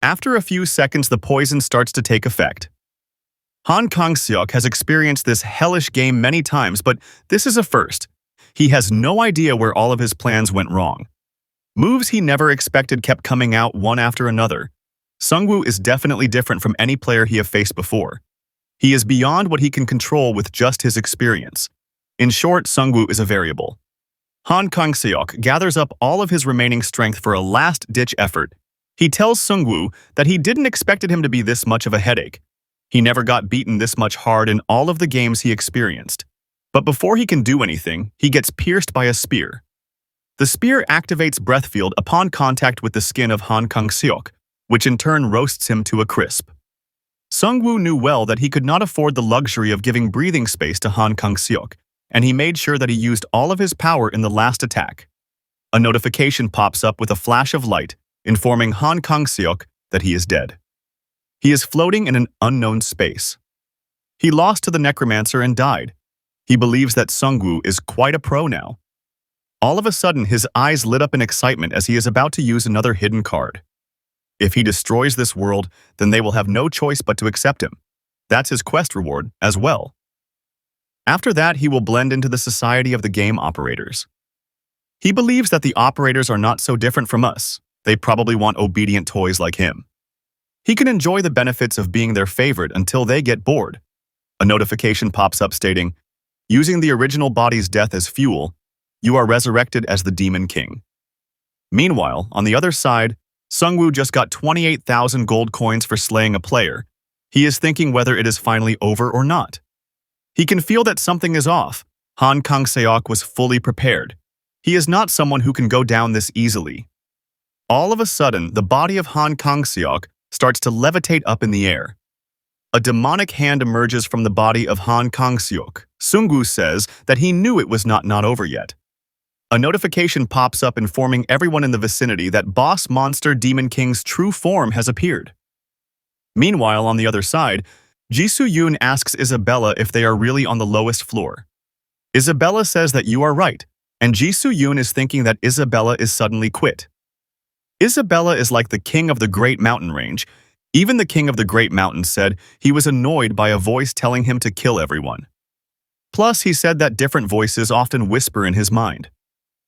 After a few seconds, the poison starts to take effect. Han Kang-seok has experienced this hellish game many times, but this is a first. He has no idea where all of his plans went wrong. Moves he never expected kept coming out one after another. Sungwoo is definitely different from any player he have faced before. He is beyond what he can control with just his experience. In short, Sungwoo is a variable. Han Kang-seok gathers up all of his remaining strength for a last-ditch effort. He tells Sungwoo that he didn't expect him to be this much of a headache. He never got beaten this much hard in all of the games he experienced. But before he can do anything, he gets pierced by a spear. The spear activates breath field upon contact with the skin of Han Kang-seok, which in turn roasts him to a crisp. Sungwoo knew well that he could not afford the luxury of giving breathing space to Han Kang-seok, and he made sure that he used all of his power in the last attack. A notification pops up with a flash of light, informing Han Kang-seok that he is dead. He is floating in an unknown space. He lost to the Necromancer and died. He believes that Sungwoo is quite a pro now. All of a sudden, his eyes lit up in excitement as he is about to use another hidden card. If he destroys this world, then they will have no choice but to accept him. That's his quest reward as well. After that, he will blend into the society of the game operators. He believes that the operators are not so different from us. They probably want obedient toys like him. He can enjoy the benefits of being their favorite until they get bored. A notification pops up stating, "Using the original body's death as fuel, you are resurrected as the Demon King." Meanwhile, on the other side, Sungwoo just got 28,000 gold coins for slaying a player. He is thinking whether it is finally over or not. He can feel that something is off. Han Kang-seok was fully prepared. He is not someone who can go down this easily. All of a sudden, the body of Han Kang-seok starts to levitate up in the air. A demonic hand emerges from the body of Han Kang-seok. Sungwoo says that he knew it was not over yet. A notification pops up informing everyone in the vicinity that Boss Monster Demon King's true form has appeared. Meanwhile, on the other side, Ji-soo-yoon asks Isabella if they are really on the lowest floor. Isabella says that you are right, and Ji-soo-yoon is thinking that Isabella is suddenly quit. Isabella is like the king of the Great Mountain Range. Even the king of the Great Mountain said he was annoyed by a voice telling him to kill everyone. Plus, he said that different voices often whisper in his mind.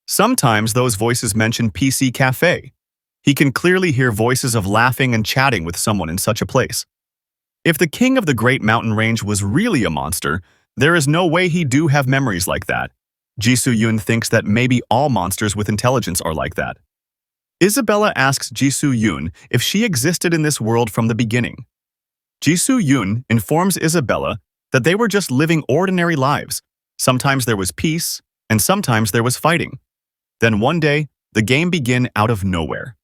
Sometimes those voices mention PC Cafe. He can clearly hear voices of laughing and chatting with someone in such a place. If the king of the Great Mountain Range was really a monster, there is no way he do have memories like that. Ji-soo-yoon thinks that maybe all monsters with intelligence are like that. Isabella asks Ji-soo-yoon if she existed in this world from the beginning. Ji-soo-yoon informs Isabella that they were just living ordinary lives. Sometimes there was peace, and sometimes there was fighting. Then one day, the game began out of nowhere.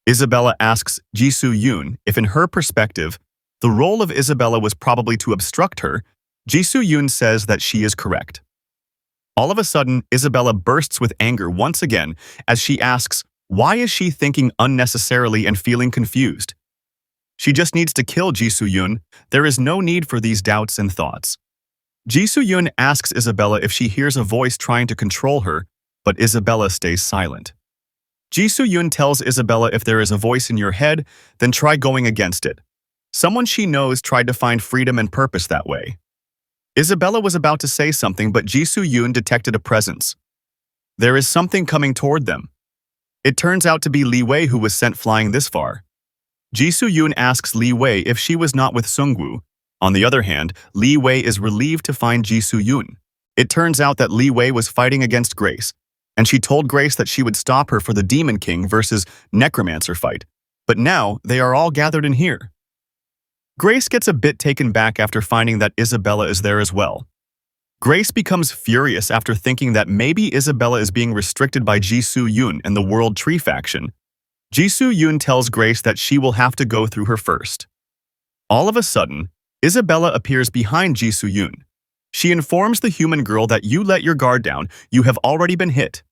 Isabella asks Ji-soo-yoon if in her perspective, the role of Isabella was probably to obstruct her. Ji-soo-yoon says that she is correct. All of a sudden, Isabella bursts with anger once again as she asks, why is she thinking unnecessarily and feeling confused? She just needs to kill Ji-soo-yoon. There is no need for these doubts and thoughts. Ji-soo-yoon asks Isabella if she hears a voice trying to control her, but Isabella stays silent. Ji-soo-yoon tells Isabella if there is a voice in your head, then try going against it. Someone she knows tried to find freedom and purpose that way. Isabella was about to say something, but Ji-soo-yoon detected a presence. There is something coming toward them. It turns out to be Li Wei who was sent flying this far. Ji-soo-yoon asks Li Wei if she was not with Sungwoo. On the other hand, Li Wei is relieved to find Ji-soo-yoon. It turns out that Li Wei was fighting against Grace, and she told Grace that she would stop her for the Demon King versus Necromancer fight. But now, they are all gathered in here. Grace gets a bit taken back after finding that Isabella is there as well. Grace becomes furious after thinking that maybe Isabella is being restricted by Ji-soo-yoon and the World Tree faction. Ji-soo-yoon tells Grace that she will have to go through her first. All of a sudden, Isabella appears behind Ji-soo-yoon. She informs the human girl that you let your guard down, you have already been hit.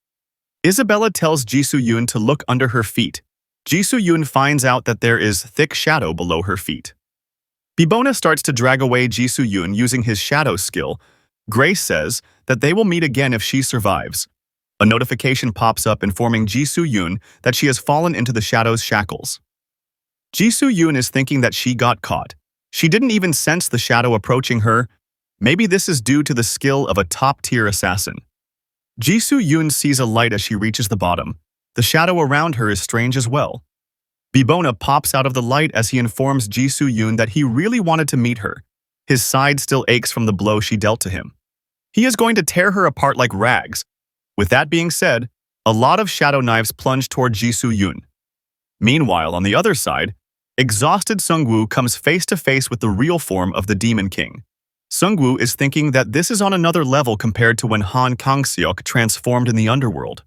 Isabella tells Ji-soo-yoon to look under her feet. Ji-soo-yoon finds out that there is thick shadow below her feet. Bibona starts to drag away Ji-soo-yoon using his shadow skill. Grace says that they will meet again if she survives. A notification pops up informing Ji-soo-yoon that she has fallen into the shadow's shackles. Jisoo Yoon is thinking that she got caught. She didn't even sense the shadow approaching her. Maybe this is due to the skill of a top-tier assassin. Jisoo Yoon sees a light as she reaches the bottom. The shadow around her is strange as well. Bibona pops out of the light as he informs Jisoo Yoon that he really wanted to meet her. His side still aches from the blow she dealt to him. He is going to tear her apart like rags. With that being said, a lot of shadow knives plunge toward Jisoo Yoon. Meanwhile, on the other side, exhausted Sungwoo comes face to face with the real form of the Demon King. Sungwoo is thinking that this is on another level compared to when Han Kang-seok transformed in the underworld.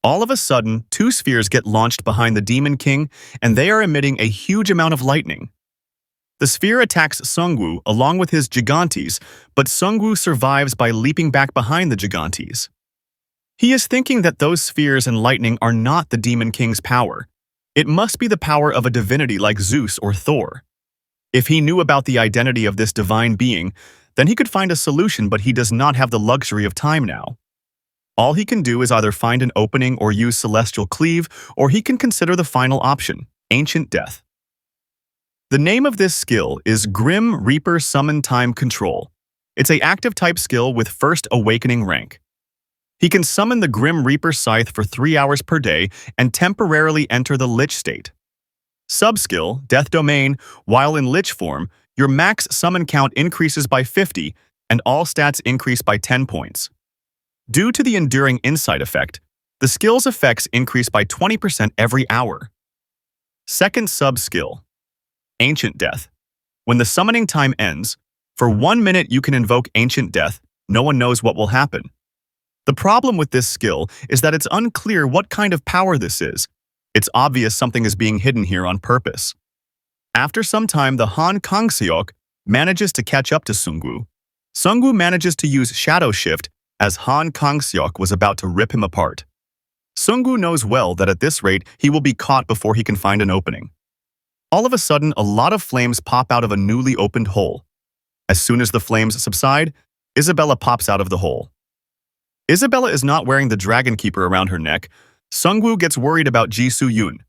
All of a sudden, two spheres get launched behind the Demon King, and they are emitting a huge amount of lightning. The sphere attacks Sungwoo along with his Gigantes, but Sungwoo survives by leaping back behind the Gigantes. He is thinking that those spheres and lightning are not the Demon King's power. It must be the power of a divinity like Zeus or Thor. If he knew about the identity of this divine being, then he could find a solution, but he does not have the luxury of time now. All he can do is either find an opening or use Celestial Cleave, or he can consider the final option, Ancient Death. The name of this skill is Grim Reaper Summon Time Control. It's an active type skill with First Awakening rank. He can summon the Grim Reaper Scythe for 3 hours per day and temporarily enter the Lich state. Subskill, Death Domain, while in Lich form, your max summon count increases by 50 and all stats increase by 10 points. Due to the Enduring Insight effect, the skill's effects increase by 20% every hour. Second sub-skill, Ancient Death. When the summoning time ends, for 1 minute you can invoke Ancient Death. No one knows what will happen. The problem with this skill is that it's unclear what kind of power this is. It's obvious something is being hidden here on purpose. After some time, the Han Kang-seok manages to catch up to Sungwoo. Sungwoo manages to use Shadow Shift as Han Kang-seok was about to rip him apart. Sungwoo knows well that at this rate he will be caught before he can find an opening. All of a sudden, a lot of flames pop out of a newly opened hole. As soon as the flames subside, Isabella pops out of the hole. Isabella is not wearing the Dragon Keeper around her neck. Sungwoo gets worried about Jisoo Yoon.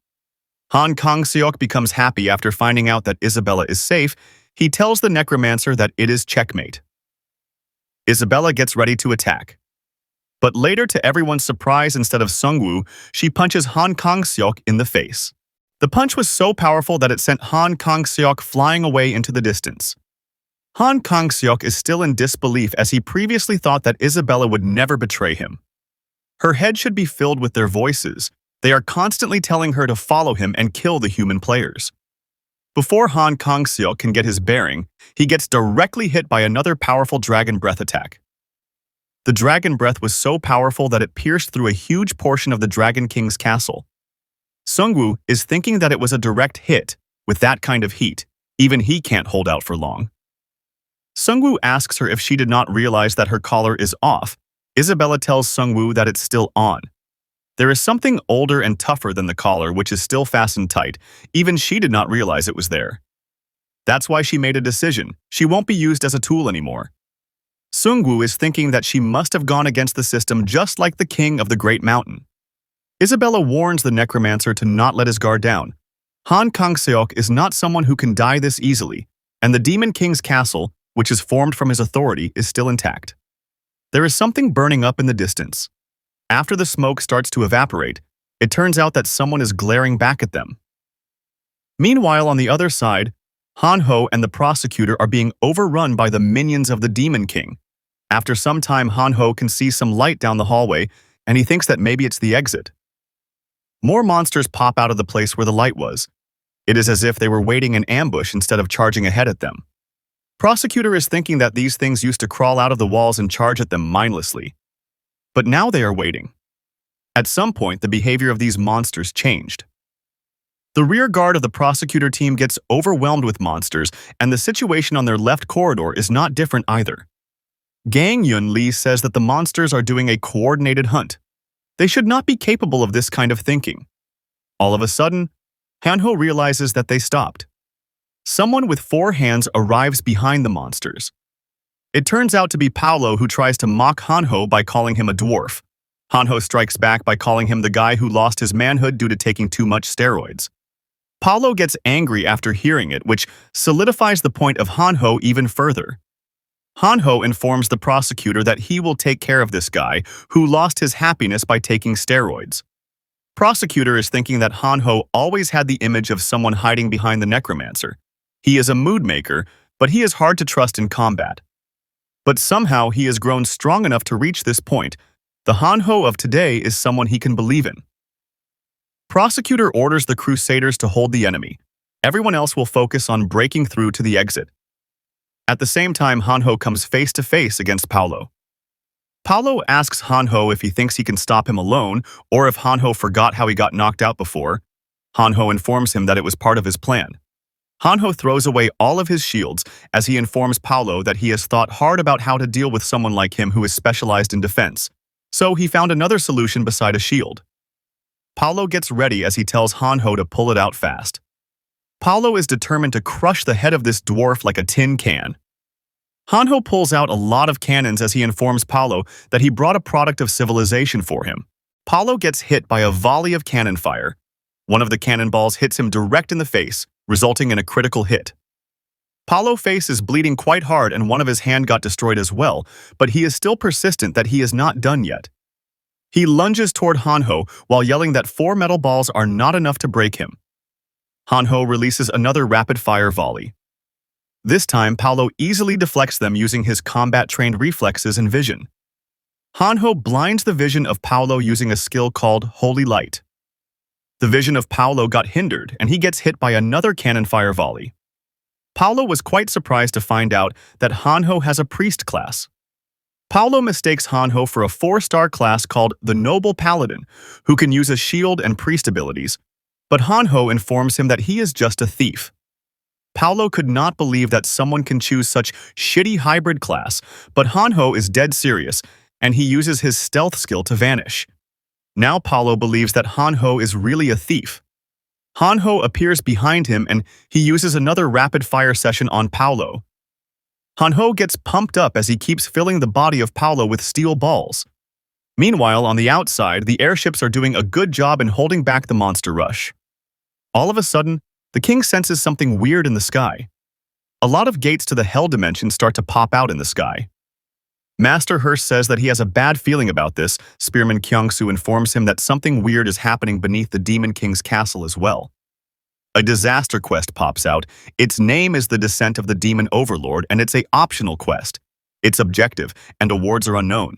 Han Kang-seok becomes happy after finding out that Isabella is safe. He tells the Necromancer that it is checkmate. Isabella gets ready to attack. But later, to everyone's surprise, instead of Sungwoo, she punches Han Kang-seok in the face. The punch was so powerful that it sent Han Kang-seok flying away into the distance. Han Kang-seok is still in disbelief as he previously thought that Isabella would never betray him. Her head should be filled with their voices. They are constantly telling her to follow him and kill the human players. Before Han Kang-seok can get his bearing, he gets directly hit by another powerful Dragon Breath attack. The Dragon Breath was so powerful that it pierced through a huge portion of the Dragon King's castle. Sungwoo is thinking that it was a direct hit. With that kind of heat, even he can't hold out for long. Sungwoo asks her if she did not realize that her collar is off. Isabella tells Sungwoo that it's still on. There is something older and tougher than the collar, which is still fastened tight. Even she did not realize it was there. That's why she made a decision. She won't be used as a tool anymore. Sungwoo is thinking that she must have gone against the system just like the king of the Great Mountain. Isabella warns the Necromancer to not let his guard down. Han Kang-seok is not someone who can die this easily, and the Demon King's castle, which is formed from his authority, is still intact. There is something burning up in the distance. After the smoke starts to evaporate, it turns out that someone is glaring back at them. Meanwhile, on the other side, Han-ho and the prosecutor are being overrun by the minions of the Demon King. After some time, Han-ho can see some light down the hallway, and he thinks that maybe it's the exit. More monsters pop out of the place where the light was. It is as if they were waiting in ambush instead of charging ahead at them. Prosecutor is thinking that these things used to crawl out of the walls and charge at them mindlessly. But now they are waiting. At some point, the behavior of these monsters changed. The rear guard of the prosecutor team gets overwhelmed with monsters, and the situation on their left corridor is not different either. Gang Yun Lee says that the monsters are doing a coordinated hunt. They should not be capable of this kind of thinking. All of a sudden, Hanho realizes that they stopped. Someone with 4 hands arrives behind the monsters. It turns out to be Paolo, who tries to mock Hanho by calling him a dwarf. Hanho strikes back by calling him the guy who lost his manhood due to taking too much steroids. Paulo gets angry after hearing it, which solidifies the point of Hanho even further. Hanho informs the prosecutor that he will take care of this guy who lost his happiness by taking steroids. Prosecutor is thinking that Hanho always had the image of someone hiding behind the Necromancer. He is a mood maker, but he is hard to trust in combat. But somehow he has grown strong enough to reach this point. The Hanho of today is someone he can believe in. Prosecutor orders the Crusaders to hold the enemy. Everyone else will focus on breaking through to the exit. At the same time, Hanho comes face to face against Paulo. Paulo asks Hanho if he thinks he can stop him alone or if Hanho forgot how he got knocked out before. Hanho informs him that it was part of his plan. Hanho throws away all of his shields as he informs Paulo that he has thought hard about how to deal with someone like him who is specialized in defense. So he found another solution beside a shield. Paulo gets ready as he tells Hanho to pull it out fast. Paulo is determined to crush the head of this dwarf like a tin can. Hanho pulls out a lot of cannons as he informs Paulo that he brought a product of civilization for him. Paulo gets hit by a volley of cannon fire. One of the cannonballs hits him direct in the face, resulting in a critical hit. Paulo's face is bleeding quite hard and one of his hand got destroyed as well, but he is still persistent that he is not done yet. He lunges toward Hanho while yelling that 4 metal balls are not enough to break him. Hanho releases another rapid-fire volley. This time, Paulo easily deflects them using his combat-trained reflexes and vision. Hanho blinds the vision of Paulo using a skill called Holy Light. The vision of Paulo got hindered, and he gets hit by another cannon fire volley. Paulo was quite surprised to find out that Hanho has a priest class. Paulo mistakes Hanho for a 4-star class called the Noble Paladin, who can use a shield and priest abilities, but Hanho informs him that he is just a thief. Paulo could not believe that someone can choose such shitty hybrid class, but Hanho is dead serious, and he uses his stealth skill to vanish. Now Paulo believes that Hanho is really a thief. Hanho appears behind him and he uses another rapid-fire session on Paulo. Hanho gets pumped up as he keeps filling the body of Paulo with steel balls. Meanwhile, on the outside, the airships are doing a good job in holding back the monster rush. All of a sudden, the king senses something weird in the sky. A lot of gates to the hell dimension start to pop out in the sky. Master Hirsch says that he has a bad feeling about this. Spearman Kyung-soo informs him that something weird is happening beneath the Demon King's castle as well. A disaster quest pops out. Its name is The Descent of the Demon Overlord, and it's an optional quest. Its objective and awards are unknown.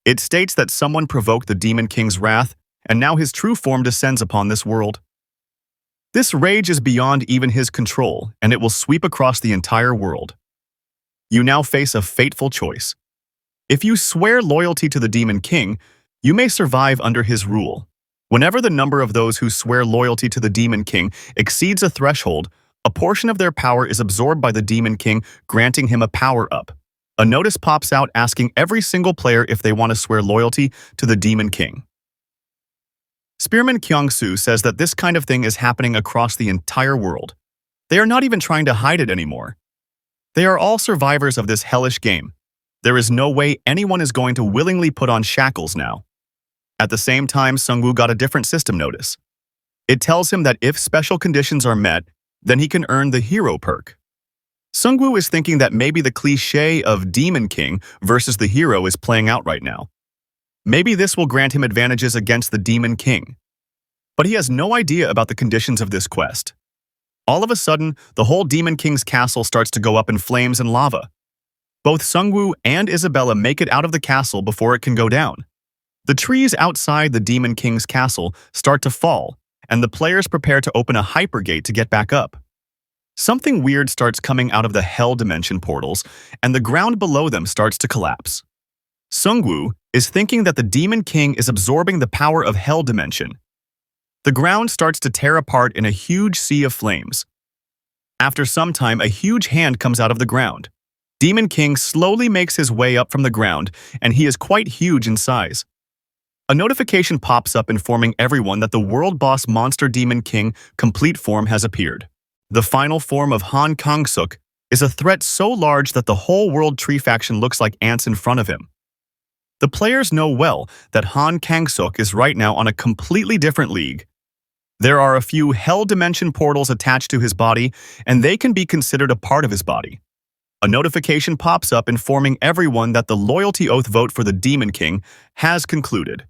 It states that someone provoked the Demon King's wrath, and now his true form descends upon this world. This rage is beyond even his control, and it will sweep across the entire world. You now face a fateful choice. If you swear loyalty to the Demon King, you may survive under his rule. Whenever the number of those who swear loyalty to the Demon King exceeds a threshold, a portion of their power is absorbed by the Demon King, granting him a power-up. A notice pops out asking every single player if they want to swear loyalty to the Demon King. Spearman Kyung-soo says that this kind of thing is happening across the entire world. They are not even trying to hide it anymore. They are all survivors of this hellish game. There is no way anyone is going to willingly put on shackles now. At the same time, Sungwoo got a different system notice. It tells him that if special conditions are met, then he can earn the hero perk. Sungwoo is thinking that maybe the cliché of Demon King versus the hero is playing out right now. Maybe this will grant him advantages against the Demon King. But he has no idea about the conditions of this quest. All of a sudden, the whole Demon King's castle starts to go up in flames and lava. Both Sungwoo and Isabella make it out of the castle before it can go down. The trees outside the Demon King's castle start to fall, and the players prepare to open a hypergate to get back up. Something weird starts coming out of the Hell Dimension portals, and the ground below them starts to collapse. Sungwoo is thinking that the Demon King is absorbing the power of Hell Dimension. The ground starts to tear apart in a huge sea of flames. After some time, a huge hand comes out of the ground. Demon King slowly makes his way up from the ground, and he is quite huge in size. A notification pops up informing everyone that the world boss monster Demon King complete form has appeared. The final form of Han Kang-suk is a threat so large that the whole world tree faction looks like ants in front of him. The players know well that Han Kang-suk is right now on a completely different league. There are a few Hell Dimension portals attached to his body, and they can be considered a part of his body. A notification pops up informing everyone that the loyalty oath vote for the Demon King has concluded.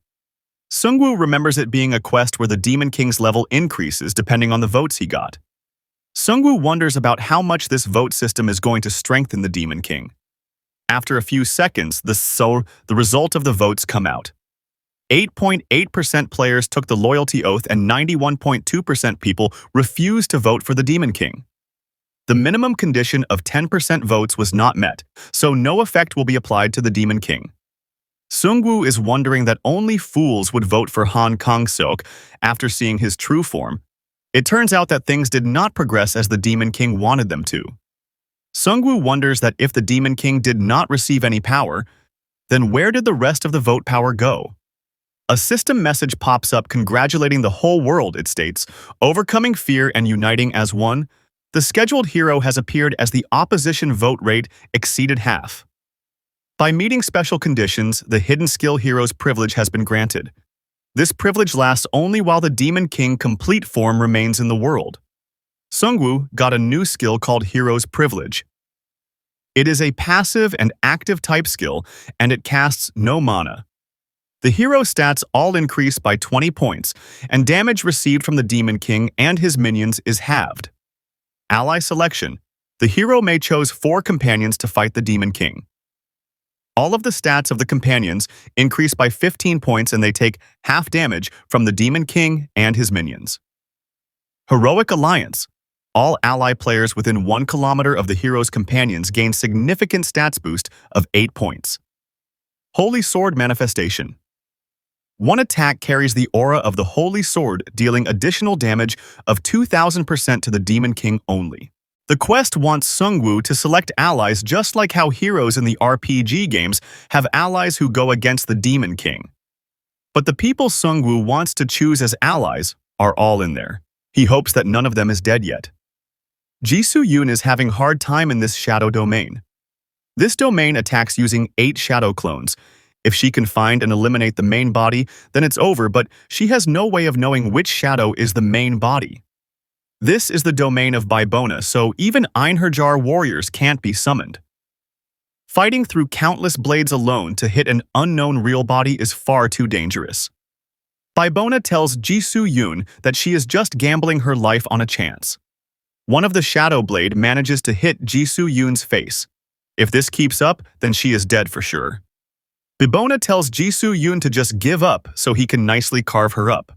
Sungwoo remembers it being a quest where the Demon King's level increases depending on the votes he got. Sungwoo wonders about how much this vote system is going to strengthen the Demon King. After a few seconds, the result of the votes come out. 8.8% players took the loyalty oath and 91.2% people refused to vote for the Demon King. The minimum condition of 10% votes was not met, so no effect will be applied to the Demon King. Sungwoo is wondering that only fools would vote for Han Kang-seok after seeing his true form. It turns out that things did not progress as the Demon King wanted them to. Sungwoo wonders that if the Demon King did not receive any power, then where did the rest of the vote power go? A system message pops up congratulating the whole world, it states, overcoming fear and uniting as one. The scheduled hero has appeared as the opposition vote rate exceeded half. By meeting special conditions, the hidden skill hero's privilege has been granted. This privilege lasts only while the Demon King complete form remains in the world. Sungwoo got a new skill called Hero's Privilege. It is a passive and active type skill, and it casts no mana. The hero stats all increase by 20 points, and damage received from the Demon King and his minions is halved. Ally selection. The hero may choose 4 companions to fight the Demon King. All of the stats of the companions increase by 15 points and they take half damage from the Demon King and his minions. Heroic Alliance. All ally players within 1 kilometer of the hero's companions gain significant stats boost of 8 points. Holy Sword Manifestation. One attack carries the aura of the Holy Sword, dealing additional damage of 2,000% to the Demon King only. The quest wants Sungwoo to select allies just like how heroes in the RPG games have allies who go against the Demon King. But the people Sungwoo wants to choose as allies are all in there. He hopes that none of them is dead yet. Jisoo Yoon is having hard time in this shadow domain. This domain attacks using 8 shadow clones. If she can find and eliminate the main body, then it's over, but she has no way of knowing which shadow is the main body. This is the domain of Bibona, so even Einherjar warriors can't be summoned. Fighting through countless blades alone to hit an unknown real body is far too dangerous. Bibona tells Jisoo Yoon that she is just gambling her life on a chance. One of the shadow blade manages to hit Jisoo Yoon's face. If this keeps up, then she is dead for sure. Bibona tells Jisoo Yoon to just give up so he can nicely carve her up.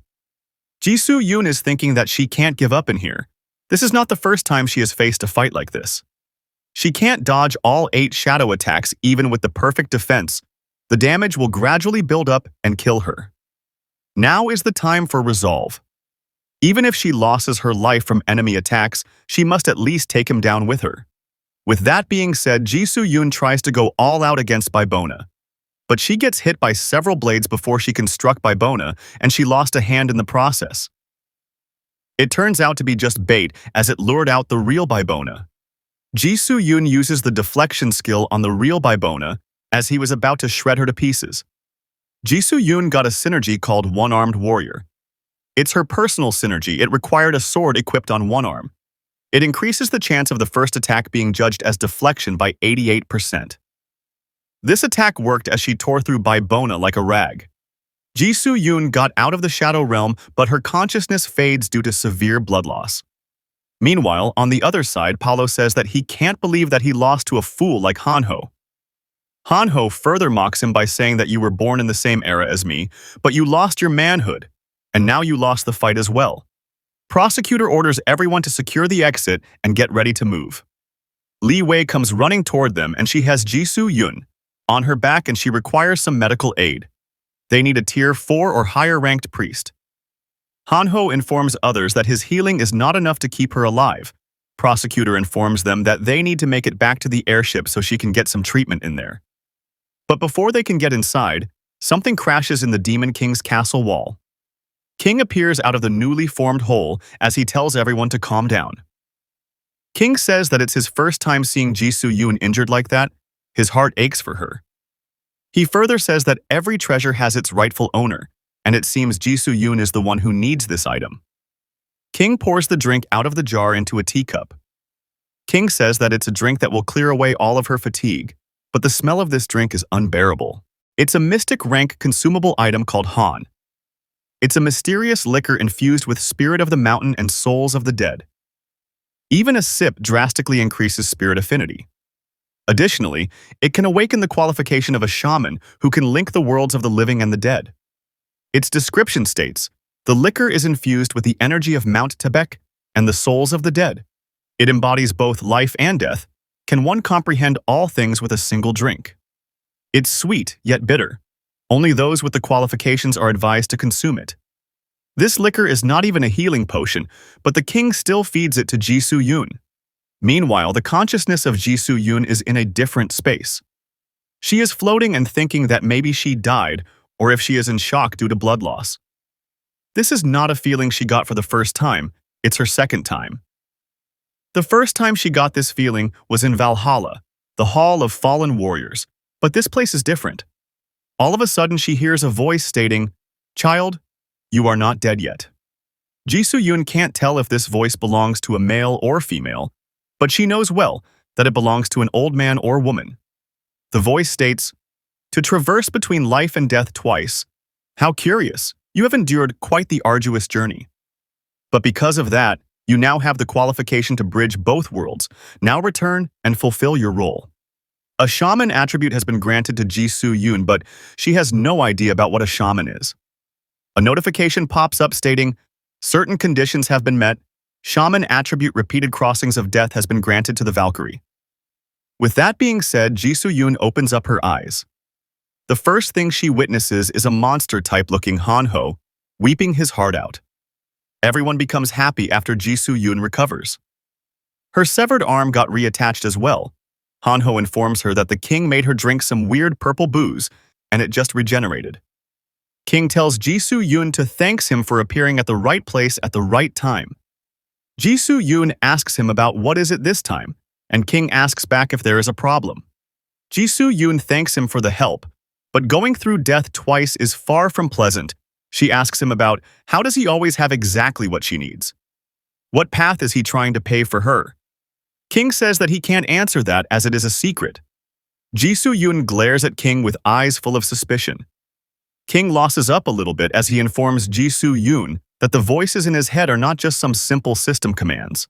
Jisoo Yoon is thinking that she can't give up in here. This is not the first time she has faced a fight like this. She can't dodge all 8 shadow attacks even with the perfect defense. The damage will gradually build up and kill her. Now is the time for resolve. Even if she loses her life from enemy attacks, she must at least take him down with her. With that being said, Jisoo Yoon tries to go all out against Bibona. But she gets hit by several blades before she can struck Bibona, and she lost a hand in the process. It turns out to be just bait, as it lured out the real Bibona. Jisoo Yoon uses the deflection skill on the real Bibona, as he was about to shred her to pieces. Jisoo Yoon got a synergy called One-Armed Warrior. It's her personal synergy. It required a sword equipped on one arm. It increases the chance of the first attack being judged as deflection by 88%. This attack worked as she tore through Bibona like a rag. Jisoo Yoon got out of the Shadow Realm, but her consciousness fades due to severe blood loss. Meanwhile, on the other side, Paulo says that he can't believe that he lost to a fool like Hanho. Hanho further mocks him by saying that you were born in the same era as me, but you lost your manhood, and now you lost the fight as well. Prosecutor orders everyone to secure the exit and get ready to move. Li Wei comes running toward them, and she has Jisoo Yoon on her back, and she requires some medical aid. They need a tier 4 or higher ranked priest. Hanho informs others that his healing is not enough to keep her alive. Prosecutor informs them that they need to make it back to the airship so she can get some treatment in there. But before they can get inside, something crashes in the Demon King's castle wall. King appears out of the newly formed hole as he tells everyone to calm down. King says that it's his first time seeing Jisoo Yoon injured like that. His heart aches for her. He further says that every treasure has its rightful owner, and it seems Jisoo Yoon is the one who needs this item. King pours the drink out of the jar into a teacup. King says that it's a drink that will clear away all of her fatigue, but the smell of this drink is unbearable. It's a mystic rank consumable item called Han. It's a mysterious liquor infused with spirit of the mountain and souls of the dead. Even a sip drastically increases spirit affinity. Additionally, it can awaken the qualification of a shaman who can link the worlds of the living and the dead. Its description states, the liquor is infused with the energy of Mount Tebek and the souls of the dead. It embodies both life and death. Can one comprehend all things with a single drink? It's sweet, yet bitter. Only those with the qualifications are advised to consume it. This liquor is not even a healing potion, but the king still feeds it to Jisoo Yoon. Meanwhile, the consciousness of Jisoo Yoon is in a different space. She is floating and thinking that maybe she died, or if she is in shock due to blood loss. This is not a feeling she got for the first time, it's her second time. The first time she got this feeling was in Valhalla, the Hall of Fallen Warriors, but this place is different. All of a sudden she hears a voice stating, "Child, you are not dead yet." Jisoo Yoon can't tell if this voice belongs to a male or female, but she knows well that it belongs to an old man or woman. The voice states, "To traverse between life and death twice. How curious, you have endured quite the arduous journey. But because of that, you now have the qualification to bridge both worlds. Now return and fulfill your role." A shaman attribute has been granted to Jisoo Yoon, but she has no idea about what a shaman is. A notification pops up stating, certain conditions have been met. Shaman attribute repeated crossings of death has been granted to the Valkyrie. With that being said, Jisoo Yoon opens up her eyes. The first thing she witnesses is a monster-type looking Hanho, weeping his heart out. Everyone becomes happy after Jisoo Yoon recovers. Her severed arm got reattached as well. Hanho informs her that the king made her drink some weird purple booze, and it just regenerated. King tells Jisoo Yoon to thanks him for appearing at the right place at the right time. Jisoo Yoon asks him about what is it this time, and King asks back if there is a problem. Jisoo Yoon thanks him for the help, but going through death twice is far from pleasant. She asks him about how does he always have exactly what she needs? What path is he trying to pave for her? King says that he can't answer that as it is a secret. Jisoo Yoon glares at King with eyes full of suspicion. King losses up a little bit as he informs Jisoo Yoon that the voices in his head are not just some simple system commands.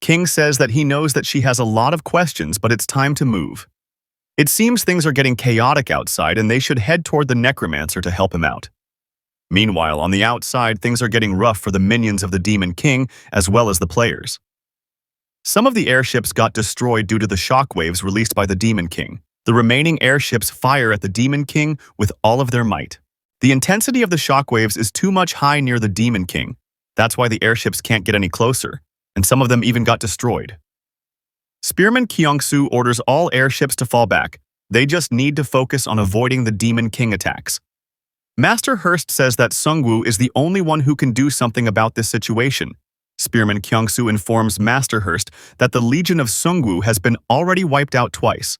King says that he knows that she has a lot of questions, but it's time to move. It seems things are getting chaotic outside and they should head toward the Necromancer to help him out. Meanwhile, on the outside, things are getting rough for the minions of the Demon King as well as the players. Some of the airships got destroyed due to the shockwaves released by the Demon King. The remaining airships fire at the Demon King with all of their might. The intensity of the shockwaves is too much high near the Demon King. That's why the airships can't get any closer, and some of them even got destroyed. Spearman Kyungsoo orders all airships to fall back. They just need to focus on avoiding the Demon King attacks. Master Hurst says that Sungwoo is the only one who can do something about this situation. Spearman Kyungsoo informs Master Hurst that the Legion of Sungwoo has been already wiped out twice.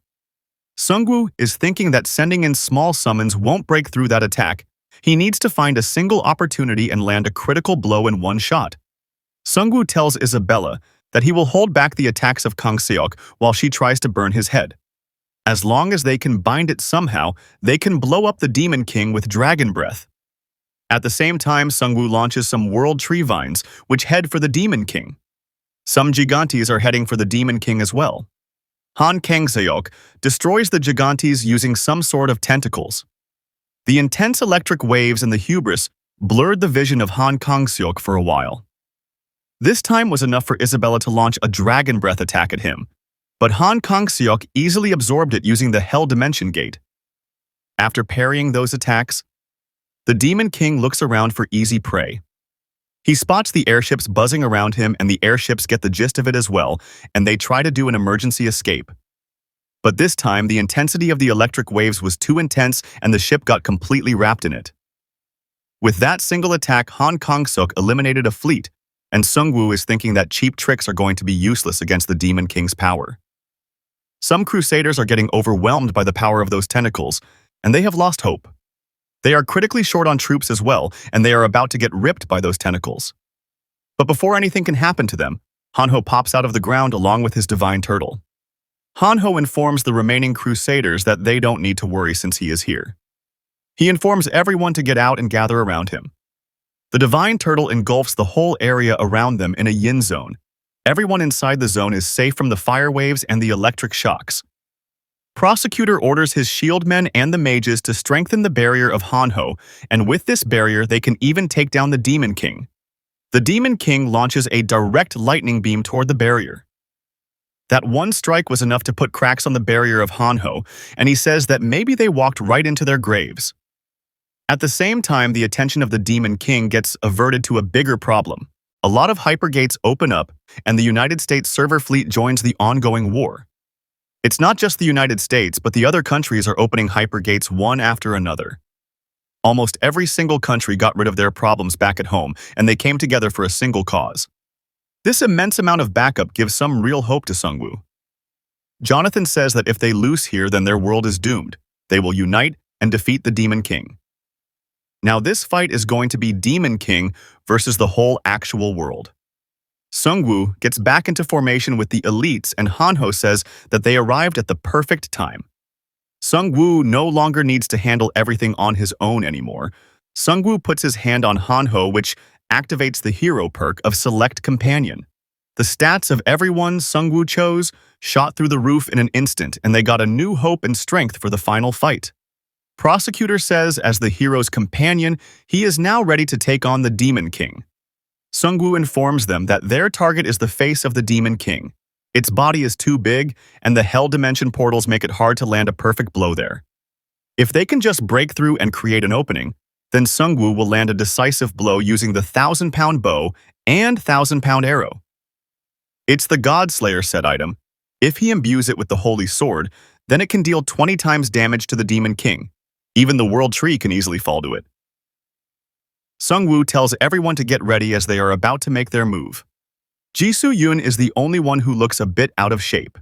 Sungwoo is thinking that sending in small summons won't break through that attack. He needs to find a single opportunity and land a critical blow in one shot. Sungwoo tells Isabella that he will hold back the attacks of Kang Seok while she tries to burn his head. As long as they can bind it somehow, they can blow up the Demon King with dragon breath. At the same time, Sungwoo launches some world tree vines, which head for the Demon King. Some Gigantes are heading for the Demon King as well. Han Kang-seok destroys the Gigantes using some sort of tentacles. The intense electric waves and the hubris blurred the vision of Han Kang-seok for a while. This time was enough for Isabella to launch a dragon breath attack at him, but Han Kang-seok easily absorbed it using the Hell Dimension Gate. After parrying those attacks, the Demon King looks around for easy prey. He spots the airships buzzing around him and the airships get the gist of it as well, and they try to do an emergency escape. But this time, the intensity of the electric waves was too intense and the ship got completely wrapped in it. With that single attack, Han Kang-seok eliminated a fleet, and Sungwoo is thinking that cheap tricks are going to be useless against the Demon King's power. Some Crusaders are getting overwhelmed by the power of those tentacles, and they have lost hope. They are critically short on troops as well, and they are about to get ripped by those tentacles. But before anything can happen to them, Hanho pops out of the ground along with his divine turtle. Hanho informs the remaining Crusaders that they don't need to worry since he is here. He informs everyone to get out and gather around him. The divine turtle engulfs the whole area around them in a yin zone. Everyone inside the zone is safe from the fire waves and the electric shocks. Prosecutor orders his shield men and the mages to strengthen the barrier of Hanho, and with this barrier they can even take down the Demon King. The Demon King launches a direct lightning beam toward the barrier. That one strike was enough to put cracks on the barrier of Hanho, and he says that maybe they walked right into their graves. At the same time, the attention of the Demon King gets averted to a bigger problem. A lot of hypergates open up, and the United States server fleet joins the ongoing war. It's not just the United States, but the other countries are opening hypergates one after another. Almost every single country got rid of their problems back at home, and they came together for a single cause. This immense amount of backup gives some real hope to Sungwoo. Jonathan says that if they lose here, then their world is doomed. They will unite and defeat the Demon King. Now this fight is going to be Demon King versus the whole actual world. Sungwoo gets back into formation with the elites, and Hanho says that they arrived at the perfect time. Sungwoo no longer needs to handle everything on his own anymore. Sungwoo puts his hand on Hanho, which activates the hero perk of Select Companion. The stats of everyone Sungwoo chose shot through the roof in an instant, and they got a new hope and strength for the final fight. Prosecutor says as the hero's companion, he is now ready to take on the Demon King. Sungwoo informs them that their target is the face of the Demon King. Its body is too big, and the Hell Dimension portals make it hard to land a perfect blow there. If they can just break through and create an opening, then Sungwoo will land a decisive blow using the 1,000-pound bow and 1,000-pound arrow. It's the Godslayer set item. If he imbues it with the Holy Sword, then it can deal 20 times damage to the Demon King. Even the World Tree can easily fall to it. Sungwoo tells everyone to get ready as they are about to make their move. Jisoo Yun is the only one who looks a bit out of shape.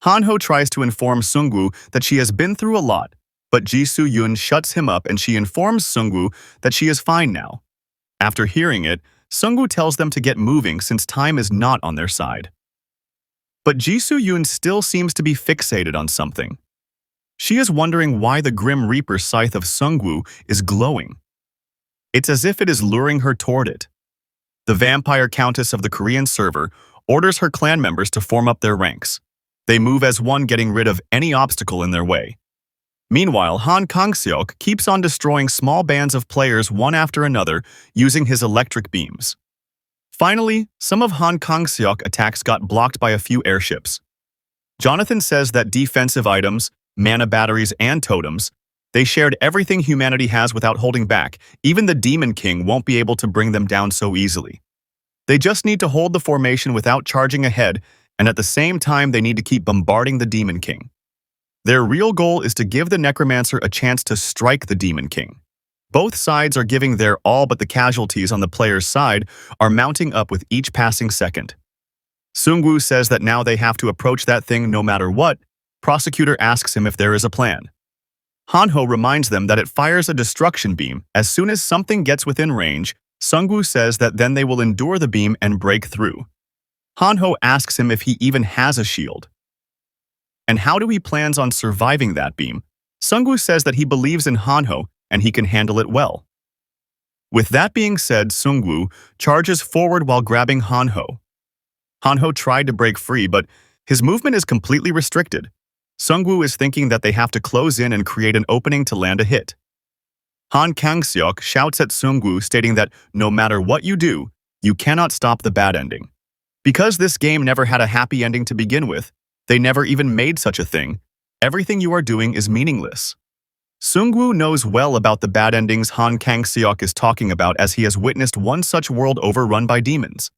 Hanho tries to inform Sungwoo that she has been through a lot, but Jisoo Yun shuts him up and she informs Sungwoo that she is fine now. After hearing it, Sungwoo tells them to get moving since time is not on their side. But Jisoo Yun still seems to be fixated on something. She is wondering why the Grim Reaper scythe of Sungwoo is glowing. It's as if it is luring her toward it. The vampire countess of the Korean server orders her clan members to form up their ranks. They move as one, getting rid of any obstacle in their way. Meanwhile, Han Kang-seok keeps on destroying small bands of players one after another using his electric beams. Finally, some of Han Kang-seok attacks got blocked by a few airships. Jonathan says that defensive items, mana batteries, and totems, they shared everything humanity has without holding back. Even the Demon King won't be able to bring them down so easily. They just need to hold the formation without charging ahead, and at the same time they need to keep bombarding the Demon King. Their real goal is to give the Necromancer a chance to strike the Demon King. Both sides are giving their all, but the casualties on the player's side are mounting up with each passing second. Sungwoo says that now they have to approach that thing no matter what. Prosecutor asks him if there is a plan. Hanho reminds them that it fires a destruction beam as soon as something gets within range. Sungwoo says that then they will endure the beam and break through. Hanho asks him if he even has a shield. And how do he plans on surviving that beam? Sungwoo says that he believes in Hanho and he can handle it well. With that being said, Sungwoo charges forward while grabbing Hanho. Hanho tried to break free, but his movement is completely restricted. Sungwoo is thinking that they have to close in and create an opening to land a hit. Han Kang-seok shouts at Sungwoo, stating that no matter what you do, you cannot stop the bad ending. Because this game never had a happy ending to begin with, they never even made such a thing. Everything you are doing is meaningless. Sungwoo knows well about the bad endings Han Kang-seok is talking about, as he has witnessed one such world overrun by demons.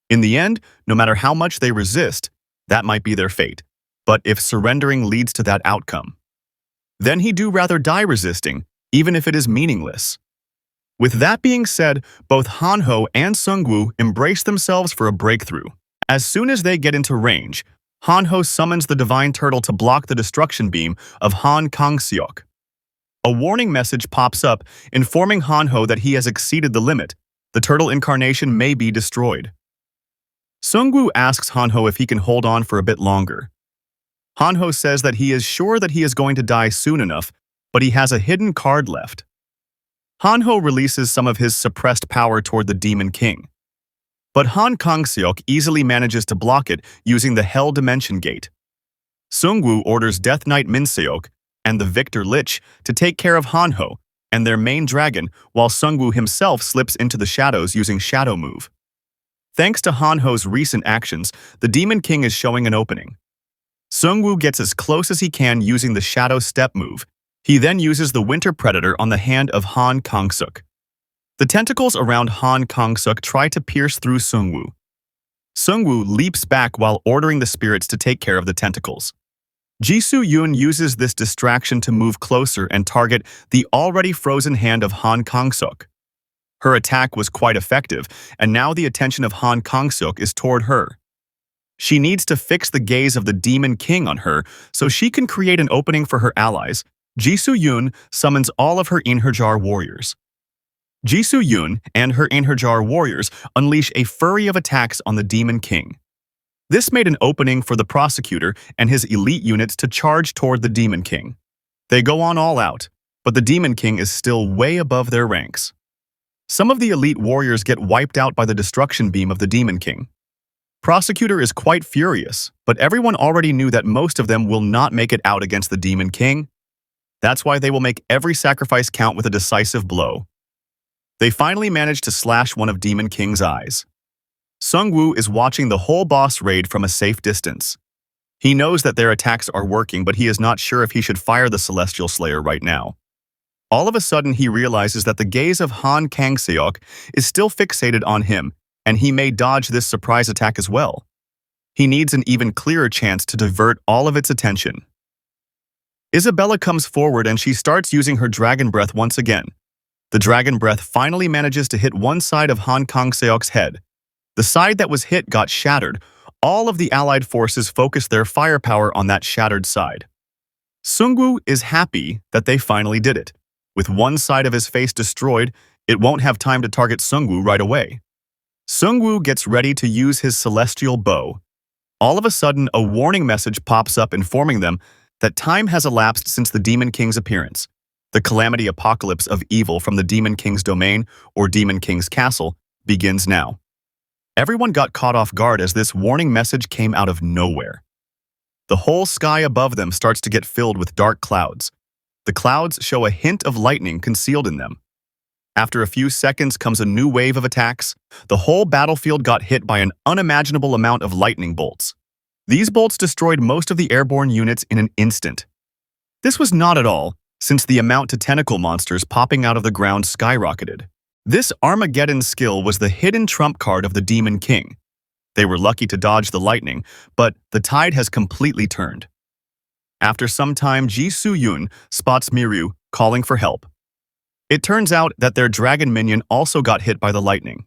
In the end, no matter how much they resist, that might be their fate. But if surrendering leads to that outcome, then he'd rather die resisting, even if it is meaningless. With that being said, both Hanho and Sungwoo embrace themselves for a breakthrough. As soon as they get into range, Hanho summons the Divine Turtle to block the destruction beam of Han Kang-seok. A warning message pops up, informing Hanho that he has exceeded the limit. The turtle incarnation may be destroyed. Sungwoo asks Hanho if he can hold on for a bit longer. Hanho says that he is sure that he is going to die soon enough, but he has a hidden card left. Hanho releases some of his suppressed power toward the Demon King. But Han Kang-seok easily manages to block it using the Hell Dimension Gate. Sungwoo orders Death Knight Min-seok and the Victor Lich to take care of Hanho and their main dragon, while Sungwoo himself slips into the shadows using Shadow Move. Thanks to Hanho's recent actions, the Demon King is showing an opening. Sungwoo gets as close as he can using the Shadow Step move. He then uses the Winter Predator on the hand of Han Kang-seok. The tentacles around Han Kang-seok try to pierce through Sungwoo. Sungwoo leaps back while ordering the spirits to take care of the tentacles. Ji-soo-yoon uses this distraction to move closer and target the already frozen hand of Han Kang-seok. Her attack was quite effective, and now the attention of Han Kang-seok is toward her. She needs to fix the gaze of the Demon King on her so she can create an opening for her allies. Ji-soo-yoon summons all of her Inherjar warriors. Ji-soo-yoon and her Inherjar warriors unleash a flurry of attacks on the Demon King. This made an opening for the prosecutor and his elite units to charge toward the Demon King. They go on all out, but the Demon King is still way above their ranks. Some of the elite warriors get wiped out by the destruction beam of the Demon King. Prosecutor is quite furious, but everyone already knew that most of them will not make it out against the Demon King. That's why they will make every sacrifice count with a decisive blow. They finally manage to slash one of Demon King's eyes. Sungwoo is watching the whole boss raid from a safe distance. He knows that their attacks are working, but he is not sure if he should fire the Celestial Slayer right now. All of a sudden, he realizes that the gaze of Han Kang-seok is still fixated on him, and he may dodge this surprise attack as well. He needs an even clearer chance to divert all of its attention. Isabella comes forward and she starts using her Dragon Breath once again. The Dragon Breath finally manages to hit one side of Han Kang-seok's head. The side that was hit got shattered. All of the allied forces focus their firepower on that shattered side. Sungwoo is happy that they finally did it. With one side of his face destroyed, it won't have time to target Sungwoo right away. Sungwoo gets ready to use his celestial bow. All of a sudden, a warning message pops up informing them that time has elapsed since the Demon King's appearance. The calamity apocalypse of evil from the Demon King's domain, or Demon King's castle, begins now. Everyone got caught off guard as this warning message came out of nowhere. The whole sky above them starts to get filled with dark clouds. The clouds show a hint of lightning concealed in them. After a few seconds comes a new wave of attacks. The whole battlefield got hit by an unimaginable amount of lightning bolts. These bolts destroyed most of the airborne units in an instant. This was not at all, since the amount to tentacle monsters popping out of the ground skyrocketed. This Armageddon skill was the hidden trump card of the Demon King. They were lucky to dodge the lightning, but the tide has completely turned. After some time, Ji-soo-yoon spots Miru calling for help. It turns out that their dragon minion also got hit by the lightning.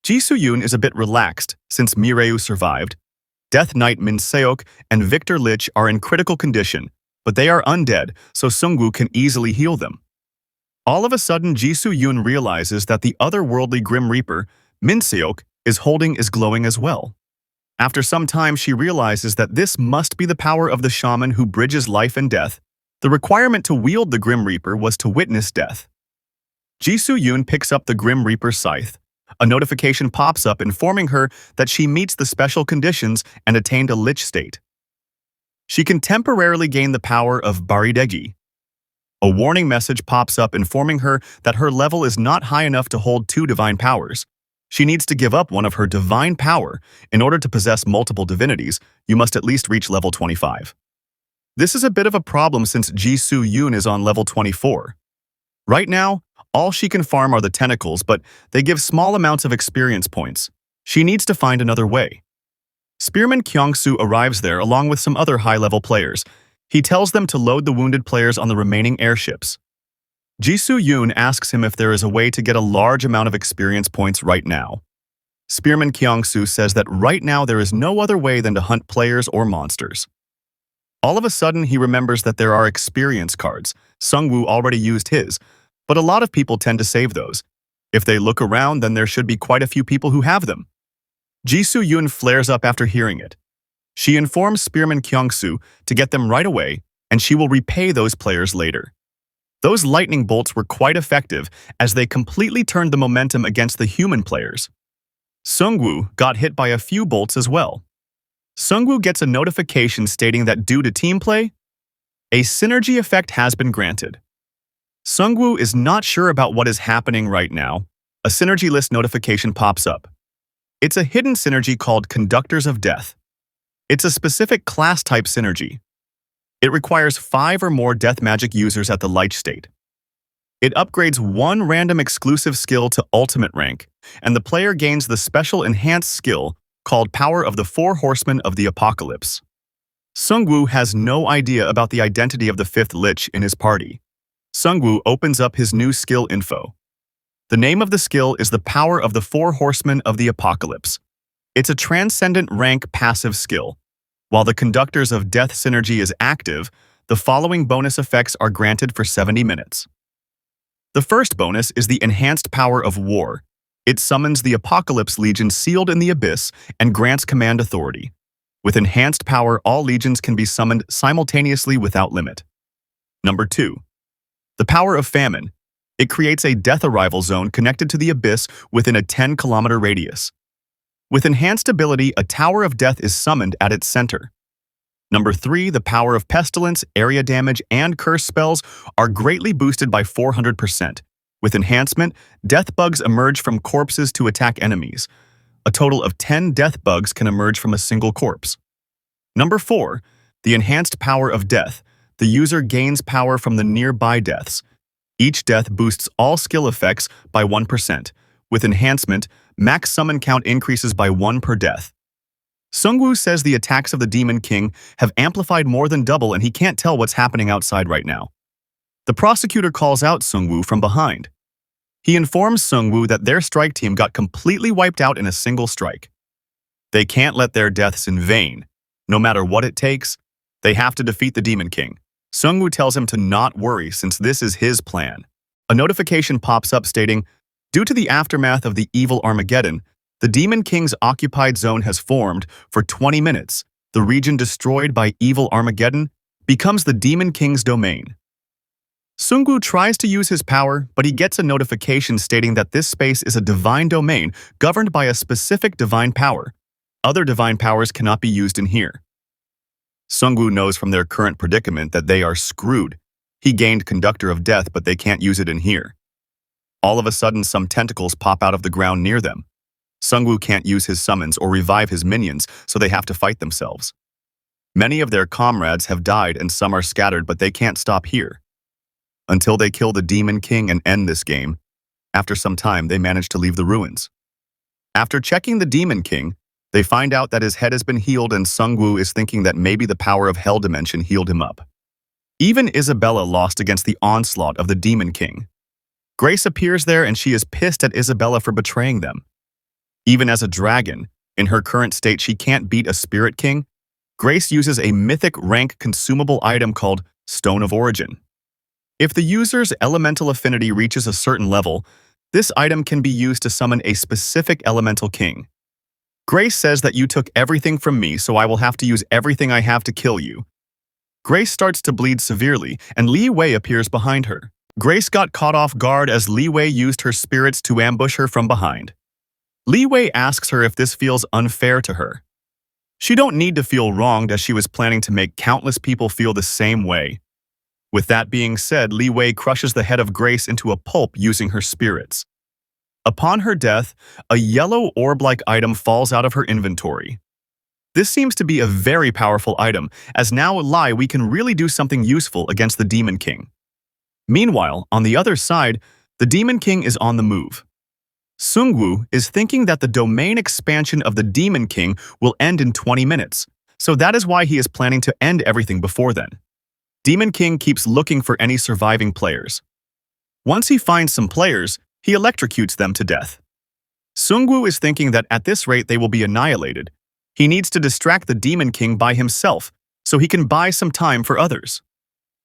Ji-soo-yoon is a bit relaxed since Mireyu survived. Death Knight Min-seok and Victor Lich are in critical condition, but they are undead, so Sungwoo can easily heal them. All of a sudden, Ji-soo-yoon realizes that the otherworldly Grim Reaper, Min-seok, is holding is glowing as well. After some time, she realizes that this must be the power of the shaman who bridges life and death. The requirement to wield the Grim Reaper was to witness death. Ji-soo-yoon picks up the Grim Reaper's scythe. A notification pops up informing her that she meets the special conditions and attained a Lich state. She can temporarily gain the power of Baridegi. A warning message pops up informing her that her level is not high enough to hold 2 divine powers. She needs to give up one of her divine power. In order to possess multiple divinities, you must at least reach level 25. This is a bit of a problem since Ji-soo-yoon is on level 24. Right now, all she can farm are the tentacles, but they give small amounts of experience points. She needs to find another way. Spearman Kyung-soo arrives there along with some other high-level players. He tells them to load the wounded players on the remaining airships. Ji-soo-yoon asks him if there is a way to get a large amount of experience points right now. Spearman Kyung-soo says that right now there is no other way than to hunt players or monsters. All of a sudden, he remembers that there are experience cards. Sungwoo already used his, but a lot of people tend to save those. If they look around, then there should be quite a few people who have them. Jisoo Yun flares up after hearing it. She informs Spearman Kyung-soo to get them right away, and she will repay those players later. Those lightning bolts were quite effective as they completely turned the momentum against the human players. Sungwoo got hit by a few bolts as well. Sungwoo gets a notification stating that due to team play, a synergy effect has been granted. Sungwoo is not sure about what is happening right now. A synergy list notification pops up. It's a hidden synergy called Conductors of Death. It's a specific class-type synergy. It requires 5 or more death magic users at the light state. It upgrades one random exclusive skill to ultimate rank, and the player gains the special enhanced skill called Power of the Four Horsemen of the Apocalypse. Sungwoo has no idea about the identity of the 5th Lich in his party. Sungwoo opens up his new skill info. The name of the skill is the Power of the Four Horsemen of the Apocalypse. It's a transcendent rank passive skill. While the Conductors of Death synergy is active, the following bonus effects are granted for 70 minutes. The first bonus is the Enhanced Power of War. It summons the Apocalypse Legion sealed in the Abyss and grants command authority. With enhanced power, all legions can be summoned simultaneously without limit. Number 2. The Power of Famine. It creates a death arrival zone connected to the Abyss within a 10-kilometer radius. With enhanced ability, a Tower of Death is summoned at its center. Number 3, the Power of Pestilence, area damage, and curse spells are greatly boosted by 400%. With enhancement, death bugs emerge from corpses to attack enemies. A total of 10 death bugs can emerge from a single corpse. Number 4, the Enhanced Power of Death. The user gains power from the nearby deaths. Each death boosts all skill effects by 1%. With enhancement, max summon count increases by 1 per death. Sungwoo says the attacks of the Demon King have amplified more than double and he can't tell what's happening outside right now. The prosecutor calls out Sungwoo from behind. He informs Sungwoo that their strike team got completely wiped out in a single strike. They can't let their deaths in vain. No matter what it takes, they have to defeat the Demon King. Sungwoo tells him to not worry since this is his plan. A notification pops up stating, due to the aftermath of the evil Armageddon, the Demon King's occupied zone has formed for 20 minutes. The region destroyed by evil Armageddon becomes the Demon King's domain. Sungwoo tries to use his power, but he gets a notification stating that this space is a divine domain governed by a specific divine power. Other divine powers cannot be used in here. Sungwoo knows from their current predicament that they are screwed. He gained Conductor of Death, but they can't use it in here. All of a sudden, some tentacles pop out of the ground near them. Sungwoo can't use his summons or revive his minions, so they have to fight themselves. Many of their comrades have died and some are scattered, but they can't stop here. Until they kill the Demon King and end this game, after some time they manage to leave the ruins. After checking the Demon King, they find out that his head has been healed and Sungwoo is thinking that maybe the power of Hell Dimension healed him up. Even Isabella lost against the onslaught of the Demon King. Grace appears there and she is pissed at Isabella for betraying them. Even as a dragon, in her current state she can't beat a Spirit King. Grace uses a mythic rank consumable item called Stone of Origin. If the user's elemental affinity reaches a certain level, this item can be used to summon a specific elemental king. Grace says that you took everything from me, so I will have to use everything I have to kill you. Grace starts to bleed severely, and Li Wei appears behind her. Grace got caught off guard as Li Wei used her spirits to ambush her from behind. Li Wei asks her if this feels unfair to her. She don't need to feel wronged as she was planning to make countless people feel the same way. With that being said, Li Wei crushes the head of Grace into a pulp using her spirits. Upon her death, a yellow orb-like item falls out of her inventory. This seems to be a very powerful item, as now Lai we can really do something useful against the Demon King. Meanwhile, on the other side, the Demon King is on the move. Sungwoo is thinking that the domain expansion of the Demon King will end in 20 minutes, so that is why he is planning to end everything before then. Demon King keeps looking for any surviving players. Once he finds some players, he electrocutes them to death. Sungwoo is thinking that at this rate they will be annihilated. He needs to distract the Demon King by himself, so he can buy some time for others.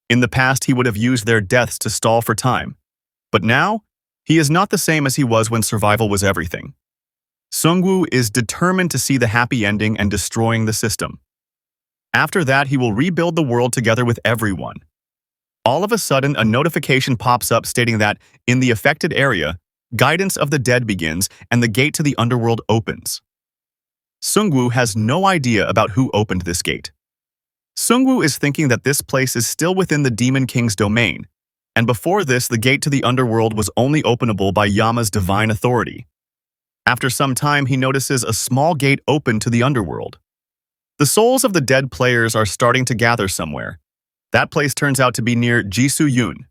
In the past, he would have used their deaths to stall for time. But now, He is not the same as he was when survival was everything. Sungwoo is determined to see the happy ending and destroying the system. After that, he will rebuild the world together with everyone. All of a sudden, a notification pops up stating that, in the affected area, guidance of the dead begins and the gate to the underworld opens. Sungwoo has no idea about who opened this gate. Sungwoo is thinking that this place is still within the Demon King's domain, and before this, the gate to the underworld was only openable by Yama's divine authority. After some time, he notices a small gate open to the underworld. The souls of the dead players are starting to gather somewhere. That place turns out to be near Jisoo-yoon.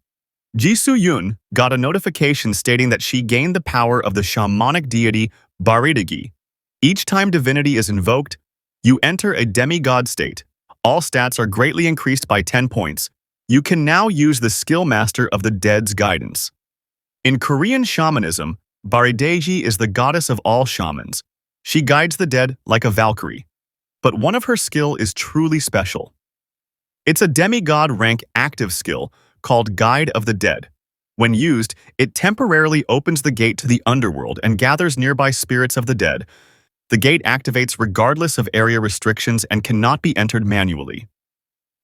Jisoo-yoon got a notification stating that she gained the power of the shamanic deity Baridagi. Each time divinity is invoked, you enter a demigod state. All stats are greatly increased by 10 points. You can now use the skill master of the dead's guidance. In Korean shamanism, Baridagi is the goddess of all shamans. She guides the dead like a Valkyrie. But one of her skill is truly special. It's a demigod rank active skill called Guide of the Dead. When used, it temporarily opens the gate to the underworld and gathers nearby spirits of the dead. The gate activates regardless of area restrictions and cannot be entered manually.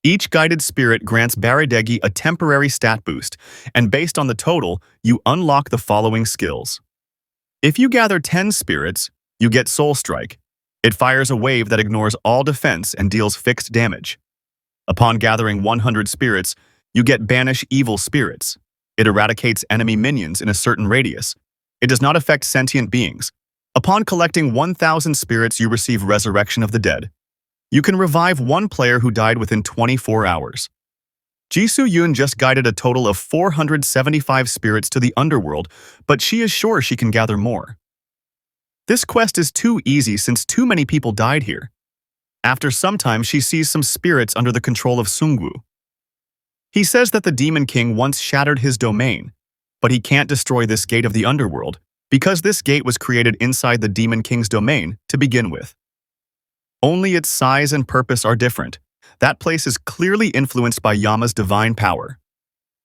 Each guided spirit grants Baridagi a temporary stat boost, and based on the total, you unlock the following skills. If you gather 10 spirits, you get Soul Strike. It fires a wave that ignores all defense and deals fixed damage. Upon gathering 100 spirits, you get Banish Evil Spirits. It eradicates enemy minions in a certain radius. It does not affect sentient beings. Upon collecting 1,000 spirits, you receive Resurrection of the Dead. You can revive one player who died within 24 hours. Jisoo-yoon just guided a total of 475 spirits to the underworld, but she is sure she can gather more. This quest is too easy since too many people died here. After some time, she sees some spirits under the control of Sungwoo. He says that the Demon King once shattered his domain, but he can't destroy this gate of the underworld because this gate was created inside the Demon King's domain to begin with. Only its size and purpose are different. That place is clearly influenced by Yama's divine power.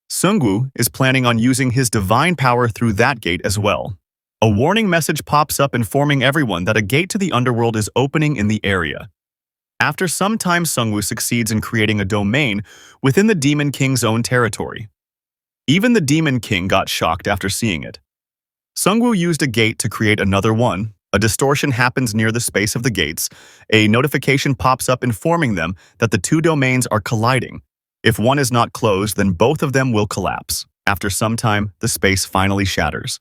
Sungwoo is planning on using his divine power through that gate as well. A warning message pops up informing everyone that a gate to the underworld is opening in the area. After some time, Sungwoo succeeds in creating a domain within the Demon King's own territory. Even the Demon King got shocked after seeing it. Sungwoo used a gate to create another one. A distortion happens near the space of the gates. A notification pops up informing them that the two domains are colliding. If one is not closed, then both of them will collapse. After some time, the space finally shatters.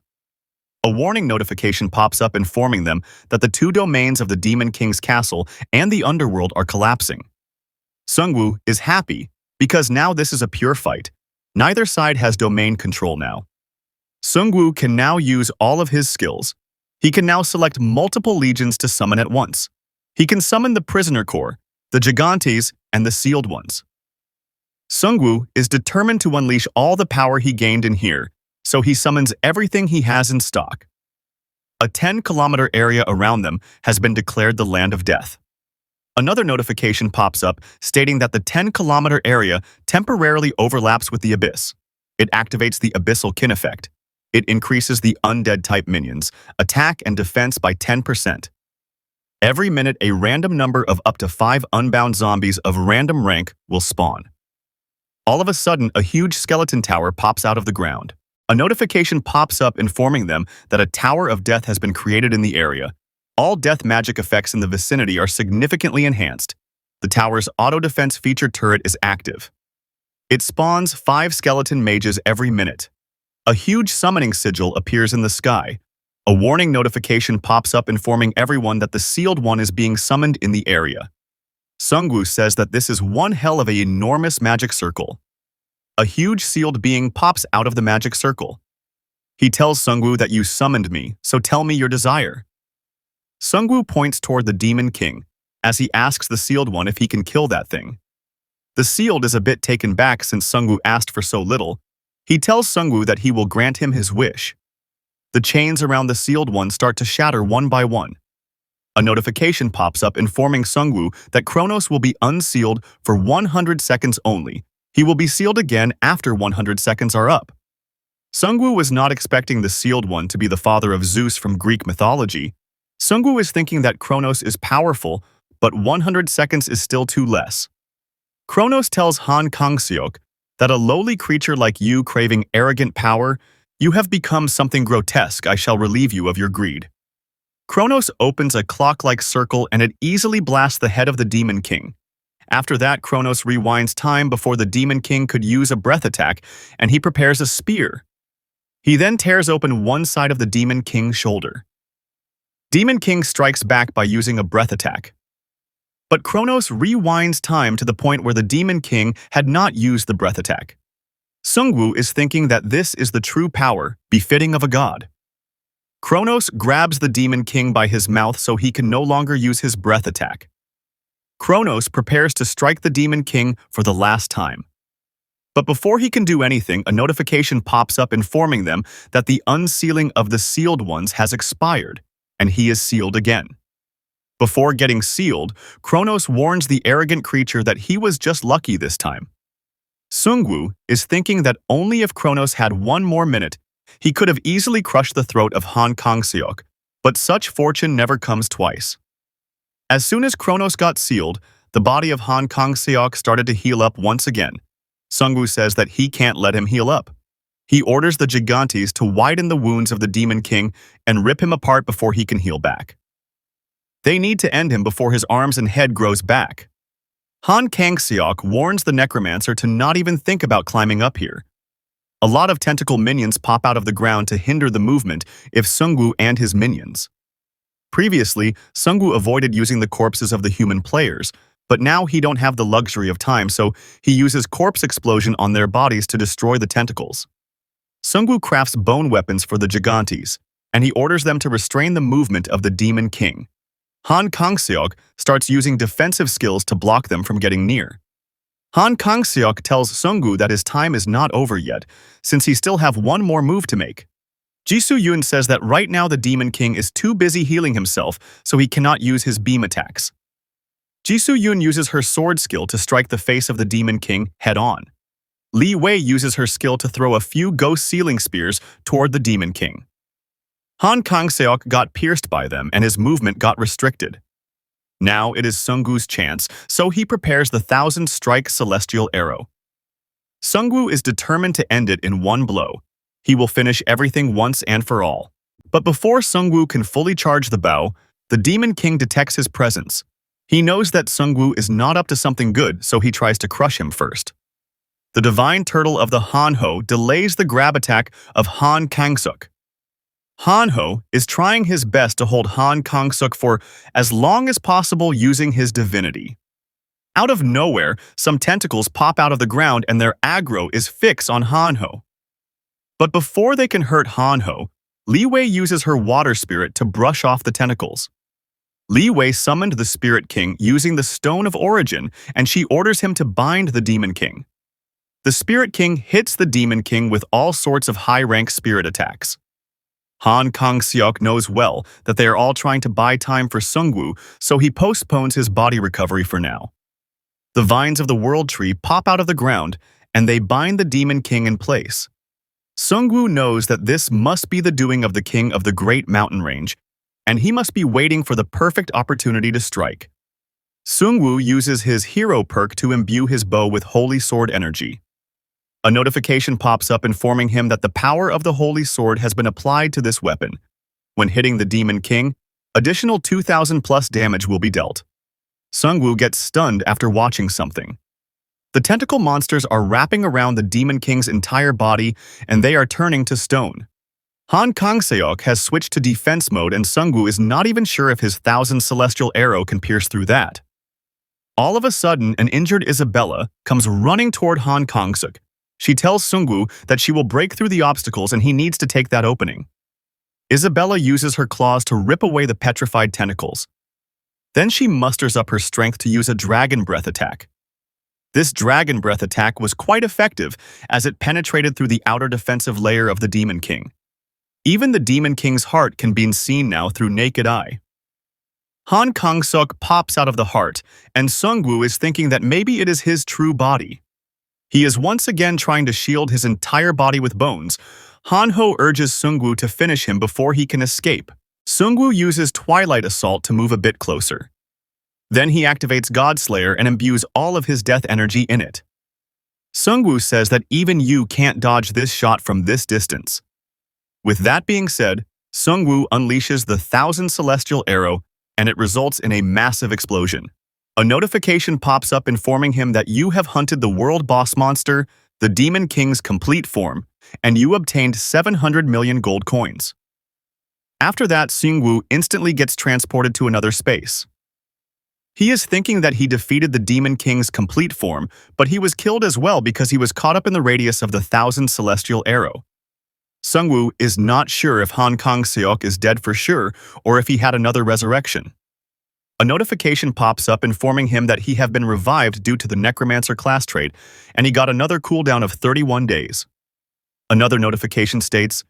A warning notification pops up informing them that the two domains of the Demon King's castle and the underworld are collapsing. Sungwoo is happy because now this is a pure fight. Neither side has domain control now. Sungwoo can now use all of his skills. He can now select multiple legions to summon at once. He can summon the Prisoner Corps, the Gigantes, and the Sealed Ones. Sungwoo is determined to unleash all the power he gained in here, so he summons everything he has in stock. A 10-kilometer area around them has been declared the Land of Death. Another notification pops up stating that the 10-kilometer area temporarily overlaps with the Abyss. It activates the Abyssal Kin effect. It increases the undead-type minions' attack and defense by 10%. Every minute, a random number of up to 5 unbound zombies of random rank will spawn. All of a sudden, a huge skeleton tower pops out of the ground. A notification pops up informing them that a Tower of Death has been created in the area. All death magic effects in the vicinity are significantly enhanced. The tower's auto-defense feature turret is active. It spawns 5 skeleton mages every minute. A huge summoning sigil appears in the sky. A warning notification pops up informing everyone that the Sealed One is being summoned in the area. Sungwoo says that this is one hell of an enormous magic circle. A huge sealed being pops out of the magic circle. He tells Sungwoo that you summoned me, so tell me your desire. Sungwoo points toward the Demon King, as he asks the Sealed One if he can kill that thing. The Sealed is a bit taken back since Sungwoo asked for so little. He tells Sungwoo that he will grant him his wish. The chains around the Sealed One start to shatter one by one. A notification pops up informing Sungwoo that Kronos will be unsealed for 100 seconds only. He will be sealed again after 100 seconds are up. Sungwoo was not expecting the sealed one to be the father of Zeus from Greek mythology. Sungwoo is thinking that Kronos is powerful, but 100 seconds is still too less. Kronos tells Han Kang-seok that a lowly creature like you craving arrogant power, you have become something grotesque. I shall relieve you of your greed. Kronos opens a clock-like circle and it easily blasts the head of the Demon King. After that, Kronos rewinds time before the Demon King could use a breath attack, and he prepares a spear. He then tears open one side of the Demon King's shoulder. Demon King strikes back by using a breath attack. But Kronos rewinds time to the point where the Demon King had not used the breath attack. Sungwoo is thinking that this is the true power, befitting of a god. Kronos grabs the Demon King by his mouth so he can no longer use his breath attack. Kronos prepares to strike the Demon King for the last time. But before he can do anything, a notification pops up informing them that the unsealing of the sealed ones has expired, and he is sealed again. Before getting sealed, Kronos warns the arrogant creature that he was just lucky this time. Sungwoo is thinking that only if Kronos had one more minute, he could have easily crushed the throat of Han Kang-seok, but such fortune never comes twice. As soon as Kronos got sealed, the body of Han Kang-seok started to heal up once again. Sungwoo says that he can't let him heal up. He orders the Gigantes to widen the wounds of the Demon King and rip him apart before he can heal back. They need to end him before his arms and head grows back. Han Kang-seok warns the Necromancer to not even think about climbing up here. A lot of tentacle minions pop out of the ground to hinder the movement if Sungwoo and his minions. Previously, Sungwoo avoided using the corpses of the human players, but now he don't have the luxury of time, so he uses corpse explosion on their bodies to destroy the tentacles. Sungwoo crafts bone weapons for the Gigantes, and he orders them to restrain the movement of the Demon King. Han Kang-seok starts using defensive skills to block them from getting near. Han Kang-seok tells Sungwoo that his time is not over yet, since he still have one more move to make. Ji-soo-yoon says that right now the Demon King is too busy healing himself, so he cannot use his beam attacks. Ji-soo-yoon uses her sword skill to strike the face of the Demon King head-on. Li Wei uses her skill to throw a few ghost sealing spears toward the Demon King. Han Kang-seok got pierced by them and his movement got restricted. Now it is Sungwoo's chance, so he prepares the 1,000-strike celestial arrow. Sungwoo is determined to end it in one blow. He will finish everything once and for all. But before Sungwoo can fully charge the bow, the Demon King detects his presence. He knows that Sungwoo is not up to something good, so he tries to crush him first. The divine turtle of the Hanho delays the grab attack of Han Kang-seok. Hanho is trying his best to hold Han Kang-seok for as long as possible using his divinity. Out of nowhere, some tentacles pop out of the ground and their aggro is fixed on Hanho. But before they can hurt Hanho, Li Wei uses her water spirit to brush off the tentacles. Li Wei summoned the Spirit King using the Stone of Origin, and she orders him to bind the Demon King. The Spirit King hits the Demon King with all sorts of high-rank spirit attacks. Han Kang-seok knows well that they are all trying to buy time for Sungwoo, so he postpones his body recovery for now. The vines of the World Tree pop out of the ground, and they bind the Demon King in place. Sungwoo knows that this must be the doing of the King of the Great Mountain Range, and he must be waiting for the perfect opportunity to strike. Sungwoo uses his hero perk to imbue his bow with Holy Sword energy. A notification pops up informing him that the power of the Holy Sword has been applied to this weapon. When hitting the Demon King, additional 2,000 plus damage will be dealt. Sungwoo gets stunned after watching something. The tentacle monsters are wrapping around the Demon King's entire body, and they are turning to stone. Han Kang-seok has switched to defense mode, and Sungwoo is not even sure if his 1,000 celestial arrow can pierce through that. All of a sudden, an injured Isabella comes running toward Han Kang-seok. She tells Sungwoo that she will break through the obstacles and he needs to take that opening. Isabella uses her claws to rip away the petrified tentacles. Then she musters up her strength to use a dragon breath attack. This dragon breath attack was quite effective as it penetrated through the outer defensive layer of the Demon King. Even the Demon King's heart can be seen now through naked eye. Han Kang-seok pops out of the heart, and Sungwoo is thinking that maybe it is his true body. He is once again trying to shield his entire body with bones. Hanho urges Sungwoo to finish him before he can escape. Sungwoo uses Twilight Assault to move a bit closer. Then he activates Godslayer and imbues all of his death energy in it. Sungwoo says that even you can't dodge this shot from this distance. With that being said, Sungwoo unleashes the 1,000 Celestial Arrow, and it results in a massive explosion. A notification pops up informing him that you have hunted the world boss monster, the Demon King's complete form, and you obtained 700 million gold coins. After that, Sungwoo instantly gets transported to another space. He is thinking that he defeated the Demon King's complete form, but he was killed as well because he was caught up in the radius of the 1,000 Celestial Arrow. Sungwoo is not sure if Han Kang-seok is dead for sure or if he had another resurrection. A notification pops up informing him that he have been revived due to the Necromancer class trait, and he got another cooldown of 31 days. Another notification states,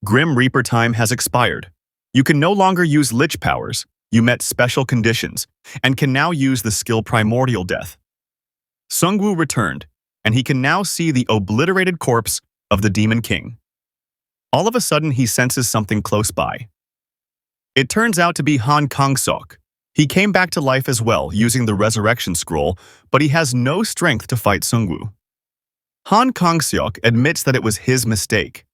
Grim Reaper time has expired. You can no longer use Lich powers. You met special conditions, and can now use the skill Primordial Death. Sungwoo returned, and he can now see the obliterated corpse of the Demon King. All of a sudden, he senses something close by. It turns out to be Han Kang-seok. He came back to life as well, using the Resurrection Scroll, but he has no strength to fight Sungwoo. Han Kang-seok admits that it was his mistake.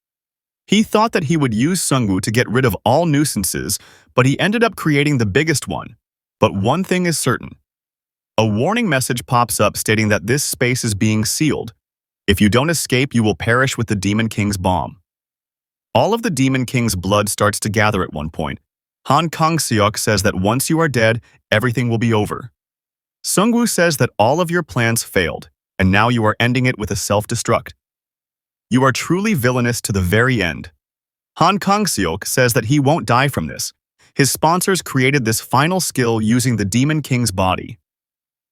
He thought that he would use Sungwoo to get rid of all nuisances, but he ended up creating the biggest one. But one thing is certain. A warning message pops up stating that this space is being sealed. If you don't escape, you will perish with the Demon King's bomb. All of the Demon King's blood starts to gather at one point. Han Kang-seok says that once you are dead, everything will be over. Sungwoo says that all of your plans failed, and now you are ending it with a self-destruct. You are truly villainous to the very end. Han Kang-seok says that he won't die from this. His sponsors created this final skill using the Demon King's body.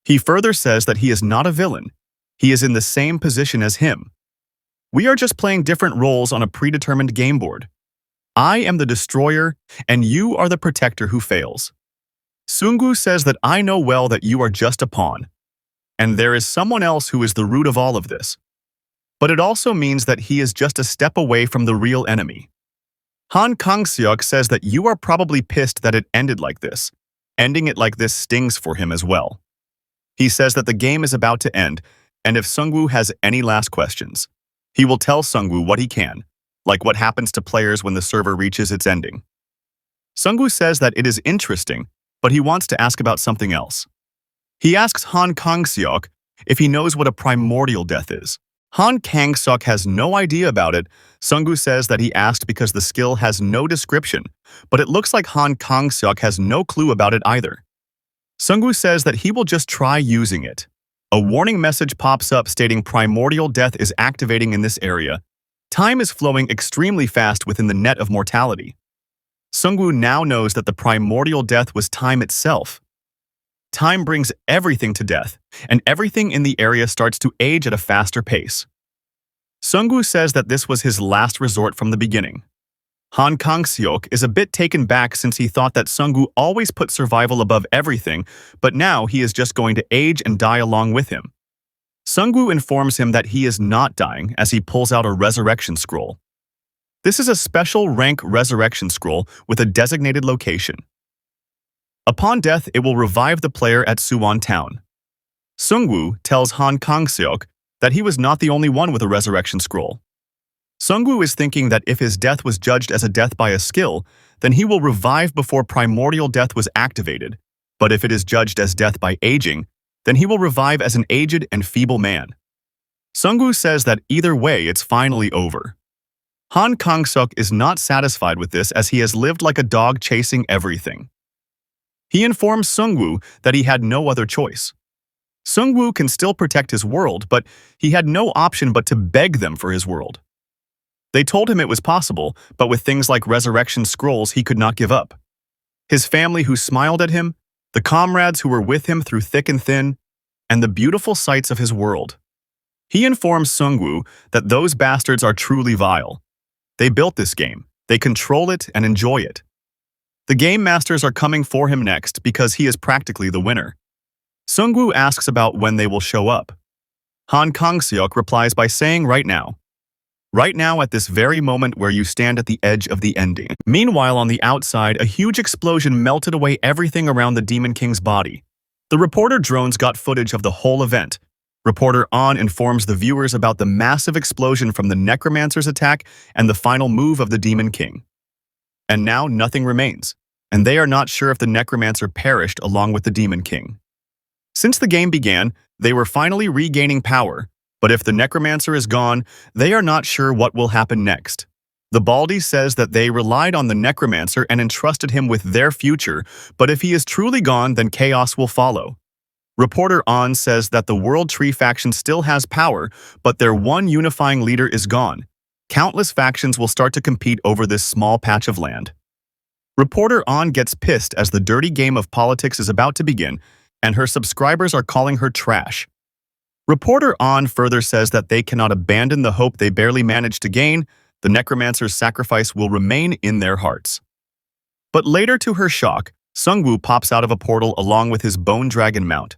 He further says that he is not a villain. He is in the same position as him. We are just playing different roles on a predetermined game board. I am the destroyer, and you are the protector who fails. Sungwoo says that I know well that you are just a pawn, and there is someone else who is the root of all of this. But it also means that he is just a step away from the real enemy. Han Kang-seok says that you are probably pissed that it ended like this. Ending it like this stings for him as well. He says that the game is about to end, and if Sungwoo has any last questions, he will tell Sungwoo what he can, like what happens to players when the server reaches its ending. Sungwoo says that it is interesting, but he wants to ask about something else. He asks Han Kang-seok if he knows what a primordial death is. Han Kang-seok has no idea about it. Sungwoo says that he asked because the skill has no description, but it looks like Han Kang-seok has no clue about it either. Sungwoo says that he will just try using it. A warning message pops up stating primordial death is activating in this area. Time is flowing extremely fast within the net of mortality. Sungwoo now knows that the primordial death was time itself. Time brings everything to death, and everything in the area starts to age at a faster pace. Sungwoo says that this was his last resort from the beginning. Han Kang-seok is a bit taken back since he thought that Sungwoo always put survival above everything, but now he is just going to age and die along with him. Sungwoo informs him that he is not dying as he pulls out a resurrection scroll. This is a special rank resurrection scroll with a designated location. Upon death, it will revive the player at Suwon Town. Sungwoo tells Han Kang-seok that he was not the only one with a resurrection scroll. Sungwoo is thinking that if his death was judged as a death by a skill, then he will revive before primordial death was activated, but if it is judged as death by aging, then he will revive as an aged and feeble man. Sungwoo says that either way it's finally over. Han Kang-seok is not satisfied with this as he has lived like a dog chasing everything. He informs Sungwoo that he had no other choice. Sungwoo can still protect his world, but he had no option but to beg them for his world. They told him it was possible, but with things like resurrection scrolls he could not give up. His family who smiled at him, the comrades who were with him through thick and thin, and the beautiful sights of his world. He informs Sungwoo that those bastards are truly vile. They built this game, they control it and enjoy it. The game masters are coming for him next because he is practically the winner. Sungwoo asks about when they will show up. Han Kang-seok replies by saying right now. Right now at this very moment where you stand at the edge of the ending. Meanwhile, on the outside, a huge explosion melted away everything around the Demon King's body. The reporter drones got footage of the whole event. Reporter On informs the viewers about the massive explosion from the Necromancer's attack and the final move of the Demon King. And now nothing remains, and they are not sure if the Necromancer perished along with the Demon King. Since the game began, they were finally regaining power, but if the Necromancer is gone, they are not sure what will happen next. The Baldi says that they relied on the Necromancer and entrusted him with their future, but if he is truly gone, then chaos will follow. Reporter On says that the World Tree faction still has power, but their one unifying leader is gone. Countless factions will start to compete over this small patch of land. Reporter On gets pissed as the dirty game of politics is about to begin, and her subscribers are calling her trash. Reporter On further says that they cannot abandon the hope they barely managed to gain. The Necromancer's sacrifice will remain in their hearts. But later, to her shock, Sungwoo pops out of a portal along with his bone dragon mount.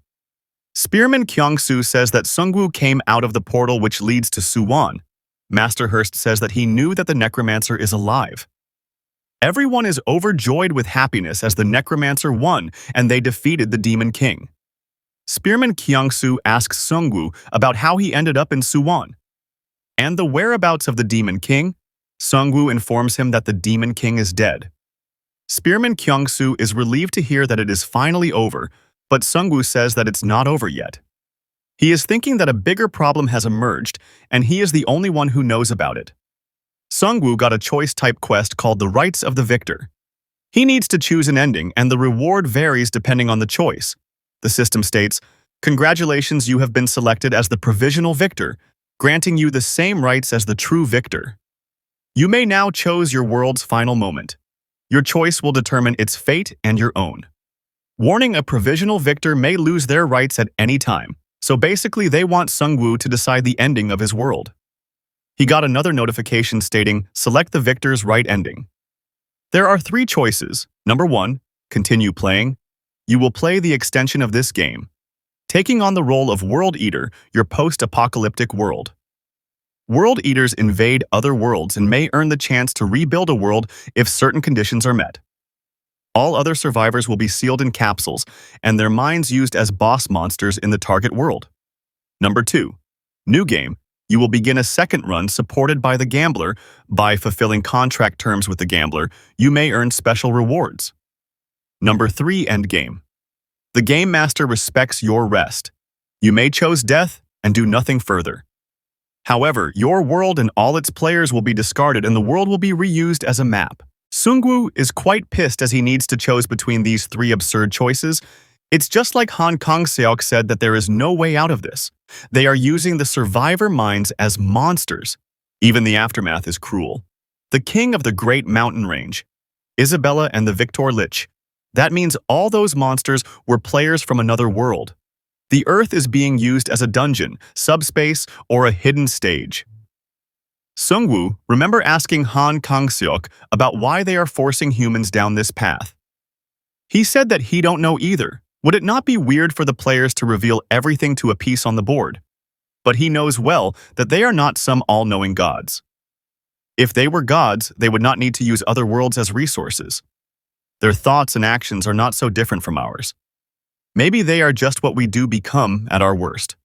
Spearman Kyung-soo says that Sungwoo came out of the portal which leads to Suwon. Master Hurst says that he knew that the Necromancer is alive. Everyone is overjoyed with happiness as the Necromancer won and they defeated the Demon King. Spearman Kyung-soo asks Sungwoo about how he ended up in Suwon. And the whereabouts of the Demon King? Sungwoo informs him that the Demon King is dead. Spearman Kyung-soo is relieved to hear that it is finally over, but Sungwoo says that it's not over yet. He is thinking that a bigger problem has emerged, and he is the only one who knows about it. Sungwoo got a choice-type quest called the Rights of the Victor. He needs to choose an ending, and the reward varies depending on the choice. The system states, "Congratulations, you have been selected as the provisional victor, granting you the same rights as the true victor. You may now choose your world's final moment. Your choice will determine its fate and your own." Warning: a provisional victor may lose their rights at any time, so basically they want Sungwoo to decide the ending of his world. He got another notification stating, "Select the victor's right ending." There are 3 choices. Number 1, continue playing. You will play the extension of this game, taking on the role of World Eater, your post-apocalyptic world. World Eaters invade other worlds and may earn the chance to rebuild a world if certain conditions are met. All other survivors will be sealed in capsules and their minds used as boss monsters in the target world. Number 2, new game. You will begin a second run supported by the gambler. By fulfilling contract terms with the gambler, you may earn special rewards. Number 3, endgame. The game master respects your rest. You may choose death and do nothing further. However, your world and all its players will be discarded and the world will be reused as a map. Sungwoo is quite pissed as he needs to choose between these 3 absurd choices. It's just like Han Kang-seok said that there is no way out of this. They are using the survivor minds as monsters. Even the aftermath is cruel. The king of the Great Mountain Range, Isabella and the Victor Lich. That means all those monsters were players from another world. The Earth is being used as a dungeon, subspace, or a hidden stage. Sungwoo remember asking Han Kang-seok about why they are forcing humans down this path. He said that he don't know either. Would it not be weird for the players to reveal everything to a piece on the board? But he knows well that they are not some all-knowing gods. If they were gods, they would not need to use other worlds as resources. Their thoughts and actions are not so different from ours. Maybe they are just what we do become at our worst.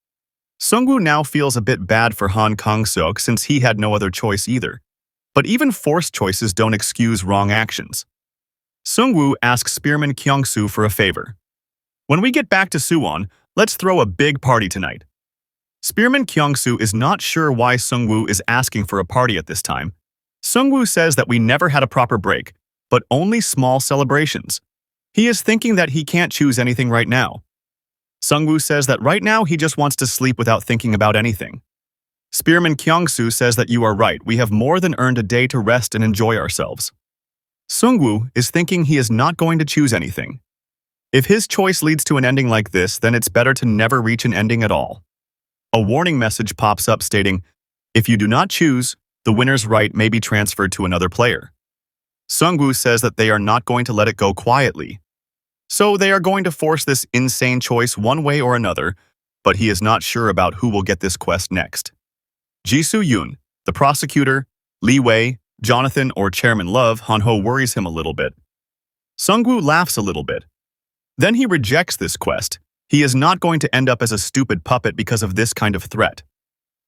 Sungwoo now feels a bit bad for Han Kang-seok since he had no other choice either. But even forced choices don't excuse wrong actions. Sungwoo asks Spearman Kyung-soo for a favor. When we get back to Suwon, let's throw a big party tonight. Spearman Kyung-soo is not sure why Sungwoo is asking for a party at this time. Sungwoo says that we never had a proper break, but only small celebrations. He is thinking that he can't choose anything right now. Sungwoo says that right now he just wants to sleep without thinking about anything. Spearman Kyung-soo says that you are right, we have more than earned a day to rest and enjoy ourselves. Sungwoo is thinking he is not going to choose anything. If his choice leads to an ending like this, then it's better to never reach an ending at all. A warning message pops up stating, if you do not choose, the winner's right may be transferred to another player. Sungwoo says that they are not going to let it go quietly. So they are going to force this insane choice one way or another, but he is not sure about who will get this quest next. Jisoo Yoon, The prosecutor, Li Wei, Jonathan, or Chairman Love, Hanho worries him a little bit. Sungwoo laughs a little bit. Then he rejects this quest. He is not going to end up as a stupid puppet because of this kind of threat.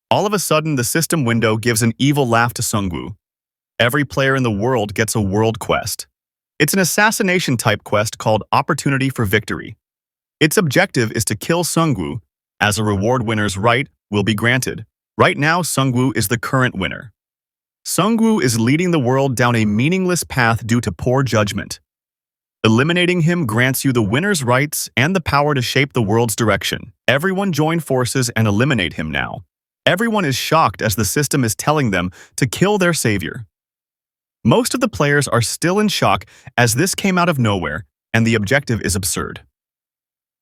All of a sudden, the system window gives an evil laugh to Sungwoo. Every player in the world gets a world quest. It's an assassination-type quest called Opportunity for Victory. Its objective is to kill Sungwoo. As a reward, winner's right will be granted. Right now, Sungwoo is the current winner. Sungwoo is leading the world down a meaningless path due to poor judgment. Eliminating him grants you the winner's rights and the power to shape the world's direction. Everyone join forces and eliminate him now. Everyone is shocked as the system is telling them to kill their savior. Most of the players are still in shock as this came out of nowhere and the objective is absurd.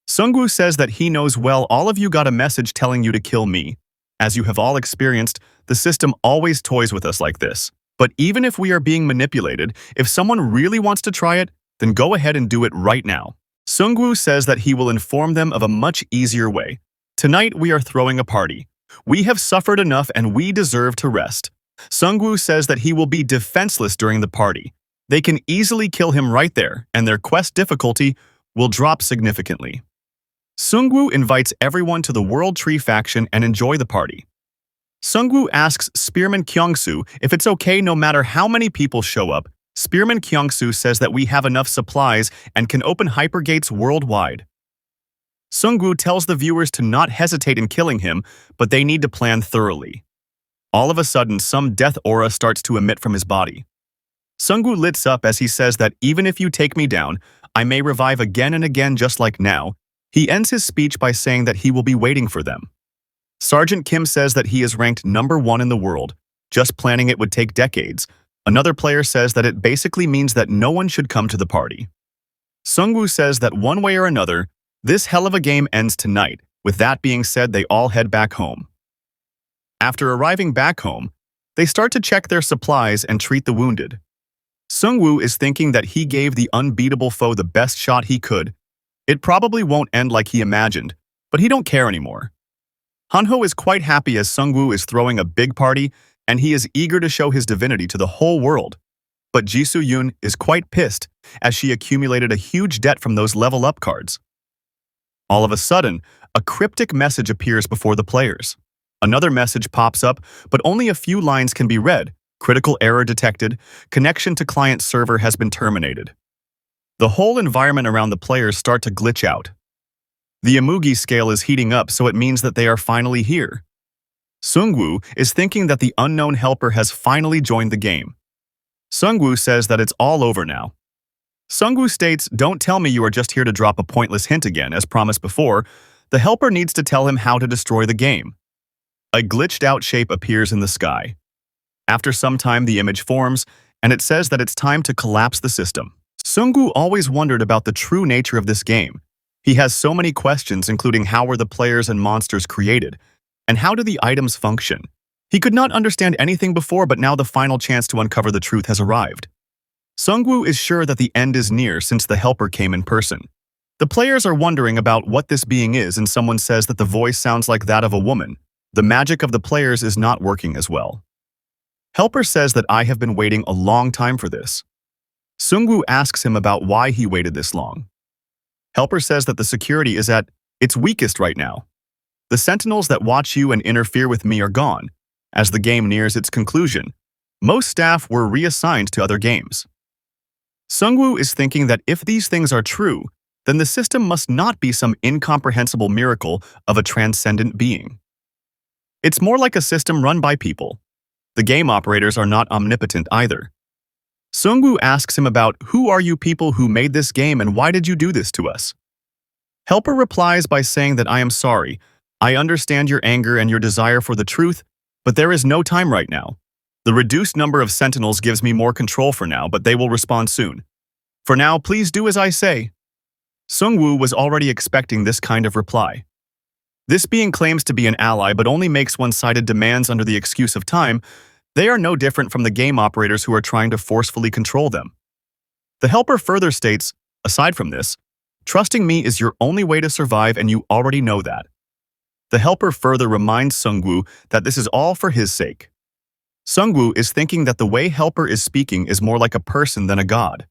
Sungwoo says that he knows well all of you got a message telling you to kill me. As you have all experienced, the system always toys with us like this. But even if we are being manipulated, if someone really wants to try it, then go ahead and do it right now. Sungwoo says that he will inform them of a much easier way. Tonight we are throwing a party. We have suffered enough and we deserve to rest. Sungwoo says that he will be defenseless during the party. They can easily kill him right there, and their quest difficulty will drop significantly. Sungwoo invites everyone to the World Tree faction and enjoy the party. Sungwoo asks Spearman Kyungsu if it's okay no matter how many people show up. Spearman Kyungsu says that we have enough supplies and can open hypergates worldwide. Sungwoo tells the viewers to not hesitate in killing him, but they need to plan thoroughly. All of a sudden, some death aura starts to emit from his body. Sungwoo lights up as he says that even if you take me down, I may revive again and again just like now. He ends his speech by saying that he will be waiting for them. Sergeant Kim says that he is ranked #1 in the world. Just planning it would take decades. Another player says that it basically means that no one should come to the party. Sungwoo says that one way or another, this hell of a game ends tonight. With that being said, they all head back home. After arriving back home, they start to check their supplies and treat the wounded. Sungwoo is thinking that he gave the unbeatable foe the best shot he could. It probably won't end like he imagined, but he don't care anymore. Hanho is quite happy as Sungwoo is throwing a big party, and he is eager to show his divinity to the whole world. But Jisoo-yoon is quite pissed, as she accumulated a huge debt from those level-up cards. All of a sudden, a cryptic message appears before the players. Another message pops up, but only a few lines can be read. Critical error detected. Connection to client server has been terminated. The whole environment around the players start to glitch out. The Amugi scale is heating up, so it means that they are finally here. Sungwoo is thinking that the unknown helper has finally joined the game. Sungwoo says that it's all over now. Sungwoo states, "Don't tell me you are just here to drop a pointless hint again, as promised before. The helper needs to tell him how to destroy the game." A glitched-out shape appears in the sky. After some time, the image forms, and it says that it's time to collapse the system. Sungwoo always wondered about the true nature of this game. He has so many questions, including how were the players and monsters created, and how do the items function. He could not understand anything before, but now the final chance to uncover the truth has arrived. Sungwoo is sure that the end is near since the helper came in person. The players are wondering about what this being is, and someone says that the voice sounds like that of a woman. The magic of the players is not working as well. Helper says that I have been waiting a long time for this. Sungwoo asks him about why he waited this long. Helper says that the security is at its weakest right now. The sentinels that watch you and interfere with me are gone. As the game nears its conclusion, most staff were reassigned to other games. Sungwoo is thinking that if these things are true, then the system must not be some incomprehensible miracle of a transcendent being. It's more like a system run by people. The game operators are not omnipotent either. Sungwoo asks him about, "Who are you people who made this game and why did you do this to us?" Helper replies by saying that I am sorry. I understand your anger and your desire for the truth, but there is no time right now. The reduced number of sentinels gives me more control for now, but they will respond soon. For now, please do as I say. Sungwoo was already expecting this kind of reply. This being claims to be an ally but only makes one-sided demands under the excuse of time. They are no different from the game operators who are trying to forcefully control them. The helper further states, aside from this, trusting me is your only way to survive and you already know that. The helper further reminds Sungwoo that this is all for his sake. Sungwoo is thinking that the way Helper is speaking is more like a person than a god.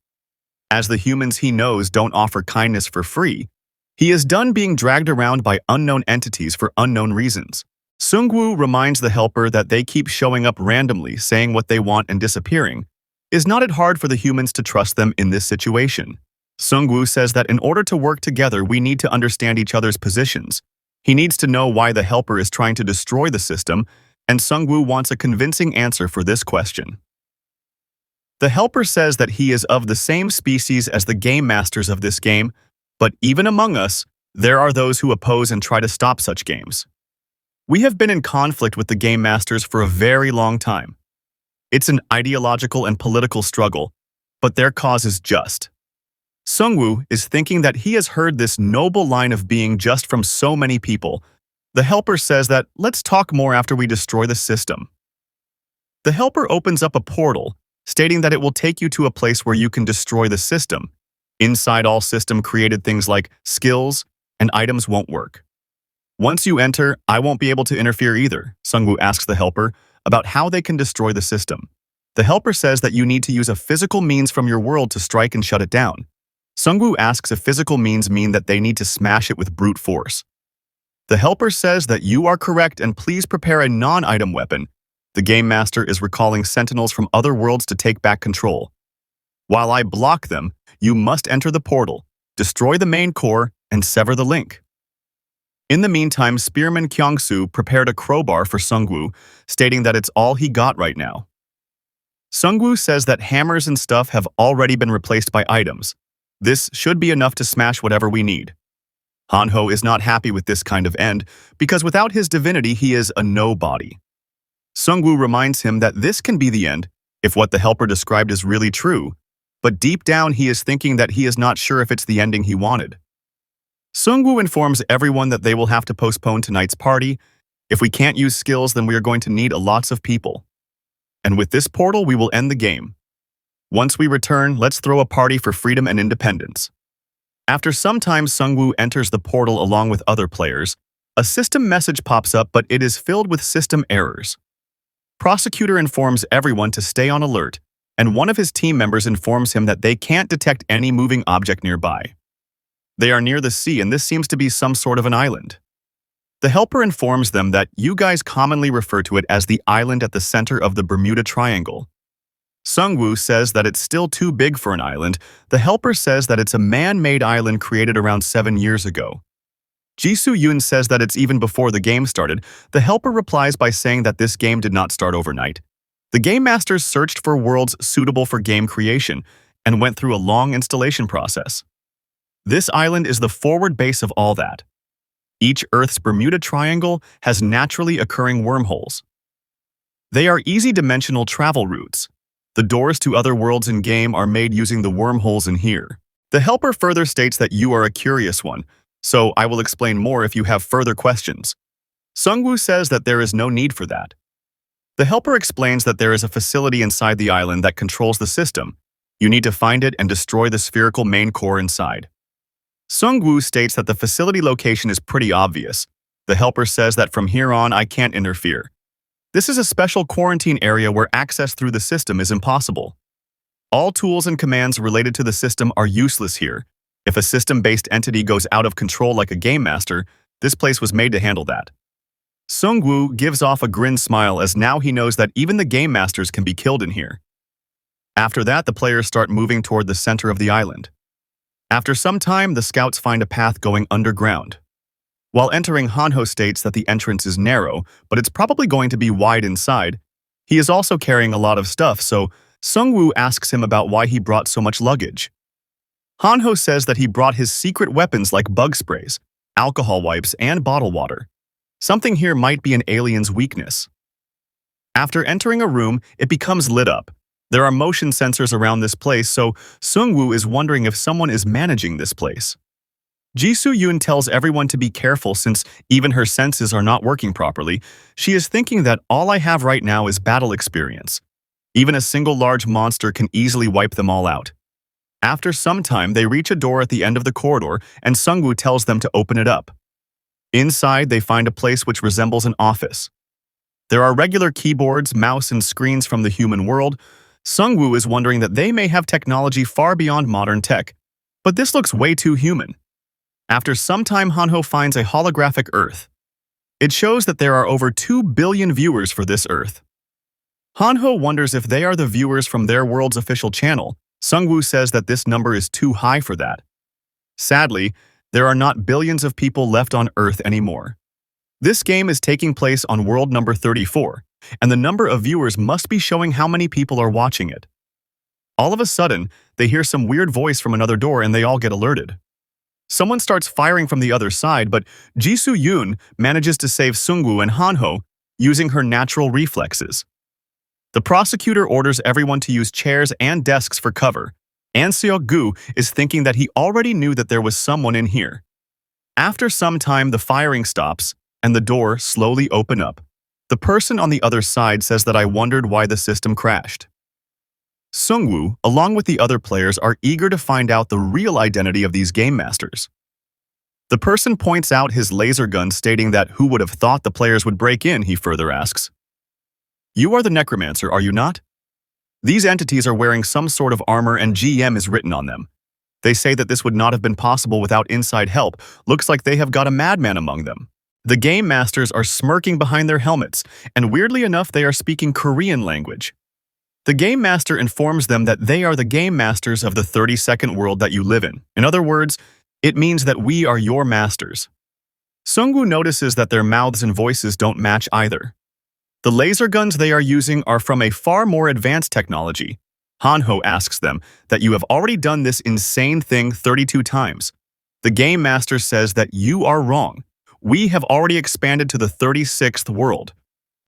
As the humans he knows don't offer kindness for free, he is done being dragged around by unknown entities for unknown reasons. Sungwoo reminds the Helper that they keep showing up randomly, saying what they want and disappearing. Is not it hard for the humans to trust them in this situation? Sungwoo says that in order to work together, we need to understand each other's positions. He needs to know why the Helper is trying to destroy the system, and Sungwoo wants a convincing answer for this question. The Helper says that he is of the same species as the game masters of this game, but even among us, there are those who oppose and try to stop such games. We have been in conflict with the game masters for a very long time. It's an ideological and political struggle, but their cause is just. Sungwoo is thinking that he has heard this noble line of being just from so many people. The Helper says that, let's talk more after we destroy the system. The Helper opens up a portal, stating that it will take you to a place where you can destroy the system. Inside, all system-created things like skills and items won't work. Once you enter, I won't be able to interfere either, Sungwoo asks the Helper about how they can destroy the system. The Helper says that you need to use a physical means from your world to strike and shut it down. Sungwoo asks if physical means mean that they need to smash it with brute force. The Helper says that you are correct and please prepare a non-item weapon. The Game Master is recalling sentinels from other worlds to take back control. While I block them, you must enter the portal, destroy the main core, and sever the link. In the meantime, Spearman Kyung-soo prepared a crowbar for Sungwoo, stating that it's all he got right now. Sungwoo says that hammers and stuff have already been replaced by items. This should be enough to smash whatever we need. Hanho is not happy with this kind of end, because without his divinity he is a nobody. Sungwoo reminds him that this can be the end, if what the Helper described is really true, but deep down he is thinking that he is not sure if it's the ending he wanted. Sungwoo informs everyone that they will have to postpone tonight's party. If we can't use skills, then we are going to need lots of people. And with this portal, we will end the game. Once we return, let's throw a party for freedom and independence. After some time, Sungwoo enters the portal along with other players. A system message pops up, but it is filled with system errors. Prosecutor informs everyone to stay on alert, and one of his team members informs him that they can't detect any moving object nearby. They are near the sea, and this seems to be some sort of an island. The Helper informs them that you guys commonly refer to it as the island at the center of the Bermuda Triangle. Sungwoo says that it's still too big for an island. The Helper says that it's a man-made island created around 7 years ago. Jisoo-yoon says that it's even before the game started. The Helper replies by saying that this game did not start overnight. The Game Masters searched for worlds suitable for game creation and went through a long installation process. This island is the forward base of all that. Each Earth's Bermuda Triangle has naturally occurring wormholes. They are easy-dimensional travel routes. The doors to other worlds in game are made using the wormholes in here. The Helper further states that you are a curious one, so I will explain more if you have further questions. Sungwoo says that there is no need for that. The Helper explains that there is a facility inside the island that controls the system. You need to find it and destroy the spherical main core inside. Sungwoo states that the facility location is pretty obvious. The Helper says that from here on I can't interfere. This is a special quarantine area where access through the system is impossible. All tools and commands related to the system are useless here. If a system-based entity goes out of control like a game master, this place was made to handle that. Sungwoo gives off a grin smile as now he knows that even the game masters can be killed in here. After that, the players start moving toward the center of the island. After some time, the scouts find a path going underground. While entering, Hanho states that the entrance is narrow, but it's probably going to be wide inside. He is also carrying a lot of stuff, so Sungwoo asks him about why he brought so much luggage. Hanho says that he brought his secret weapons like bug sprays, alcohol wipes, and bottled water. Something here might be an alien's weakness. After entering a room, it becomes lit up. There are motion sensors around this place, so Sungwoo is wondering if someone is managing this place. Jisoo-yoon tells everyone to be careful since even her senses are not working properly. She is thinking that all I have right now is battle experience. Even a single large monster can easily wipe them all out. After some time, they reach a door at the end of the corridor, and Sungwoo tells them to open it up. Inside, they find a place which resembles an office. There are regular keyboards, mouse, and screens from the human world. Sungwoo is wondering that they may have technology far beyond modern tech. But this looks way too human. After some time, Hanho finds a holographic Earth. It shows that there are over 2 billion viewers for this Earth. Hanho wonders if they are the viewers from their world's official channel. Sungwoo says that this number is too high for that. Sadly, there are not billions of people left on Earth anymore. This game is taking place on world number 34, and the number of viewers must be showing how many people are watching it. All of a sudden, they hear some weird voice from another door and they all get alerted. Someone starts firing from the other side, but Jisoo Yoon manages to save Sungwoo and Hanho using her natural reflexes. The prosecutor orders everyone to use chairs and desks for cover, and Seok-gu is thinking that he already knew that there was someone in here. After some time, the firing stops, and the door slowly opens up. The person on the other side says that I wondered why the system crashed. Sungwoo, along with the other players, are eager to find out the real identity of these game masters. The person points out his laser gun, stating that who would have thought the players would break in, he further asks. You are the Necromancer, are you not? These entities are wearing some sort of armor and GM is written on them. They say that this would not have been possible without inside help. Looks like they have got a madman among them. The game masters are smirking behind their helmets, and weirdly enough, they are speaking Korean language. The game master informs them that they are the game masters of the 32nd world that you live in. In other words, it means that we are your masters. Sungwoo notices that their mouths and voices don't match either. The laser guns they are using are from a far more advanced technology. Hanho asks them that you have already done this insane thing 32 times. The game master says that you are wrong. We have already expanded to the 36th world.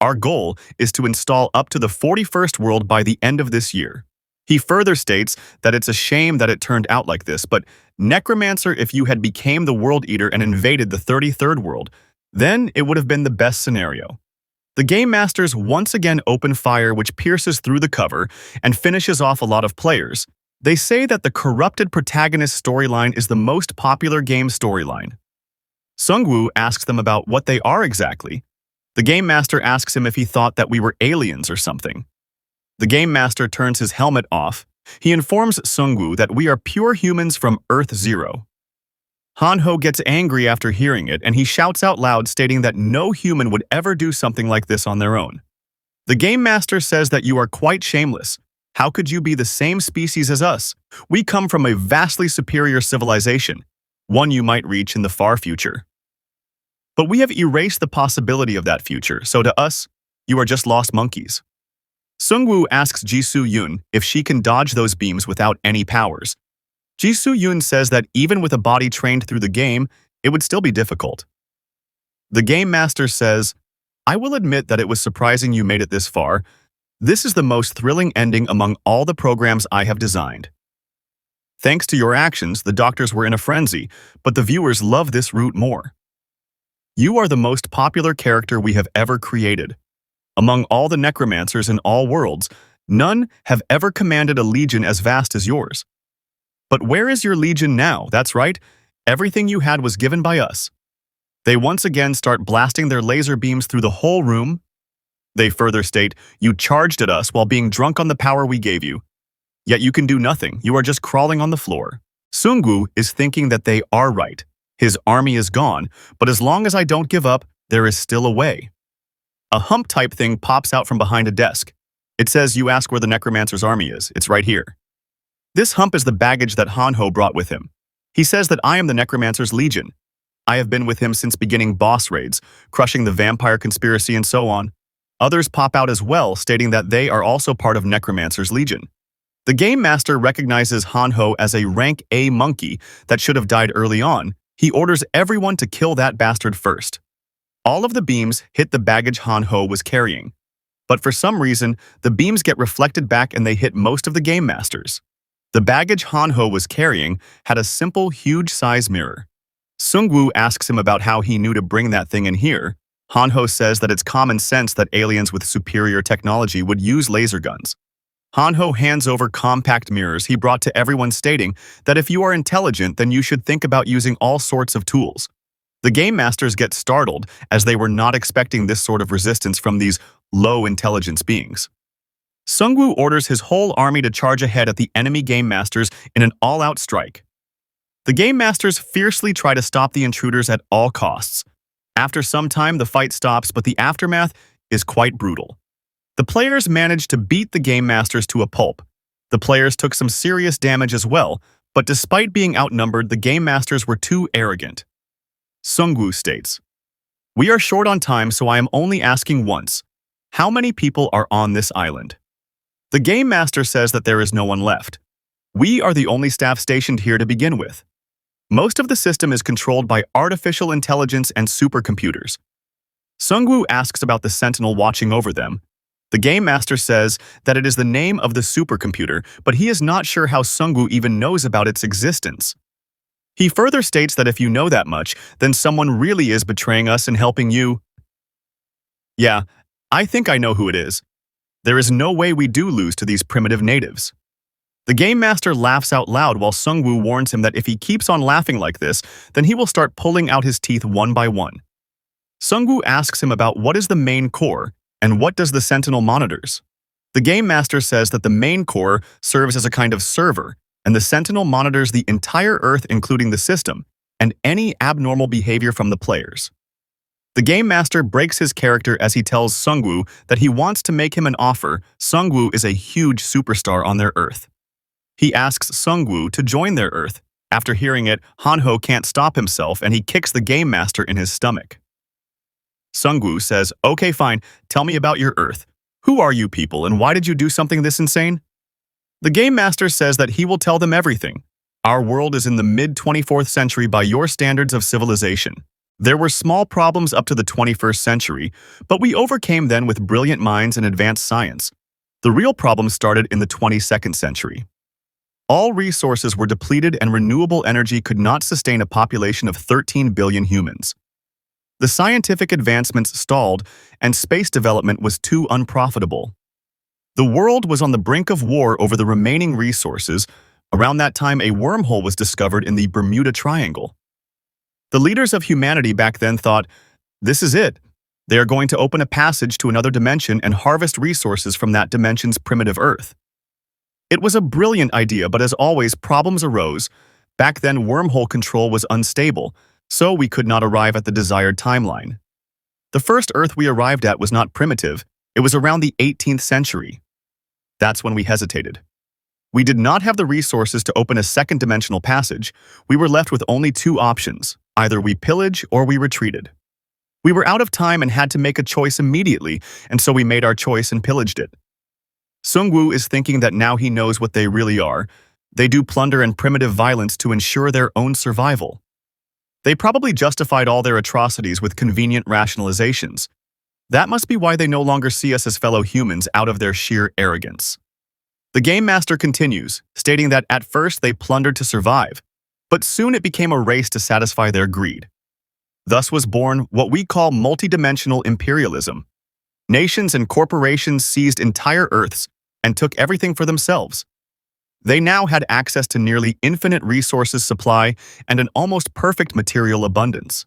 Our goal is to install up to the 41st world by the end of this year. He further states that it's a shame that it turned out like this, but Necromancer, if you had became the World Eater and invaded the 33rd world, then it would have been the best scenario. The Game Masters once again open fire, which pierces through the cover and finishes off a lot of players. They say that the corrupted protagonist storyline is the most popular game storyline. Sungwoo asks them about what they are exactly. The Game Master asks him if he thought that we were aliens or something. The Game Master turns his helmet off. He informs Sungwoo that we are pure humans from Earth Zero. Hanho gets angry after hearing it, and he shouts out loud, stating that no human would ever do something like this on their own. The Game Master says that you are quite shameless. How could you be the same species as us? We come from a vastly superior civilization, one you might reach in the far future. But we have erased the possibility of that future, so to us, you are just lost monkeys. Sungwoo asks Jisoo Yoon if she can dodge those beams without any powers. Jisoo Yoon says that even with a body trained through the game, it would still be difficult. The Game Master says, I will admit that it was surprising you made it this far. This is the most thrilling ending among all the programs I have designed. Thanks to your actions, the doctors were in a frenzy, but the viewers love this route more. You are the most popular character we have ever created. Among all the necromancers in all worlds, none have ever commanded a legion as vast as yours. But where is your legion now? That's right, everything you had was given by us. They once again start blasting their laser beams through the whole room. They further state, you charged at us while being drunk on the power we gave you. Yet you can do nothing, you are just crawling on the floor. Sungwoo is thinking that they are right. His army is gone, but as long as I don't give up, there is still a way. A hump-type thing pops out from behind a desk. It says, you ask where the Necromancer's army is. It's right here. This hump is the baggage that Hanho brought with him. He says that I am the Necromancer's legion. I have been with him since beginning boss raids, crushing the vampire conspiracy and so on. Others pop out as well, stating that they are also part of Necromancer's legion. The Game Master recognizes Hanho as a rank A monkey that should have died early on. He orders everyone to kill that bastard first. All of the beams hit the baggage Hanho was carrying. But for some reason, the beams get reflected back and they hit most of the Game Masters. The baggage Hanho was carrying had a simple, huge-size mirror. Sungwoo asks him about how he knew to bring that thing in here. Hanho says that it's common sense that aliens with superior technology would use laser guns. Hanho hands over compact mirrors he brought to everyone, stating that if you are intelligent, then you should think about using all sorts of tools. The game masters get startled as they were not expecting this sort of resistance from these low-intelligence beings. Sungwoo orders his whole army to charge ahead at the enemy game masters in an all-out strike. The game masters fiercely try to stop the intruders at all costs. After some time, the fight stops, but the aftermath is quite brutal. The players managed to beat the game masters to a pulp. The players took some serious damage as well, but despite being outnumbered, the game masters were too arrogant. Sungwoo states, "We are short on time, so I am only asking once. How many people are on this island?" The game master says that there is no one left. "We are the only staff stationed here to begin with. Most of the system is controlled by artificial intelligence and supercomputers." Sungwoo asks about the sentinel watching over them. The game master says that it is the name of the supercomputer, but he is not sure how Sungwoo even knows about its existence. He further states that if you know that much, then someone really is betraying us and helping you. "Yeah, I think I know who it is. There is no way we do lose to these primitive natives." The game master laughs out loud while Sungwoo warns him that if he keeps on laughing like this, then he will start pulling out his teeth one by one. Sungwoo asks him about what is the main core and what does the sentinel monitors. The game master says that the main core serves as a kind of server, and the sentinel monitors the entire Earth including the system, and any abnormal behavior from the players. The game master breaks his character as he tells Sungwoo that he wants to make him an offer. Sungwoo is a huge superstar on their Earth. He asks Sungwoo to join their Earth. After hearing it, Hanho can't stop himself and he kicks the game master in his stomach. Sungwoo says, "Okay, fine, tell me about your Earth. Who are you people and why did you do something this insane?" The game master says that he will tell them everything. "Our world is in the mid-24th century by your standards of civilization. There were small problems up to the 21st century, but we overcame them with brilliant minds and advanced science. The real problem started in the 22nd century. All resources were depleted and renewable energy could not sustain a population of 13 billion humans. The scientific advancements stalled and space development was too unprofitable. The world was on the brink of war over the remaining resources. Around that time, a wormhole was discovered in the Bermuda Triangle. The leaders of humanity back then thought, this is it. They are going to open a passage to another dimension and harvest resources from that dimension's primitive Earth. It was a brilliant idea, but as always, problems arose. Back then, wormhole control was unstable, so we could not arrive at the desired timeline. The first Earth we arrived at was not primitive. It was around the 18th century. That's when we hesitated. We did not have the resources to open a second dimensional passage. We were left with only two options. Either we pillage or we retreated. We were out of time and had to make a choice immediately, and so we made our choice and pillaged it. Sungwoo is thinking that now he knows what they really are. They do plunder and primitive violence to ensure their own survival. They probably justified all their atrocities with convenient rationalizations. That must be why they no longer see us as fellow humans out of their sheer arrogance. The game master continues, stating that at first they plundered to survive, but soon it became a race to satisfy their greed. Thus was born what we call multidimensional imperialism. Nations and corporations seized entire Earths and took everything for themselves. They now had access to nearly infinite resources supply and an almost perfect material abundance.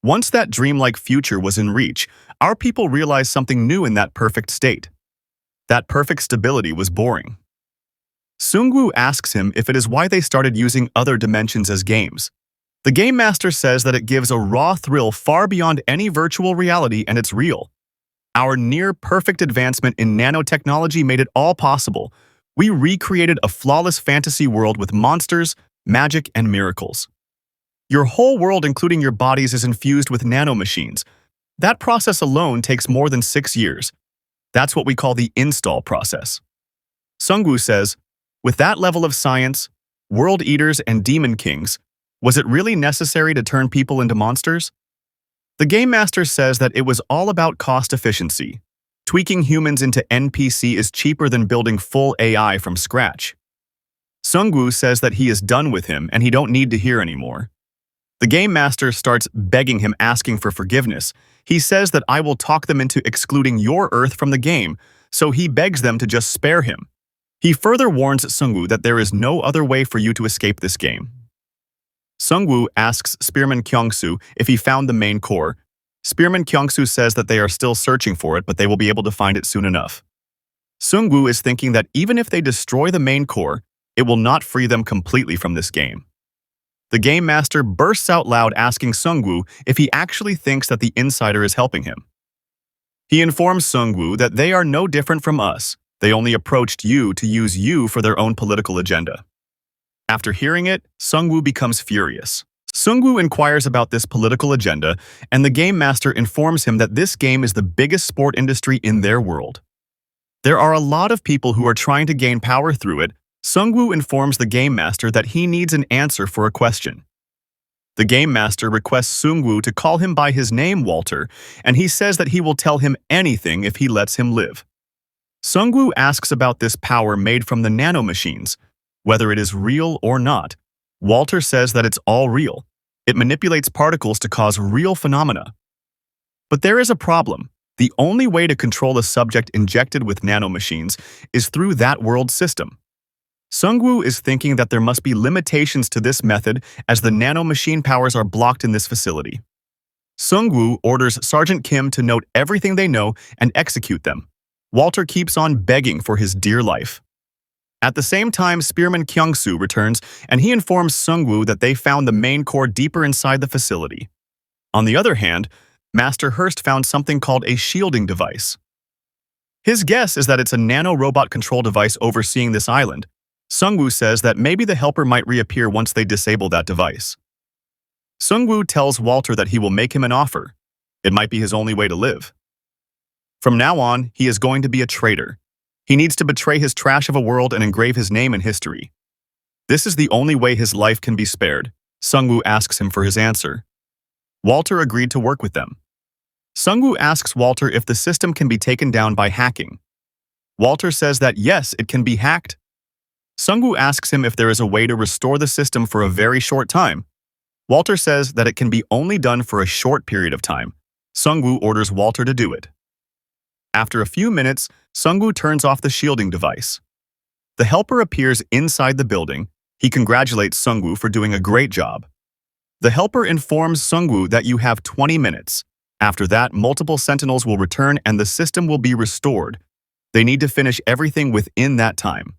Once that dreamlike future was in reach, our people realized something new in that perfect state. That perfect stability was boring. Sungwoo asks him if it is why they started using other dimensions as games. The game master says that it gives a raw thrill far beyond any virtual reality and it's real. Our near-perfect advancement in nanotechnology made it all possible. We recreated a flawless fantasy world with monsters, magic, and miracles. Your whole world, including your bodies, is infused with nanomachines. That process alone takes more than 6 years. That's what we call the install process. Sungwoo says, with that level of science, world eaters and demon kings, was it really necessary to turn people into monsters? The game master says that it was all about cost efficiency. Tweaking humans into NPC is cheaper than building full AI from scratch. Sungwoo says that he is done with him and he don't need to hear anymore. The game master starts begging him, asking for forgiveness. He says that I will talk them into excluding your Earth from the game, so he begs them to just spare him. He further warns Sungwoo that there is no other way for you to escape this game. Sungwoo asks Spearman Kyungsoo if he found the main core. Spearman Kyungsoo says that they are still searching for it, but they will be able to find it soon enough. Sungwoo is thinking that even if they destroy the main core, it will not free them completely from this game. The game master bursts out loud asking Sungwoo if he actually thinks that the insider is helping him. He informs Sungwoo that they are no different from us. They only approached you to use you for their own political agenda. After hearing it, Sungwoo becomes furious. Sungwoo inquires about this political agenda, and the game master informs him that this game is the biggest sport industry in their world. There are a lot of people who are trying to gain power through it. Sungwoo informs the game master that he needs an answer for a question. The game master requests Sungwoo to call him by his name, Walter, and he says that he will tell him anything if he lets him live. Sungwoo asks about this power made from the nanomachines, whether it is real or not. Walter says that it's all real. It manipulates particles to cause real phenomena. But there is a problem. The only way to control a subject injected with nanomachines is through that world system. Sungwoo is thinking that there must be limitations to this method as the nanomachine powers are blocked in this facility. Sungwoo orders Sergeant Kim to note everything they know and execute them. Walter keeps on begging for his dear life. At the same time, Spearman Kyungsoo returns and he informs Sungwoo that they found the main core deeper inside the facility. On the other hand, Master Hurst found something called a shielding device. His guess is that it's a nano-robot control device overseeing this island. Sungwoo says that maybe the helper might reappear once they disable that device. Sungwoo tells Walter that he will make him an offer. It might be his only way to live. From now on, he is going to be a traitor. He needs to betray his trash of a world and engrave his name in history. This is the only way his life can be spared. Sungwoo asks him for his answer. Walter agreed to work with them. Sungwoo asks Walter if the system can be taken down by hacking. Walter says that yes, it can be hacked. Sungwoo asks him if there is a way to restore the system for a very short time. Walter says that it can be only done for a short period of time. Sungwoo orders Walter to do it. After a few minutes, Sungwoo turns off the shielding device. The helper appears inside the building. He congratulates Sungwoo for doing a great job. The helper informs Sungwoo that you have 20 minutes. After that, multiple sentinels will return and the system will be restored. They need to finish everything within that time.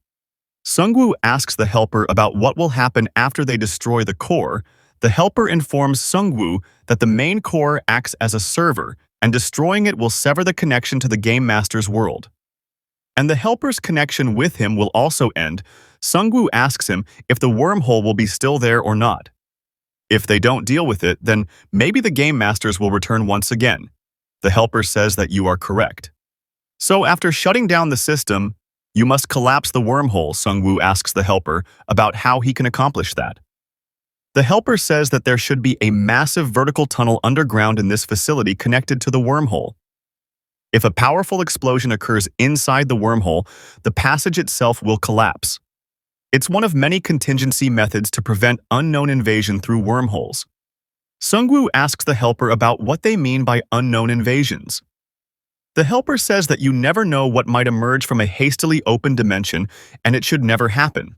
Sungwoo asks the helper about what will happen after they destroy the core. The helper informs Sungwoo that the main core acts as a server, and destroying it will sever the connection to the Game Master's world. And the helper's connection with him will also end. Sungwoo asks him if the wormhole will be still there or not. If they don't deal with it, then maybe the Game Masters will return once again. The helper says that you are correct. So after shutting down the system, you must collapse the wormhole. Sungwoo asks the helper about how he can accomplish that. The helper says that there should be a massive vertical tunnel underground in this facility connected to the wormhole. If a powerful explosion occurs inside the wormhole, the passage itself will collapse. It's one of many contingency methods to prevent unknown invasion through wormholes. Sungwoo asks the helper about what they mean by unknown invasions. The helper says that you never know what might emerge from a hastily opened dimension, and it should never happen.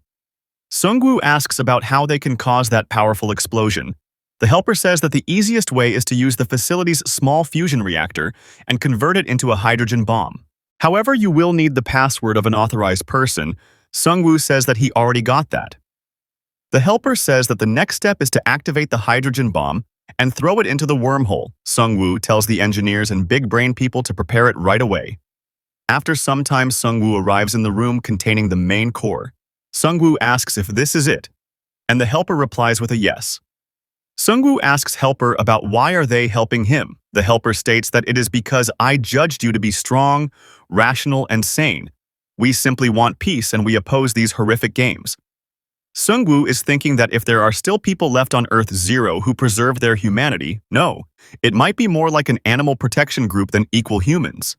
Sungwoo asks about how they can cause that powerful explosion. The helper says that the easiest way is to use the facility's small fusion reactor and convert it into a hydrogen bomb. However, you will need the password of an authorized person. Sungwoo says that he already got that. The helper says that the next step is to activate the hydrogen bomb and throw it into the wormhole. Sungwoo tells the engineers and big brain people to prepare it right away. After some time, Sungwoo arrives in the room containing the main core. Sungwoo asks if this is it, and the helper replies with a yes. Sungwoo asks helper about why are they helping him. The helper states that it is because I judged you to be strong, rational, and sane. We simply want peace and we oppose these horrific games. Sungwoo is thinking that if there are still people left on Earth Zero who preserve their humanity, no, it might be more like an animal protection group than equal humans.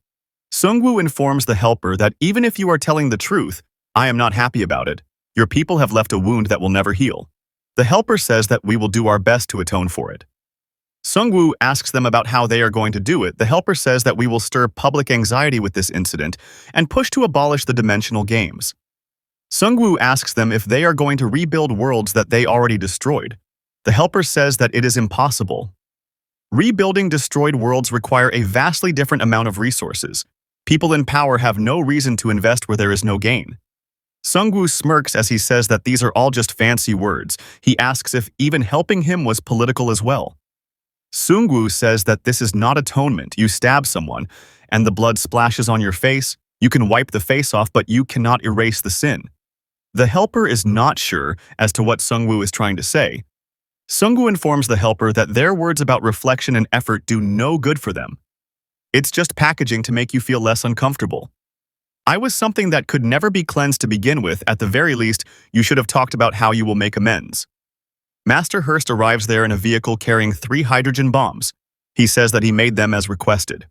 Sungwoo informs the helper that even if you are telling the truth, I am not happy about it. Your people have left a wound that will never heal. The helper says that we will do our best to atone for it. Sungwoo asks them about how they are going to do it. The helper says that we will stir public anxiety with this incident and push to abolish the dimensional games. Sungwoo asks them if they are going to rebuild worlds that they already destroyed. The helper says that it is impossible. Rebuilding destroyed worlds require a vastly different amount of resources. People in power have no reason to invest where there is no gain. Sungwoo smirks as he says that these are all just fancy words. He asks if even helping him was political as well. Sungwoo says that this is not atonement. You stab someone, and the blood splashes on your face. You can wipe the face off, but you cannot erase the sin. The helper is not sure as to what Sungwoo is trying to say. Sungwoo informs the helper that their words about reflection and effort do no good for them. It's just packaging to make you feel less uncomfortable. I was something that could never be cleansed to begin with. At the very least, you should have talked about how you will make amends. Master Hurst arrives there in a vehicle carrying 3 hydrogen bombs. He says that he made them as requested.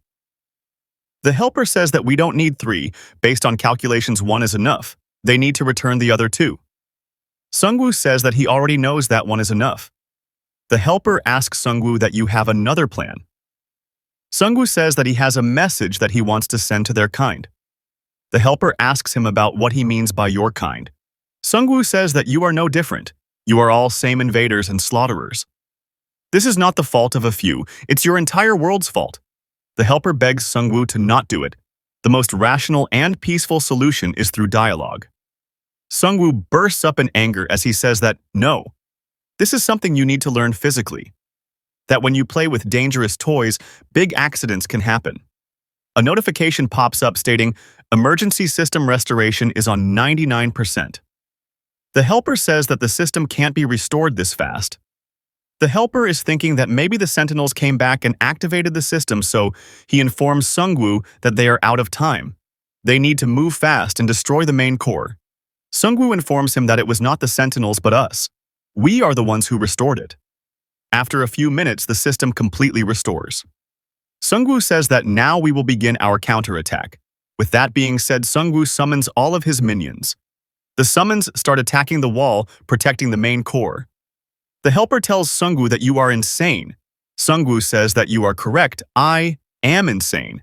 The helper says that we don't need 3. Based on calculations, 1 is enough. They need to return the other 2. Sungwoo says that he already knows that 1 is enough. The helper asks Sungwoo that you have another plan. Sungwoo says that he has a message that he wants to send to their kind. The helper asks him about what he means by your kind. Sungwoo says that you are no different. You are all same invaders and slaughterers. This is not the fault of a few, it's your entire world's fault. The helper begs Sungwoo to not do it. The most rational and peaceful solution is through dialogue. Sungwoo bursts up in anger as he says that, no. This is something you need to learn physically. That when you play with dangerous toys, big accidents can happen. A notification pops up stating, emergency system restoration is on 99%. The helper says that the system can't be restored this fast. The helper is thinking that maybe the Sentinels came back and activated the system, so he informs Sungwoo that they are out of time. They need to move fast and destroy the main core. Sungwoo informs him that it was not the Sentinels but us. We are the ones who restored it. After a few minutes, the system completely restores. Sungwoo says that now we will begin our counterattack. With that being said, Sungwoo summons all of his minions. The summons start attacking the wall, protecting the main core. The helper tells Sungwoo that you are insane. Sungwoo says that you are correct. I am insane.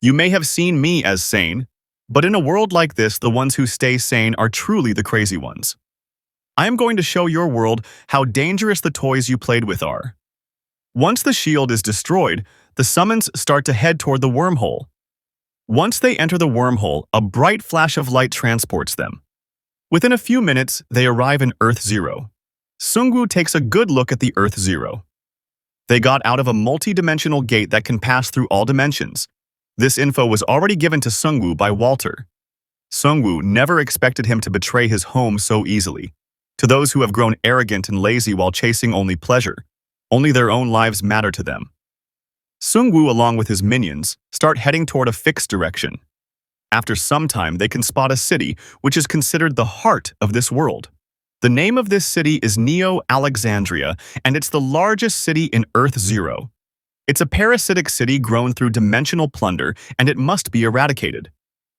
You may have seen me as sane, but in a world like this, the ones who stay sane are truly the crazy ones. I am going to show your world how dangerous the toys you played with are. Once the shield is destroyed, the summons start to head toward the wormhole. Once they enter the wormhole, a bright flash of light transports them. Within a few minutes, they arrive in Earth Zero. Sungwoo takes a good look at the Earth Zero. They got out of a multi-dimensional gate that can pass through all dimensions. This info was already given to Sungwoo by Walter. Sungwoo never expected him to betray his home so easily. To those who have grown arrogant and lazy while chasing only pleasure, only their own lives matter to them. Sungwoo, along with his minions, start heading toward a fixed direction. After some time, they can spot a city, which is considered the heart of this world. The name of this city is Neo-Alexandria, and it's the largest city in Earth Zero. It's a parasitic city grown through dimensional plunder, and it must be eradicated.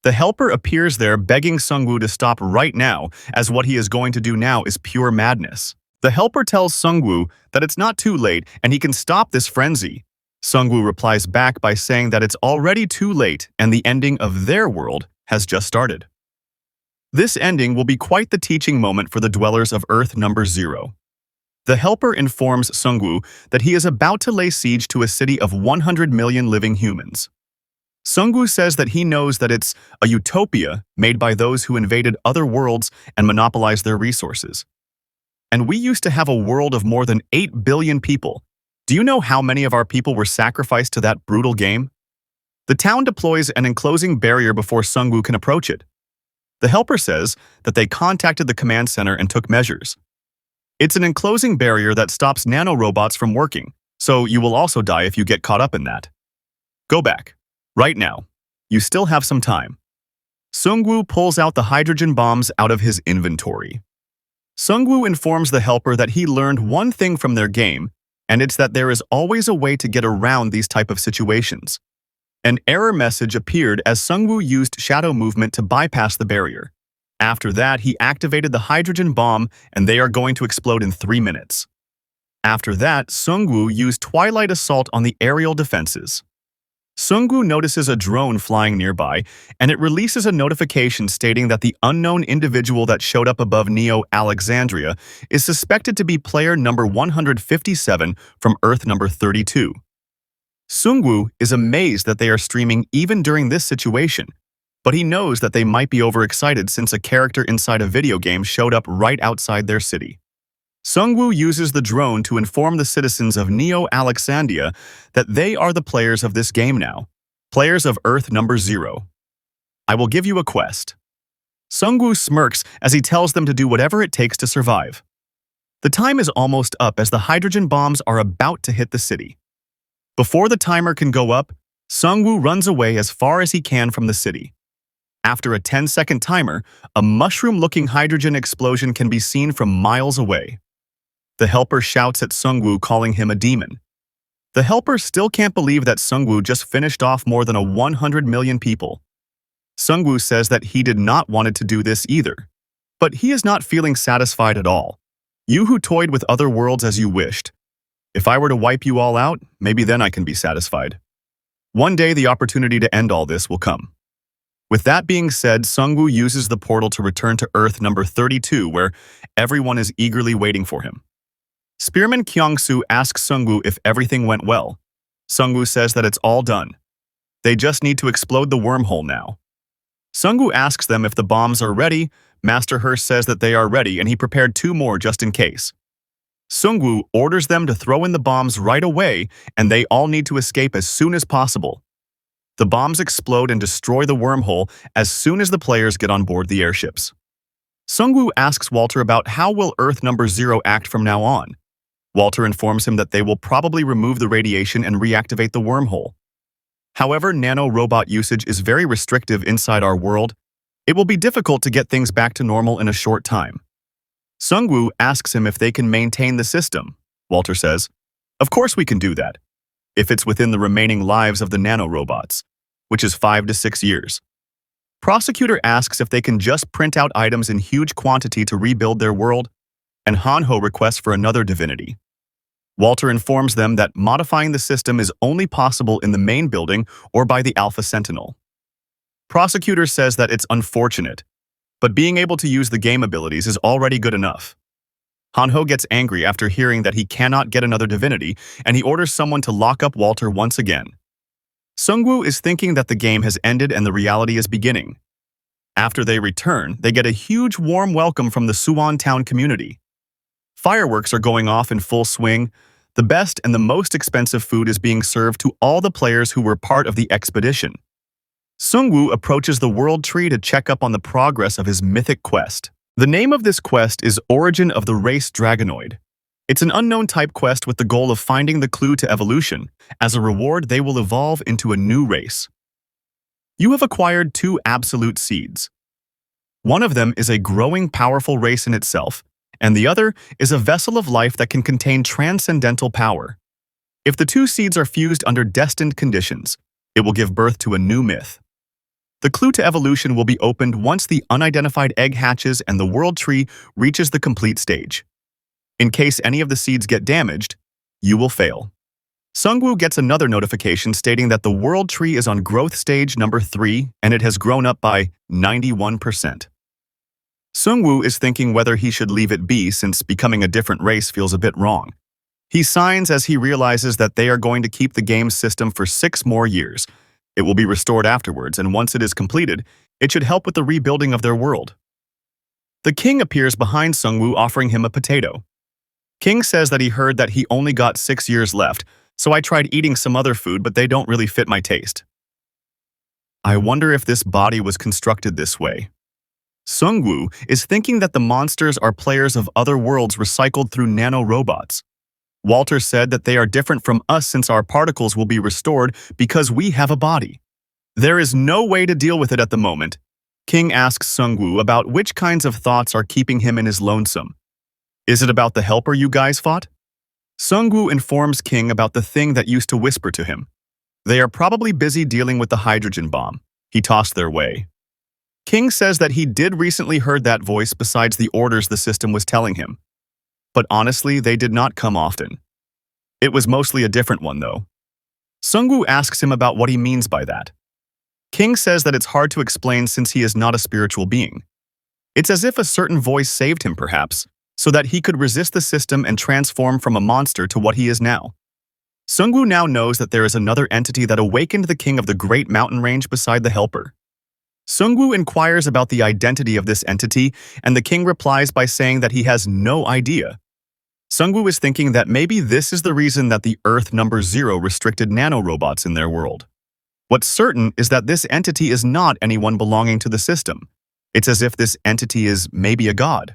The helper appears there begging Sungwoo to stop right now, as what he is going to do now is pure madness. The helper tells Sungwoo that it's not too late and he can stop this frenzy. Sungwoo replies back by saying that it's already too late and the ending of their world has just started. This ending will be quite the teaching moment for the dwellers of Earth number 0. The helper informs Sungwoo that he is about to lay siege to a city of 100 million living humans. Sungwoo says that he knows that it's a utopia made by those who invaded other worlds and monopolized their resources. And we used to have a world of more than 8 billion people. Do you know how many of our people were sacrificed to that brutal game? The town deploys an enclosing barrier before Sungwoo can approach it. The helper says that they contacted the command center and took measures. It's an enclosing barrier that stops nanorobots from working, so you will also die if you get caught up in that. Go back. Right now. You still have some time. Sungwoo pulls out the hydrogen bombs out of his inventory. Sungwoo informs the helper that he learned one thing from their game, and it's that there is always a way to get around these type of situations. An error message appeared as Sungwoo used shadow movement to bypass the barrier. After that, he activated the hydrogen bomb, and they are going to explode in 3 minutes. After that, Sungwoo used Twilight Assault on the aerial defenses. Sungwoo notices a drone flying nearby, and it releases a notification stating that the unknown individual that showed up above Neo Alexandria is suspected to be player number 157 from Earth number 32. Sungwoo is amazed that they are streaming even during this situation, but he knows that they might be overexcited since a character inside a video game showed up right outside their city. Sungwoo uses the drone to inform the citizens of Neo Alexandria that they are the players of this game now, players of Earth number 0. I will give you a quest. Sungwoo smirks as he tells them to do whatever it takes to survive. The time is almost up as the hydrogen bombs are about to hit the city. Before the timer can go up, Sungwoo runs away as far as he can from the city. After a 10-second timer, a mushroom-looking hydrogen explosion can be seen from miles away. The helper shouts at Sungwoo, calling him a demon. The helper still can't believe that Sungwoo just finished off more than 100 million people. Sungwoo says that he did not want to do this either. But he is not feeling satisfied at all. You who toyed with other worlds as you wished. If I were to wipe you all out, maybe then I can be satisfied. One day the opportunity to end all this will come. With that being said, Sungwoo uses the portal to return to Earth number 32, where everyone is eagerly waiting for him. Spearman Kyung-soo asks Sungwoo if everything went well. Sungwoo says that it's all done. They just need to explode the wormhole now. Sungwoo asks them if the bombs are ready. Master Hearst says that they are ready and he prepared 2 more just in case. Sungwoo orders them to throw in the bombs right away and they all need to escape as soon as possible. The bombs explode and destroy the wormhole as soon as the players get on board the airships. Sungwoo asks Walter about how will Earth number 0 act from now on. Walter informs him that they will probably remove the radiation and reactivate the wormhole. However, nano-robot usage is very restrictive inside our world. It will be difficult to get things back to normal in a short time. Sungwoo asks him if they can maintain the system. Walter says, "Of course we can do that, if it's within the remaining lives of the nano-robots, which is 5 to 6 years. Prosecutor asks if they can just print out items in huge quantity to rebuild their world, and Manhwa requests for another divinity. Walter informs them that modifying the system is only possible in the main building or by the Alpha Sentinel. Prosecutor says that it's unfortunate, but being able to use the game abilities is already good enough. Manhwa gets angry after hearing that he cannot get another divinity, and he orders someone to lock up Walter once again. Sungwoo is thinking that the game has ended and the reality is beginning. After they return, they get a huge warm welcome from the Suwon town community. Fireworks are going off in full swing. The best and the most expensive food is being served to all the players who were part of the expedition. Sungwoo approaches the world tree to check up on the progress of his mythic quest. The name of this quest is Origin of the Race Dragonoid. It's an unknown type quest with the goal of finding the clue to evolution. As a reward, they will evolve into a new race. You have acquired 2 absolute seeds. One of them is a growing, powerful race in itself, and the other is a vessel of life that can contain transcendental power. If the 2 seeds are fused under destined conditions, it will give birth to a new myth. The clue to evolution will be opened once the unidentified egg hatches and the world tree reaches the complete stage. In case any of the seeds get damaged, you will fail. Sungwoo gets another notification stating that the world tree is on growth stage number 3 and it has grown up by 91%. Sungwoo is thinking whether he should leave it be since becoming a different race feels a bit wrong. He signs as he realizes that they are going to keep the game system for 6 more years. It will be restored afterwards, and once it is completed, it should help with the rebuilding of their world. The king appears behind Sungwoo offering him a potato. King says that he heard that he only got 6 years left, so I tried eating some other food but they don't really fit my taste. I wonder if this body was constructed this way. Sungwoo is thinking that the monsters are players of other worlds recycled through nano-robots. Walter said that they are different from us since our particles will be restored because we have a body. There is no way to deal with it at the moment. King asks Sungwoo about which kinds of thoughts are keeping him in his lonesome. Is it about the helper you guys fought? Sungwoo informs King about the thing that used to whisper to him. They are probably busy dealing with the hydrogen bomb. He tossed their way. King says that he did recently heard that voice besides the orders the system was telling him. But honestly, they did not come often. It was mostly a different one, though. Sungwoo asks him about what he means by that. King says that it's hard to explain since he is not a spiritual being. It's as if a certain voice saved him, perhaps, so that he could resist the system and transform from a monster to what he is now. Sungwoo now knows that there is another entity that awakened the king of the great mountain range beside the helper. Sungwoo inquires about the identity of this entity, and the king replies by saying that he has no idea. Sungwoo is thinking that maybe this is the reason that the Earth number 0 restricted nanorobots in their world. What's certain is that this entity is not anyone belonging to the system. It's as if this entity is maybe a god.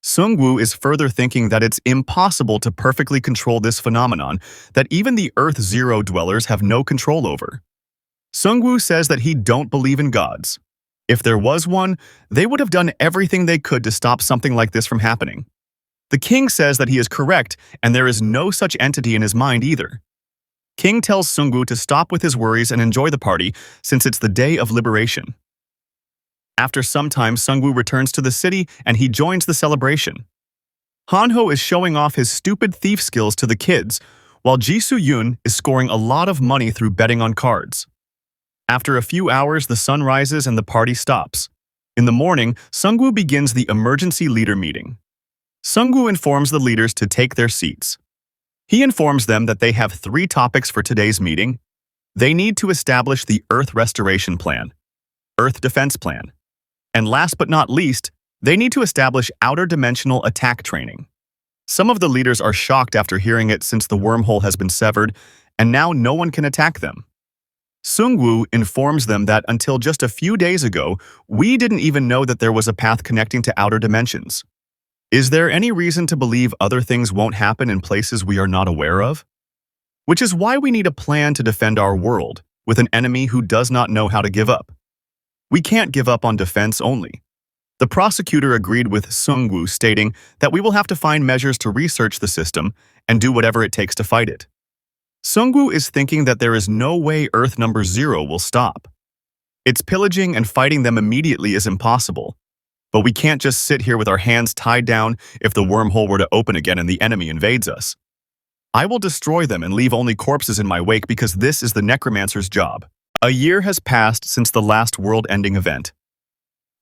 Sungwoo is further thinking that it's impossible to perfectly control this phenomenon that even the Earth 0 dwellers have no control over. Sungwoo says that he don't believe in gods. If there was one, they would have done everything they could to stop something like this from happening. The king says that he is correct and there is no such entity in his mind either. King tells Sungwoo to stop with his worries and enjoy the party since it's the day of liberation. After some time, Sungwoo returns to the city and he joins the celebration. Hanho is showing off his stupid thief skills to the kids, while Ji-soo-yoon is scoring a lot of money through betting on cards. After a few hours, the sun rises and the party stops. In the morning, Sungwoo begins the emergency leader meeting. Sungwoo informs the leaders to take their seats. He informs them that they have 3 topics for today's meeting. They need to establish the Earth Restoration Plan, Earth Defense Plan, and last but not least, they need to establish outer dimensional attack training. Some of the leaders are shocked after hearing it since the wormhole has been severed, and now no one can attack them. Sungwoo informs them that until just a few days ago, we didn't even know that there was a path connecting to outer dimensions. Is there any reason to believe other things won't happen in places we are not aware of? Which is why we need a plan to defend our world with an enemy who does not know how to give up. We can't give up on defense only. The prosecutor agreed with Sungwoo, stating that we will have to find measures to research the system and do whatever it takes to fight it. Sungwoo is thinking that there is no way Earth number 0 will stop. Its pillaging and fighting them immediately is impossible. But we can't just sit here with our hands tied down if the wormhole were to open again and the enemy invades us. I will destroy them and leave only corpses in my wake because this is the Necromancer's job. A year has passed since the last world-ending event.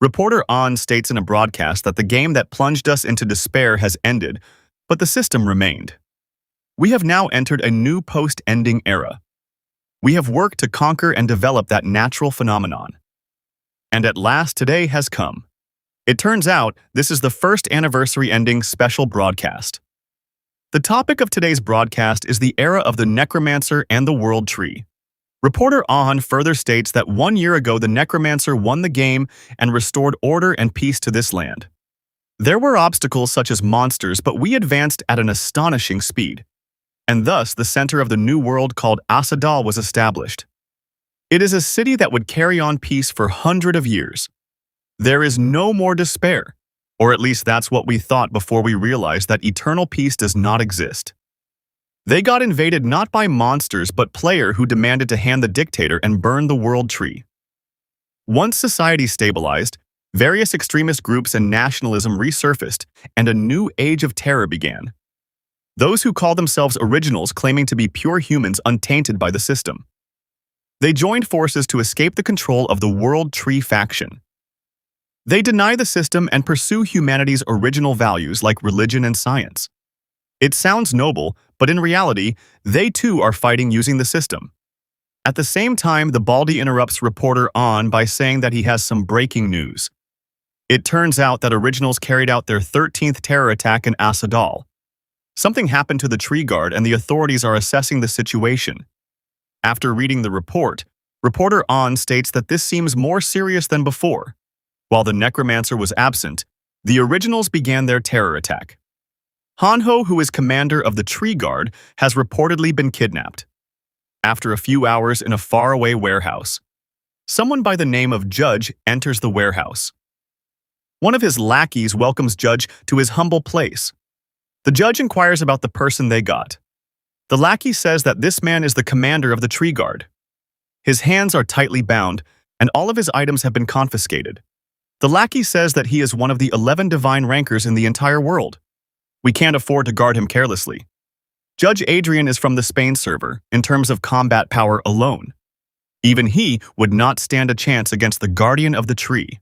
Reporter On states in a broadcast that the game that plunged us into despair has ended, but the system remained. We have now entered a new post-ending era. We have worked to conquer and develop that natural phenomenon. And at last today has come. It turns out this is the first anniversary ending special broadcast. The topic of today's broadcast is the era of the Necromancer and the World Tree. Reporter On further states that 1 year ago the Necromancer won the game and restored order and peace to this land. There were obstacles such as monsters, but we advanced at an astonishing speed. And thus the center of the new world called Asadal was established. It is a city that would carry on peace for hundreds of years. There is no more despair, or at least that's what we thought before we realized that eternal peace does not exist. They got invaded not by monsters but player who demanded to hand the dictator and burn the world tree. Once society stabilized, various extremist groups and nationalism resurfaced and a new age of terror began. Those who call themselves originals claiming to be pure humans untainted by the system. They joined forces to escape the control of the World Tree faction. They deny the system and pursue humanity's original values like religion and science. It sounds noble, but in reality, they too are fighting using the system. At the same time, the Baldy interrupts reporter On by saying that he has some breaking news. It turns out that originals carried out their 13th terror attack in Asadal. Something happened to the tree guard and the authorities are assessing the situation. After reading the report, reporter On states that this seems more serious than before. While the Necromancer was absent, the originals began their terror attack. Hanho, who is commander of the tree guard, has reportedly been kidnapped. After a few hours in a faraway warehouse, someone by the name of Judge enters the warehouse. One of his lackeys welcomes Judge to his humble place. The judge inquires about the person they got. The lackey says that this man is the commander of the tree guard. His hands are tightly bound, and all of his items have been confiscated. The lackey says that he is one of the 11 divine rankers in the entire world. We can't afford to guard him carelessly. Judge Adrian is from the Spain server in terms of combat power alone. Even he would not stand a chance against the Guardian of the Tree.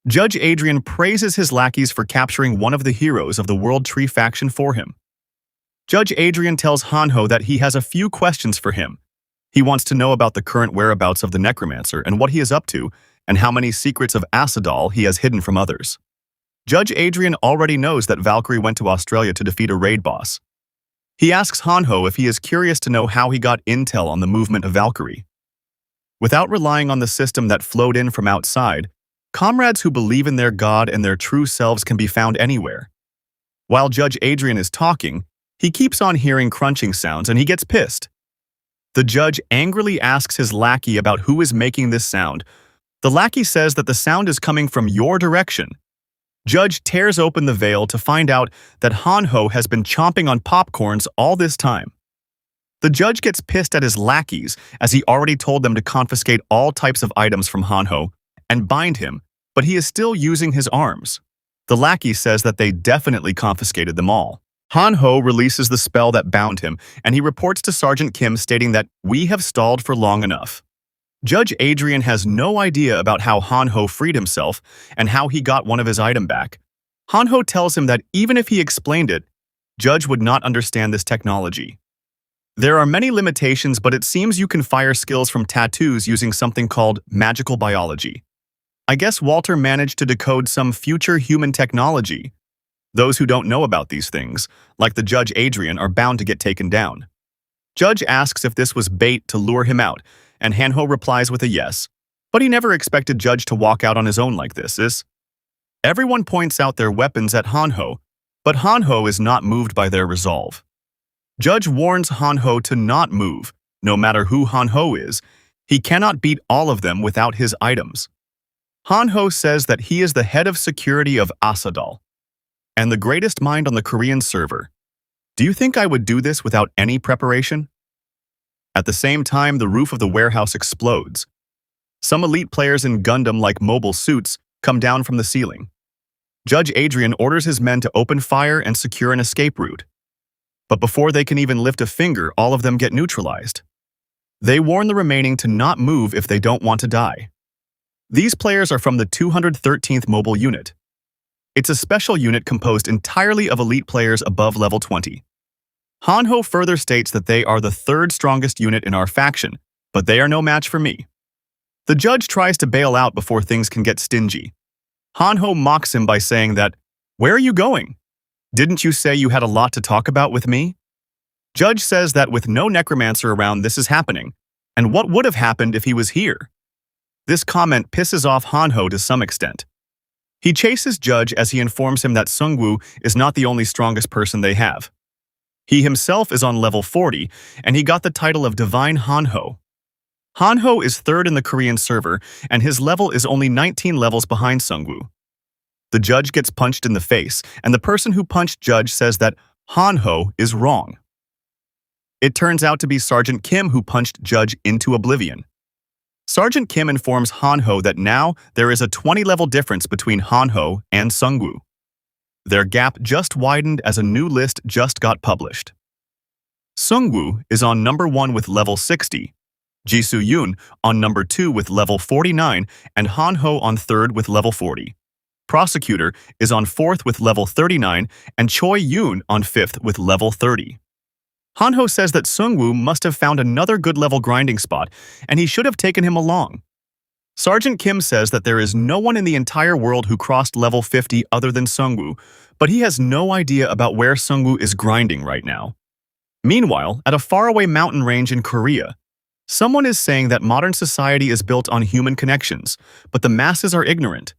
Judge Adrian praises his lackeys for capturing one of the heroes of the World Tree faction for him. Judge Adrian tells Hanho that he has a few questions for him. He wants to know about the current whereabouts of the Necromancer and what he is up to, and how many secrets of Asadal he has hidden from others. Judge Adrian already knows that Valkyrie went to Australia to defeat a raid boss. He asks Hanho if he is curious to know how he got intel on the movement of Valkyrie. Without relying on the system that flowed in from outside, comrades who believe in their god and their true selves can be found anywhere. While Judge Adrian is talking, he keeps on hearing crunching sounds and he gets pissed. The judge angrily asks his lackey about who is making this sound. The lackey says that the sound is coming from your direction. Judge tears open the veil to find out that Hanho has been chomping on popcorns all this time. The judge gets pissed at his lackeys as he already told them to confiscate all types of items from Hanho and bind him, but he is still using his arms. The lackey says that they definitely confiscated them all. Hanho releases the spell that bound him, and he reports to Sergeant Kim stating that we have stalled for long enough. Judge Adrian has no idea about how Hanho freed himself and how he got one of his items back. Hanho tells him that even if he explained it, Judge would not understand this technology. There are many limitations, but it seems you can fire skills from tattoos using something called magical biology. I guess Walter managed to decode some future human technology. Those who don't know about these things, like the Judge Adrian, are bound to get taken down. Judge asks if this was bait to lure him out, and Hanho replies with a yes, but he never expected Judge to walk out on his own like this. Everyone points out their weapons at Hanho, but Hanho is not moved by their resolve. Judge warns Hanho to not move. No matter who Hanho is, he cannot beat all of them without his items. Hanho says that he is the head of security of Asadal and the greatest mind on the Korean server. Do you think I would do this without any preparation? At the same time, the roof of the warehouse explodes. Some elite players in Gundam-like mobile suits come down from the ceiling. Judge Adrian orders his men to open fire and secure an escape route. But before they can even lift a finger, all of them get neutralized. They warn the remaining to not move if they don't want to die. These players are from the 213th Mobile Unit. It's a special unit composed entirely of elite players above level 20. Hanho further states that they are the third strongest unit in our faction, but they are no match for me. The judge tries to bail out before things can get stingy. Hanho mocks him by saying that, "Where are you going? Didn't you say you had a lot to talk about with me?" Judge says that with no Necromancer around, this is happening, and what would have happened if he was here? This comment pisses off Hanho to some extent. He chases Judge as he informs him that Sungwoo is not the only strongest person they have. He himself is on level 40, and he got the title of Divine Hanho. Hanho is third in the Korean server, and his level is only 19 levels behind Sungwoo. The judge gets punched in the face, and the person who punched Judge says that Hanho is wrong. It turns out to be Sergeant Kim who punched Judge into oblivion. Sergeant Kim informs Hanho that now there is a 20-level difference between Hanho and Sungwoo. Their gap just widened as a new list just got published. Sungwoo is on number 1 with level 60, Jisoo Yoon on number 2 with level 49, and Hanho on 3rd with level 40. Prosecutor is on 4th with level 39, and Choi Yoon on 5th with level 30. Hanho says that Sungwoo must have found another good level grinding spot, and he should have taken him along. Sergeant Kim says that there is no one in the entire world who crossed level 50 other than Sungwoo, but he has no idea about where Sungwoo is grinding right now. Meanwhile, at a faraway mountain range in Korea, someone is saying that modern society is built on human connections, but the masses are ignorant.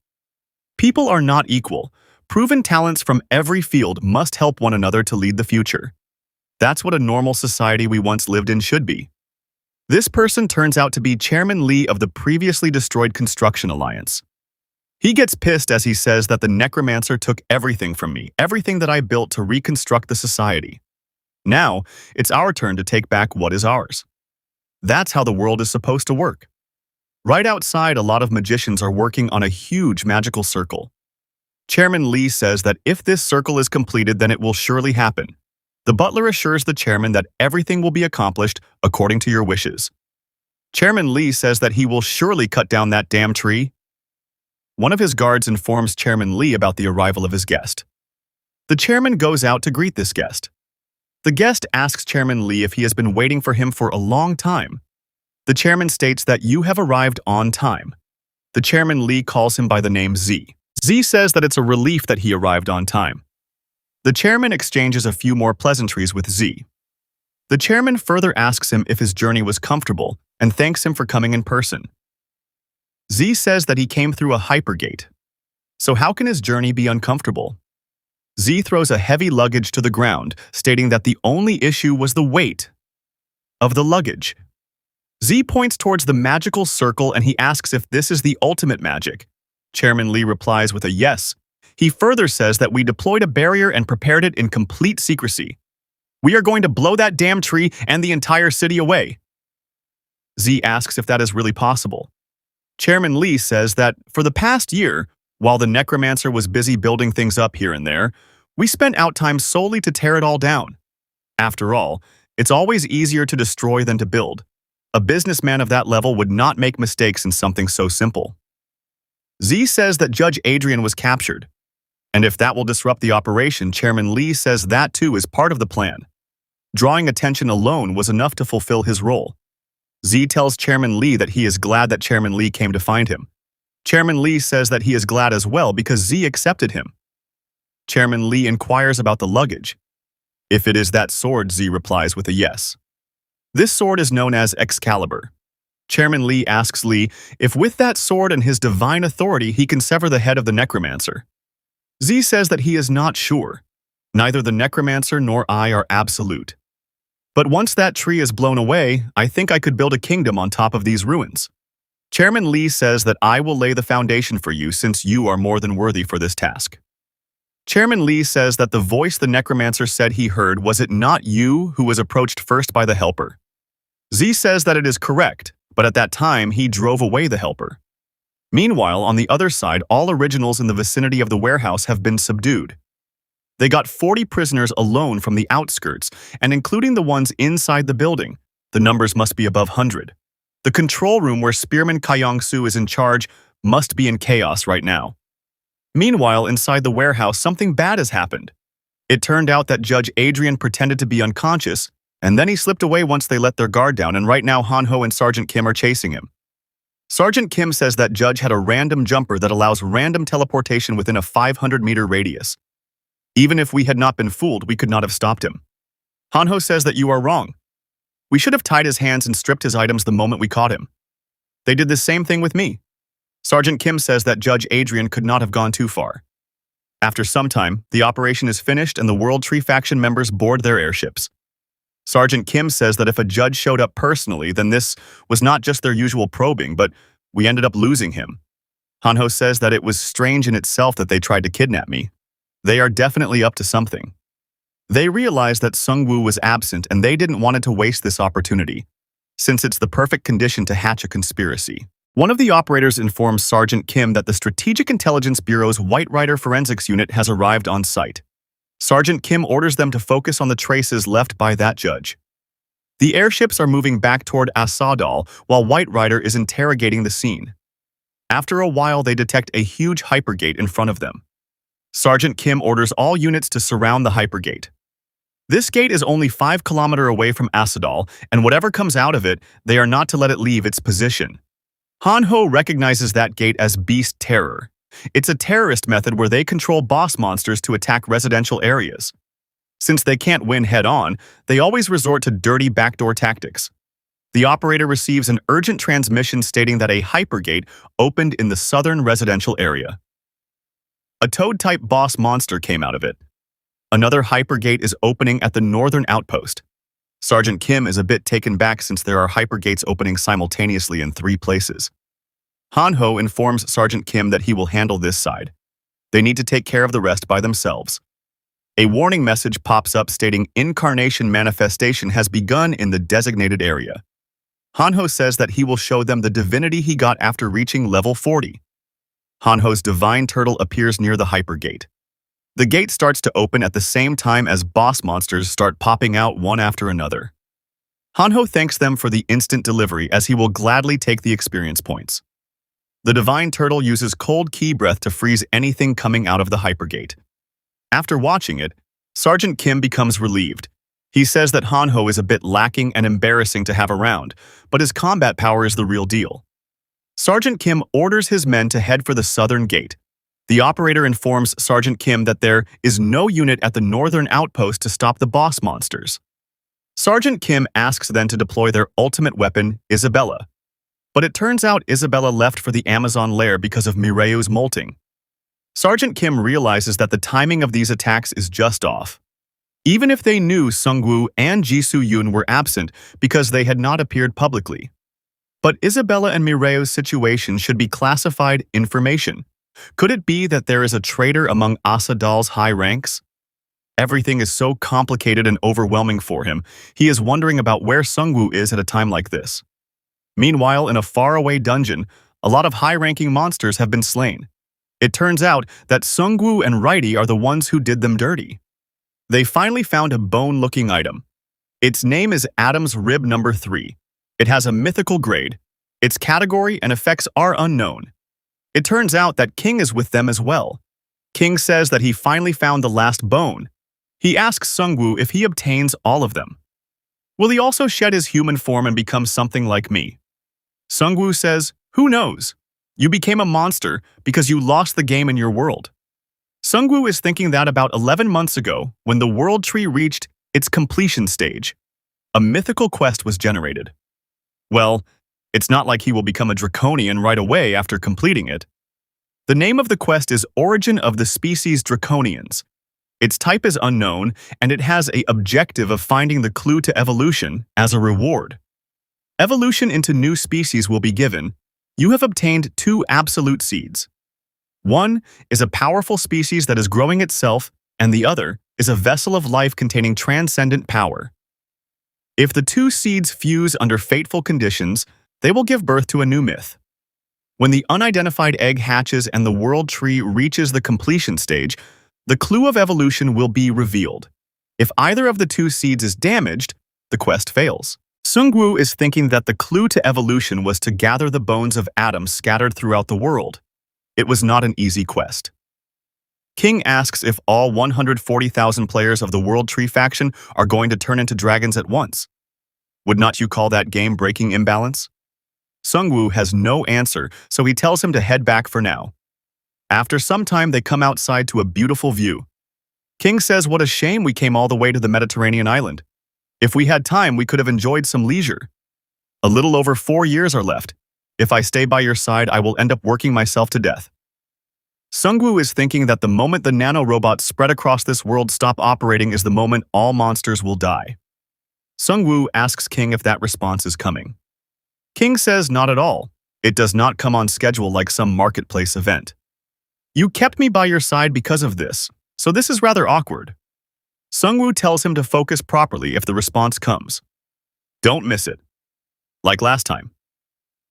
People are not equal. Proven talents from every field must help one another to lead the future. That's what a normal society we once lived in should be. This person turns out to be Chairman Lee of the previously destroyed Construction Alliance. He gets pissed as he says that the Necromancer took everything from me, everything that I built to reconstruct the society. Now, it's our turn to take back what is ours. That's how the world is supposed to work. Right outside, a lot of magicians are working on a huge magical circle. Chairman Lee says that if this circle is completed, then it will surely happen. The butler assures the chairman that everything will be accomplished according to your wishes. Chairman Lee says that he will surely cut down that damn tree. One of his guards informs Chairman Lee about the arrival of his guest. The chairman goes out to greet this guest. The guest asks Chairman Lee if he has been waiting for him for a long time. The chairman states that you have arrived on time. The Chairman Lee calls him by the name Z. Z says that it's a relief that he arrived on time. The chairman exchanges a few more pleasantries with Z. The chairman further asks him if his journey was comfortable and thanks him for coming in person. Z says that he came through a hypergate. So how can his journey be uncomfortable? Z throws a heavy luggage to the ground, stating that the only issue was the weight of the luggage. Z points towards the magical circle and he asks if this is the ultimate magic. Chairman Lee replies with a yes. He further says that we deployed a barrier and prepared it in complete secrecy. We are going to blow that damn tree and the entire city away. Z asks if that is really possible. Chairman Lee says that for the past year, while the Necromancer was busy building things up here and there, we spent out time solely to tear it all down. After all, it's always easier to destroy than to build. A businessman of that level would not make mistakes in something so simple. Z says that Judge Adrian was captured. And if that will disrupt the operation, Chairman Lee says that too is part of the plan. Drawing attention alone was enough to fulfill his role. Z tells Chairman Lee that he is glad that Chairman Lee came to find him. Chairman Lee says that he is glad as well because Z accepted him. Chairman Lee inquires about the luggage. If it is that sword, Z replies with a yes. This sword is known as Excalibur. Chairman Lee asks Lee if with that sword and his divine authority he can sever the head of the Necromancer. Z says that he is not sure. Neither the Necromancer nor I are absolute. But once that tree is blown away, I think I could build a kingdom on top of these ruins. Chairman Lee says that I will lay the foundation for you since you are more than worthy for this task. Chairman Lee says that the voice the Necromancer said he heard was it not you who was approached first by the helper. Z says that it is correct, but at that time he drove away the helper. Meanwhile, on the other side, all originals in the vicinity of the warehouse have been subdued. They got 40 prisoners alone from the outskirts, and including the ones inside the building, the numbers must be above 100. The control room where Spearman Kayong-su is in charge must be in chaos right now. Meanwhile, inside the warehouse, something bad has happened. It turned out that Judge Adrian pretended to be unconscious, and then he slipped away once they let their guard down, and right now Hanho and Sergeant Kim are chasing him. Sergeant Kim says that Judge had a random jumper that allows random teleportation within a 500-meter radius. Even if we had not been fooled, we could not have stopped him. Hanho says that you are wrong. We should have tied his hands and stripped his items the moment we caught him. They did the same thing with me. Sergeant Kim says that Judge Adrian could not have gone too far. After some time, the operation is finished and the World Tree faction members board their airships. Sergeant Kim says that if a judge showed up personally, then this was not just their usual probing, but we ended up losing him. Hanho says that it was strange in itself that they tried to kidnap me. They are definitely up to something. They realized that Sung-woo was absent and they didn't want to waste this opportunity, since it's the perfect condition to hatch a conspiracy. One of the operators informs Sergeant Kim that the Strategic Intelligence Bureau's White Rider Forensics Unit has arrived on site. Sergeant Kim orders them to focus on the traces left by that judge. The airships are moving back toward Asadal while White Rider is interrogating the scene. After a while, they detect a huge hypergate in front of them. Sergeant Kim orders all units to surround the hypergate. This gate is only 5 kilometers away from Asadal, and whatever comes out of it, they are not to let it leave its position. Hanho recognizes that gate as Beast Terror. It's a terrorist method where they control boss monsters to attack residential areas. Since they can't win head-on, they always resort to dirty backdoor tactics. The operator receives an urgent transmission stating that a hypergate opened in the southern residential area. A toad-type boss monster came out of it. Another hypergate is opening at the northern outpost. Sergeant Kim is a bit taken back since there are hypergates opening simultaneously in 3 places. Hanho informs Sergeant Kim that he will handle this side. They need to take care of the rest by themselves. A warning message pops up stating incarnation manifestation has begun in the designated area. Hanho says that he will show them the divinity he got after reaching level 40. Hanho's divine turtle appears near the hypergate. The gate starts to open at the same time as boss monsters start popping out one after another. Hanho thanks them for the instant delivery as he will gladly take the experience points. The Divine Turtle uses cold key breath to freeze anything coming out of the hypergate. After watching it, Sergeant Kim becomes relieved. He says that Hanho is a bit lacking and embarrassing to have around, but his combat power is the real deal. Sergeant Kim orders his men to head for the southern gate. The operator informs Sergeant Kim that there is no unit at the northern outpost to stop the boss monsters. Sergeant Kim asks them to deploy their ultimate weapon, Isabella. But it turns out Isabella left for the Amazon lair because of Mireu's molting. Sergeant Kim realizes that the timing of these attacks is just off. Even if they knew Sungwoo and Jisoo Yoon were absent because they had not appeared publicly. But Isabella and Mireu's situation should be classified information. Could it be that there is a traitor among Asa Dahl's high ranks? Everything is so complicated and overwhelming for him, he is wondering about where Sungwoo is at a time like this. Meanwhile, in a faraway dungeon, a lot of high-ranking monsters have been slain. It turns out that Sungwoo and Righty are the ones who did them dirty. They finally found a bone-looking item. Its name is Adam's Rib number 3. It has a mythical grade. Its category and effects are unknown. It turns out that King is with them as well. King says that he finally found the last bone. He asks Sungwoo if he obtains all of them. Will he also shed his human form and become something like me? Sungwoo says, "Who knows? You became a monster because you lost the game in your world." Sungwoo is thinking that about 11 months ago, when the world tree reached its completion stage, a mythical quest was generated. Well, it's not like he will become a draconian right away after completing it. The name of the quest is Origin of the Species Draconians. Its type is unknown, and it has an objective of finding the clue to evolution as a reward. Evolution into new species will be given. You have obtained 2 absolute seeds. One is a powerful species that is growing itself, and the other is a vessel of life containing transcendent power. If the 2 seeds fuse under fateful conditions, they will give birth to a new myth. When the unidentified egg hatches and the world tree reaches the completion stage, the clue of evolution will be revealed. If either of the 2 seeds is damaged, the quest fails. Sungwoo is thinking that the clue to evolution was to gather the bones of Adam scattered throughout the world. It was not an easy quest. King asks if all 140,000 players of the World Tree faction are going to turn into dragons at once. Would not you call that game-breaking imbalance? Sungwoo has no answer, so he tells him to head back for now. After some time, they come outside to a beautiful view. King says, "What a shame we came all the way to the Mediterranean island. If we had time, we could have enjoyed some leisure. A little over 4 years are left. If I stay by your side, I will end up working myself to death." Sungwoo is thinking that the moment the nanorobots spread across this world stop operating is the moment all monsters will die. Sungwoo asks King if that response is coming. King says not at all. It does not come on schedule like some marketplace event. You kept me by your side because of this, so this is rather awkward. Sungwoo tells him to focus properly if the response comes. Don't miss it. Like last time.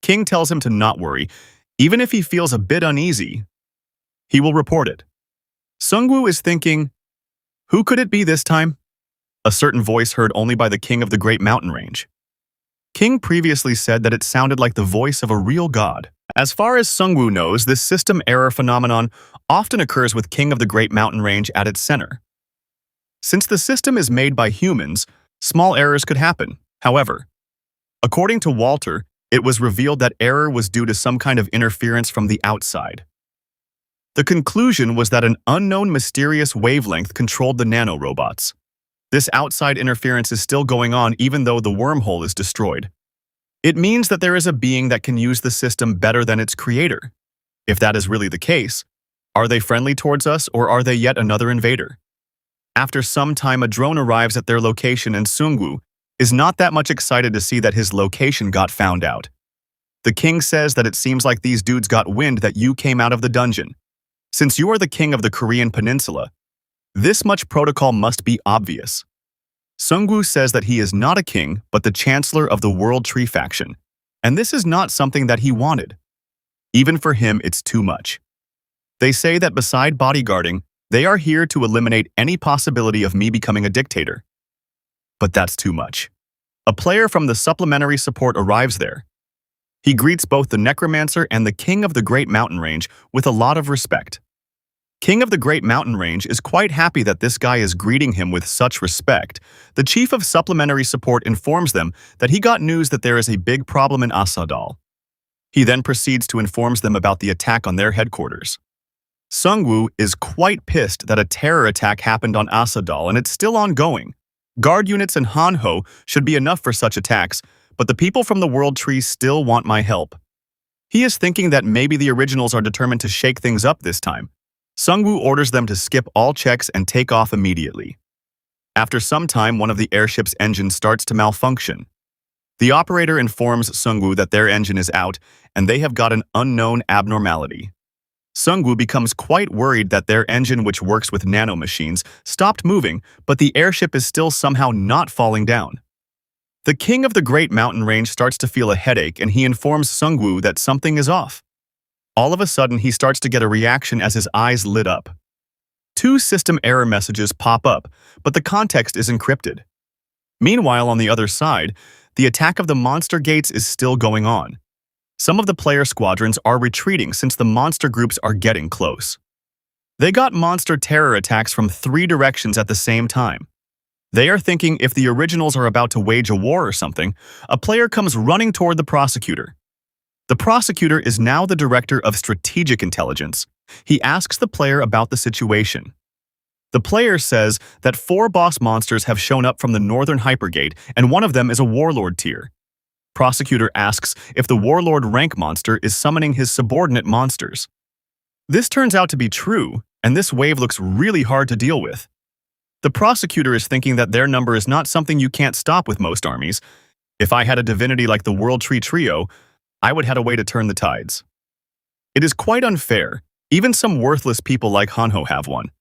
King tells him to not worry, even if he feels a bit uneasy. He will report it. Sungwoo is thinking, who could it be this time? A certain voice heard only by the king of the Great Mountain Range. King previously said that it sounded like the voice of a real god. As far as Sungwoo knows, this system error phenomenon often occurs with King of the Great Mountain Range at its center. Since the system is made by humans, small errors could happen. However, according to Walter, it was revealed that error was due to some kind of interference from the outside. The conclusion was that an unknown mysterious wavelength controlled the nanorobots. This outside interference is still going on even though the wormhole is destroyed. It means that there is a being that can use the system better than its creator. If that is really the case, are they friendly towards us or are they yet another invader? After some time, a drone arrives at their location and Sungwoo is not that much excited to see that his location got found out. The king says that it seems like these dudes got wind that you came out of the dungeon. Since you are the king of the Korean peninsula, this much protocol must be obvious. Sungwoo says that he is not a king, but the chancellor of the World Tree faction, and this is not something that he wanted. Even for him, it's too much. They say that beside bodyguarding, They are here to eliminate any possibility of me becoming a dictator. But that's too much. A player from the supplementary support arrives there. He greets both the Necromancer and the King of the Great Mountain Range with a lot of respect. King of the Great Mountain Range is quite happy that this guy is greeting him with such respect. The Chief of Supplementary Support informs them that he got news that there is a big problem in Asadal. He then proceeds to inform them about the attack on their headquarters. Sungwoo is quite pissed that a terror attack happened on Asadal and it's still ongoing. Guard units and Hanho should be enough for such attacks, but the people from the World Tree still want my help. He is thinking that maybe the originals are determined to shake things up this time. Sungwoo orders them to skip all checks and take off immediately. After some time, one of the airship's engines starts to malfunction. The operator informs Sungwoo that their engine is out and they have got an unknown abnormality. Sungwoo becomes quite worried that their engine, which works with nanomachines, stopped moving, but the airship is still somehow not falling down. The King of the Great Mountain Range starts to feel a headache and he informs Sungwoo that something is off. All of a sudden, he starts to get a reaction as his eyes lit up. 2 system error messages pop up, but the context is encrypted. Meanwhile, on the other side, the attack of the monster gates is still going on. Some of the player squadrons are retreating since the monster groups are getting close. They got monster terror attacks from 3 directions at the same time. They are thinking if the originals are about to wage a war or something, a player comes running toward the prosecutor. The prosecutor is now the director of strategic intelligence. He asks the player about the situation. The player says that 4 boss monsters have shown up from the northern hypergate and one of them is a warlord tier. Prosecutor asks if the warlord rank monster is summoning his subordinate monsters. This turns out to be true, and this wave looks really hard to deal with. The prosecutor is thinking that their number is not something you can't stop with most armies. If I had a divinity like the World Tree Trio, I would have a way to turn the tides. It is quite unfair. Even some worthless people like Hanho have one.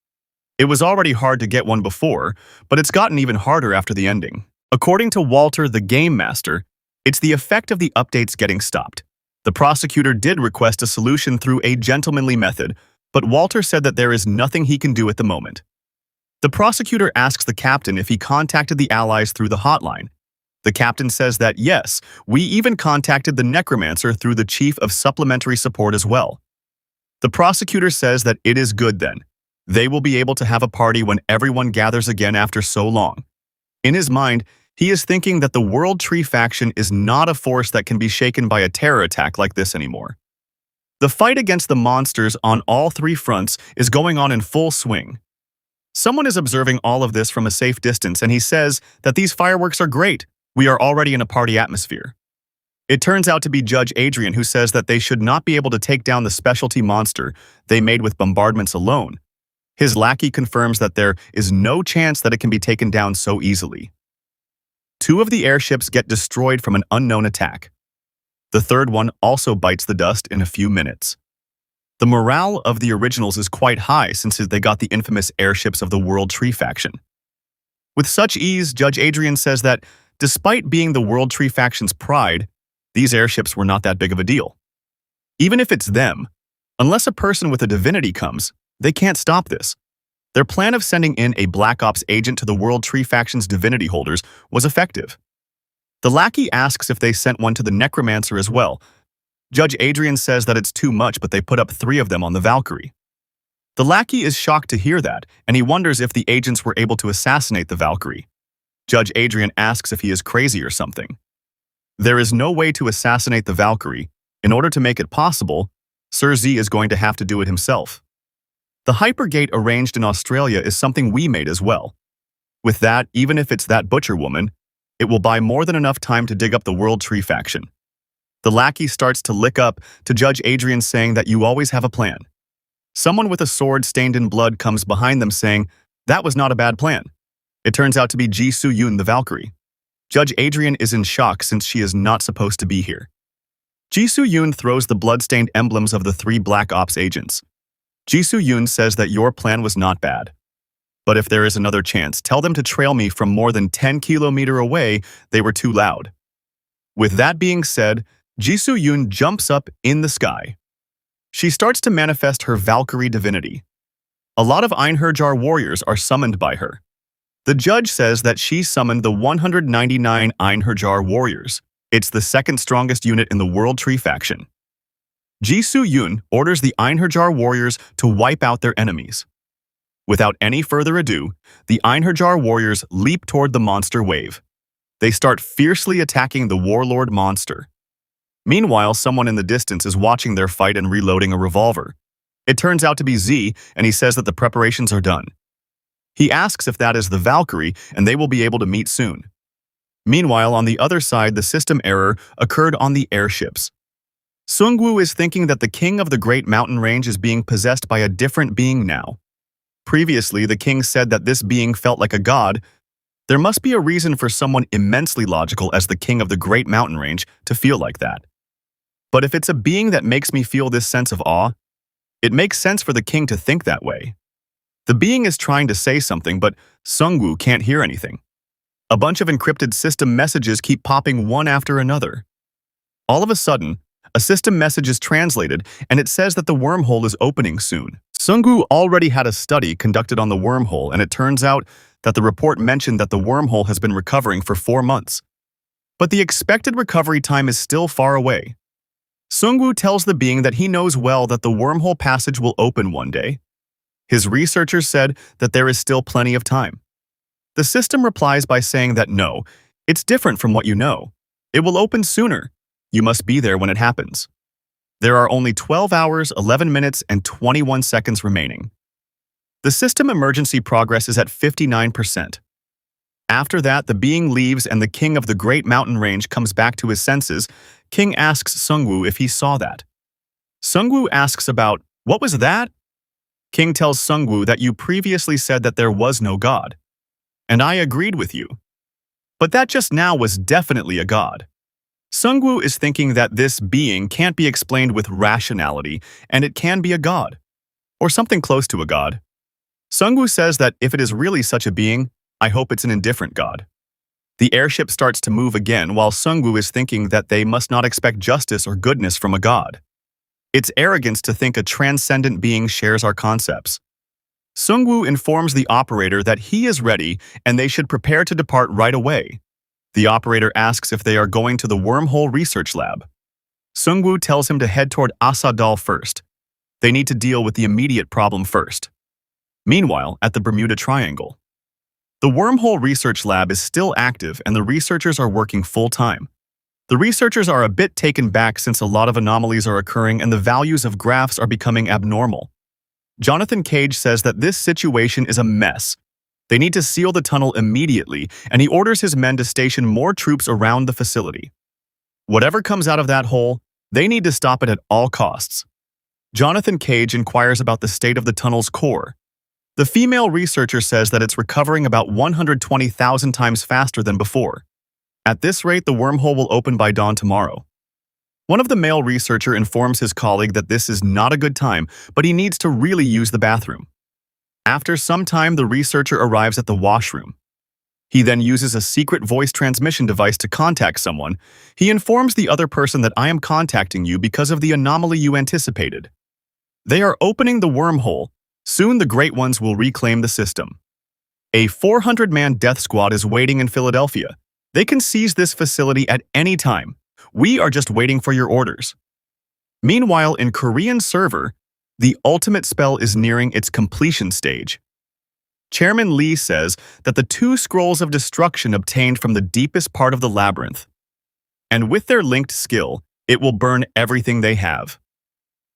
It was already hard to get one before, but it's gotten even harder after the ending. According to Walter, the game master, it's the effect of the updates getting stopped. The prosecutor did request a solution through a gentlemanly method, but Walter said that there is nothing he can do at the moment. The prosecutor asks the captain if he contacted the allies through the hotline. The captain says that yes, we even contacted the Necromancer through the Chief of Supplementary Support as well. The prosecutor says that it is good then. They will be able to have a party when everyone gathers again after so long. In his mind, he is thinking that the World Tree faction is not a force that can be shaken by a terror attack like this anymore. The fight against the monsters on all 3 fronts is going on in full swing. Someone is observing all of this from a safe distance and he says that these fireworks are great. We are already in a party atmosphere. It turns out to be Judge Adrian who says that they should not be able to take down the specialty monster they made with bombardments alone. His lackey confirms that there is no chance that it can be taken down so easily. 2 of the airships get destroyed from an unknown attack. The 3rd one also bites the dust in a few minutes. The morale of the originals is quite high since they got the infamous airships of the World Tree faction. With such ease, Judge Adrian says that despite being the World Tree faction's pride, these airships were not that big of a deal. Even if it's them, unless a person with a divinity comes, they can't stop this. Their plan of sending in a Black Ops agent to the World Tree faction's divinity holders was effective. The lackey asks if they sent one to the Necromancer as well. Judge Adrian says that it's too much, but they put up 3 of them on the Valkyrie. The lackey is shocked to hear that, and he wonders if the agents were able to assassinate the Valkyrie. Judge Adrian asks if he is crazy or something. There is no way to assassinate the Valkyrie. In order to make it possible, Sir Z is going to have to do it himself. The hypergate arranged in Australia is something we made as well. With that, even if it's that butcher woman, it will buy more than enough time to dig up the World Tree faction. The lackey starts to lick up to Judge Adrian saying that you always have a plan. Someone with a sword stained in blood comes behind them saying, that was not a bad plan. It turns out to be Ji Soo-yoon the Valkyrie. Judge Adrian is in shock since she is not supposed to be here. Ji Soo-yoon throws the blood-stained emblems of the 3 Black Ops agents. Ji Soo-yoon says that your plan was not bad. But if there is another chance, tell them to trail me from more than 10 kilometers away, they were too loud. With that being said, Ji Soo-yoon jumps up in the sky. She starts to manifest her Valkyrie divinity. A lot of Einherjar warriors are summoned by her. The judge says that she summoned the 199 Einherjar warriors. It's the second strongest unit in the World Tree faction. Jisoo Yun orders the Einherjar warriors to wipe out their enemies. Without any further ado, the Einherjar warriors leap toward the monster wave. They start fiercely attacking the warlord monster. Meanwhile, someone in the distance is watching their fight and reloading a revolver. It turns out to be Z, and he says that the preparations are done. He asks if that is the Valkyrie, and they will be able to meet soon. Meanwhile, on the other side, the system error occurred on the airships. Sungwoo is thinking that the king of the Great Mountain Range is being possessed by a different being now. Previously, the king said that this being felt like a god. There must be a reason for someone immensely logical as the king of the Great Mountain Range to feel like that. But if it's a being that makes me feel this sense of awe, it makes sense for the king to think that way. The being is trying to say something, but Sungwoo can't hear anything. A bunch of encrypted system messages keep popping one after another. All of a sudden, a system message is translated, and it says that the wormhole is opening soon. Sungwoo already had a study conducted on the wormhole, and it turns out that the report mentioned that the wormhole has been recovering for 4 months. But the expected recovery time is still far away. Sungwoo tells the being that he knows well that the wormhole passage will open one day. His researchers said that there is still plenty of time. The system replies by saying that no, it's different from what you know. It will open sooner. You must be there when it happens. There are only 12 hours, 11 minutes, and 21 seconds remaining. The system emergency progress is at 59%. After that, the being leaves and the king of the Great Mountain Range comes back to his senses. King asks Sungwoo if he saw that. Sungwoo asks about, "What was that?" King tells Sungwoo that you previously said that there was no god. And I agreed with you. But that just now was definitely a god. Sungwoo is thinking that this being can't be explained with rationality, and it can be a god. Or something close to a god. Sungwoo says that if it is really such a being, I hope it's an indifferent god. The airship starts to move again while Sungwoo is thinking that they must not expect justice or goodness from a god. It's arrogance to think a transcendent being shares our concepts. Sungwoo informs the operator that he is ready and they should prepare to depart right away. The operator asks if they are going to the wormhole research lab. Sungwoo tells him to head toward Asadal first. They need to deal with the immediate problem first. Meanwhile, at the Bermuda Triangle, the wormhole research lab is still active and the researchers are working full-time. The researchers are a bit taken back since a lot of anomalies are occurring and the values of graphs are becoming abnormal. Jonathan Cage says that this situation is a mess. They need to seal the tunnel immediately, and he orders his men to station more troops around the facility. Whatever comes out of that hole, they need to stop it at all costs. Jonathan Cage inquires about the state of the tunnel's core. The female researcher says that it's recovering about 120,000 times faster than before. At this rate, the wormhole will open by dawn tomorrow. One of the male researcher informs his colleague that this is not a good time, but he needs to really use the bathroom. After some time, the researcher arrives at the washroom. He then uses a secret voice transmission device to contact someone. He informs the other person that I am contacting you because of the anomaly you anticipated. They are opening the wormhole. Soon the Great Ones will reclaim the system. A 400-man death squad is waiting in Philadelphia. They can seize this facility at any time. We are just waiting for your orders. Meanwhile, in Korean server, the ultimate spell is nearing its completion stage. Chairman Lee says that the 2 scrolls of destruction obtained from the deepest part of the labyrinth. And with their linked skill, it will burn everything they have.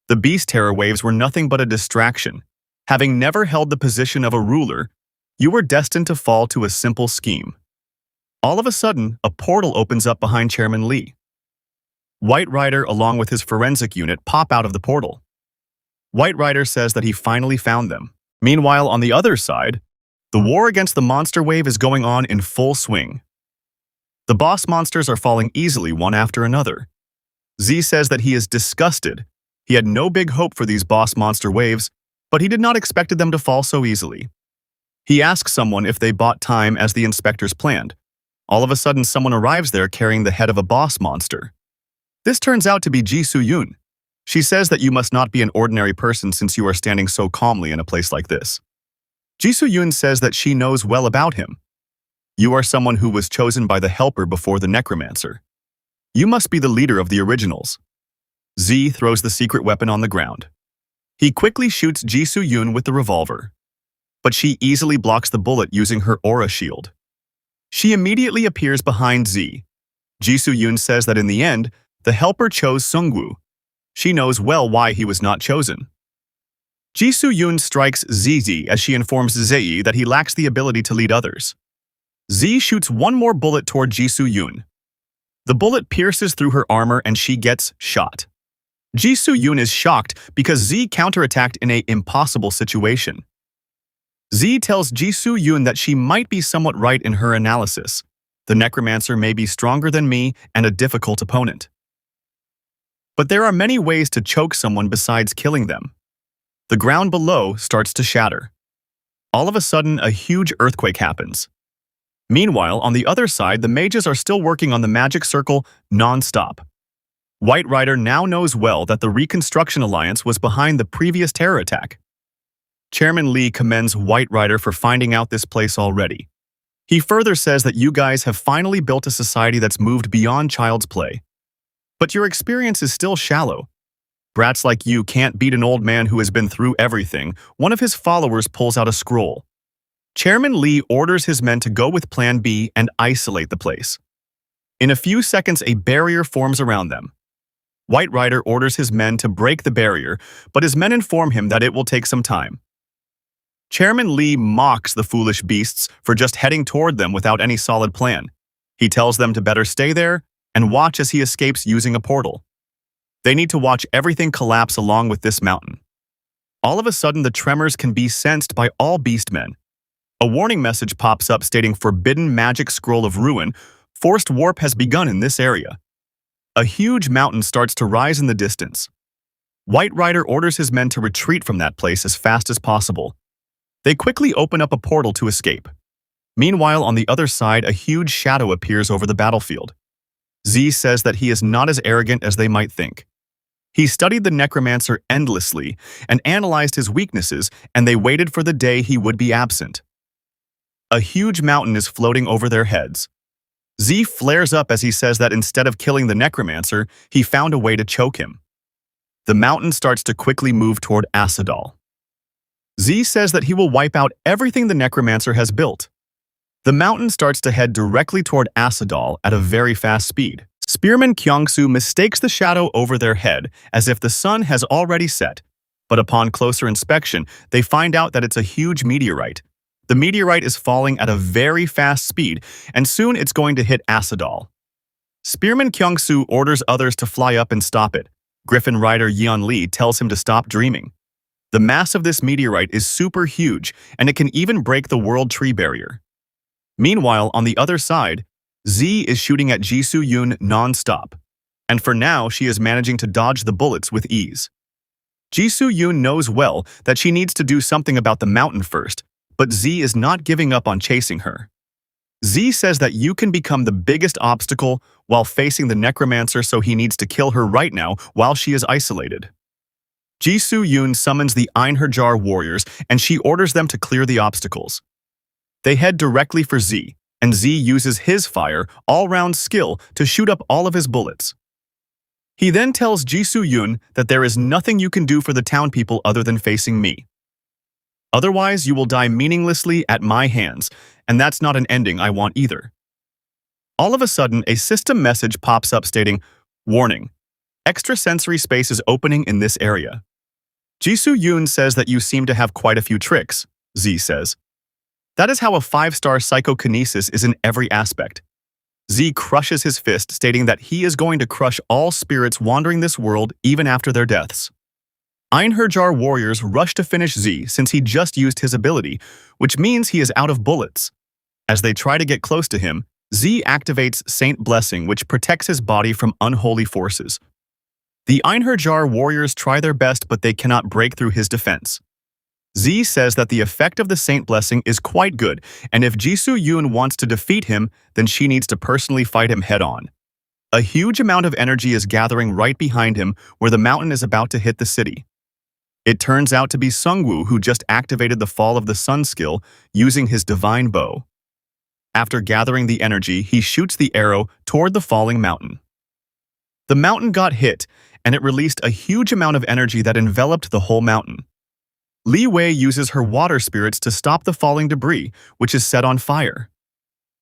The beast terror waves were nothing but a distraction. Having never held the position of a ruler, you were destined to fall to a simple scheme. All of a sudden, a portal opens up behind Chairman Lee. White Rider, along with his forensic unit, pop out of the portal. White Rider says that he finally found them. Meanwhile, on the other side, the war against the monster wave is going on in full swing. The boss monsters are falling easily one after another. Z says that he is disgusted. He had no big hope for these boss monster waves, but he did not expect them to fall so easily. He asks someone if they bought time as the inspectors planned. All of a sudden, someone arrives there carrying the head of a boss monster. This turns out to be Jisoo Yun. She says that you must not be an ordinary person since you are standing so calmly in a place like this. Jisoo-yoon says that she knows well about him. You are someone who was chosen by the Helper before the Necromancer. You must be the leader of the originals. Z throws the secret weapon on the ground. He quickly shoots Jisoo-yoon with the revolver, but she easily blocks the bullet using her aura shield. She immediately appears behind Z. Jisoo-yoon says that in the end, the Helper chose Sungwoo. She knows well why he was not chosen. Jisoo-yoon strikes ZZ as she informs Zei that he lacks the ability to lead others. Z shoots one more bullet toward Jisoo-yoon. The bullet pierces through her armor and she gets shot. Jisoo-yoon is shocked because Z counterattacked in an impossible situation. Z tells Jisoo-yoon that she might be somewhat right in her analysis. The Necromancer may be stronger than me and a difficult opponent. But there are many ways to choke someone besides killing them. The ground below starts to shatter. All of a sudden, a huge earthquake happens. Meanwhile, on the other side, the mages are still working on the magic circle non-stop. White Rider now knows well that the Reconstruction Alliance was behind the previous terror attack. Chairman Lee commends White Rider for finding out this place already. He further says that you guys have finally built a society that's moved beyond child's play. But your experience is still shallow. Brats like you can't beat an old man who has been through everything. One of his followers pulls out a scroll. Chairman Lee orders his men to go with Plan B and isolate the place. In a few seconds, a barrier forms around them. White Rider orders his men to break the barrier, but his men inform him that it will take some time. Chairman Lee mocks the foolish beasts for just heading toward them without any solid plan. He tells them to better stay there and watch as he escapes using a portal. They need to watch everything collapse along with this mountain. All of a sudden, the tremors can be sensed by all beastmen. A warning message pops up stating Forbidden Magic Scroll of Ruin. Forced warp has begun in this area. A huge mountain starts to rise in the distance. White Rider orders his men to retreat from that place as fast as possible. They quickly open up a portal to escape. Meanwhile, on the other side, a huge shadow appears over the battlefield. Z says that he is not as arrogant as they might think. He studied the Necromancer endlessly and analyzed his weaknesses, and they waited for the day he would be absent. A huge mountain is floating over their heads. Z flares up as he says that instead of killing the Necromancer, he found a way to choke him. The mountain starts to quickly move toward Asadal. Z says that he will wipe out everything the Necromancer has built. The mountain starts to head directly toward Asadal at a very fast speed. Spearman Kyungsoo mistakes the shadow over their head as if the sun has already set, but upon closer inspection, they find out that it's a huge meteorite. The meteorite is falling at a very fast speed, and soon it's going to hit Asadal. Spearman Kyungsoo orders others to fly up and stop it. Griffin Rider Yeon Lee tells him to stop dreaming. The mass of this meteorite is super huge, and it can even break the World Tree Barrier. Meanwhile, on the other side, Z is shooting at Jisoo-yoon non-stop, and for now she is managing to dodge the bullets with ease. Jisoo-yoon knows well that she needs to do something about the mountain first, but Z is not giving up on chasing her. Z says that you can become the biggest obstacle while facing the Necromancer, so he needs to kill her right now while she is isolated. Jisoo-yoon summons the Einherjar warriors and she orders them to clear the obstacles. They head directly for Z, and Z uses his fire, all-round skill to shoot up all of his bullets. He then tells Jisoo-yoon that there is nothing you can do for the town people other than facing me. Otherwise, you will die meaninglessly at my hands, and that's not an ending I want either. All of a sudden, a system message pops up stating, "Warning, extrasensory space is opening in this area." Jisoo-yoon says that you seem to have quite a few tricks, Z says. That is how a 5-star psychokinesis is in every aspect. Z crushes his fist, stating that he is going to crush all spirits wandering this world even after their deaths. Einherjar warriors rush to finish Z since he just used his ability, which means he is out of bullets. As they try to get close to him, Z activates Saint Blessing, which protects his body from unholy forces. The Einherjar warriors try their best, but they cannot break through his defense. Z says that the effect of the Saint Blessing is quite good, and if Jisoo-yoon wants to defeat him, then she needs to personally fight him head-on. A huge amount of energy is gathering right behind him where the mountain is about to hit the city. It turns out to be Sungwoo, who just activated the Fall of the Sun skill using his divine bow. After gathering the energy, he shoots the arrow toward the falling mountain. The mountain got hit, and it released a huge amount of energy that enveloped the whole mountain. Li Wei uses her water spirits to stop the falling debris, which is set on fire.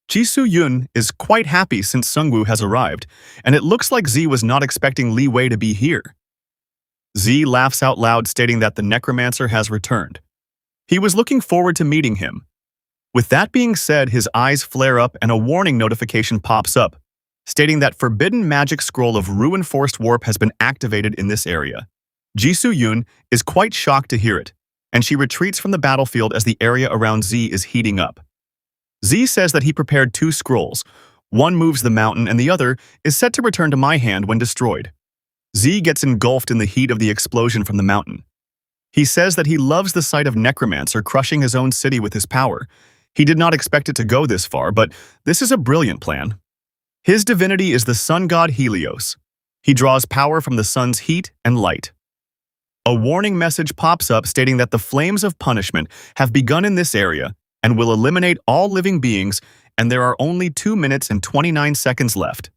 Ji Soo-yun is quite happy since Sungwoo has arrived, and it looks like Z was not expecting Li Wei to be here. Z laughs out loud, stating that the Necromancer has returned. He was looking forward to meeting him. With that being said, his eyes flare up and a warning notification pops up, stating that Forbidden Magic Scroll of Ruin Forced Warp has been activated in this area. Ji Soo-yun is quite shocked to hear it, and she retreats from the battlefield as the area around Z is heating up. Z says that he prepared 2 scrolls. One moves the mountain and the other is set to return to my hand when destroyed. Z gets engulfed in the heat of the explosion from the mountain. He says that he loves the sight of Necromancer crushing his own city with his power. He did not expect it to go this far, but this is a brilliant plan. His divinity is the sun god Helios. He draws power from the sun's heat and light. A warning message pops up stating that the flames of punishment have begun in this area and will eliminate all living beings, and there are only 2 minutes and 29 seconds left.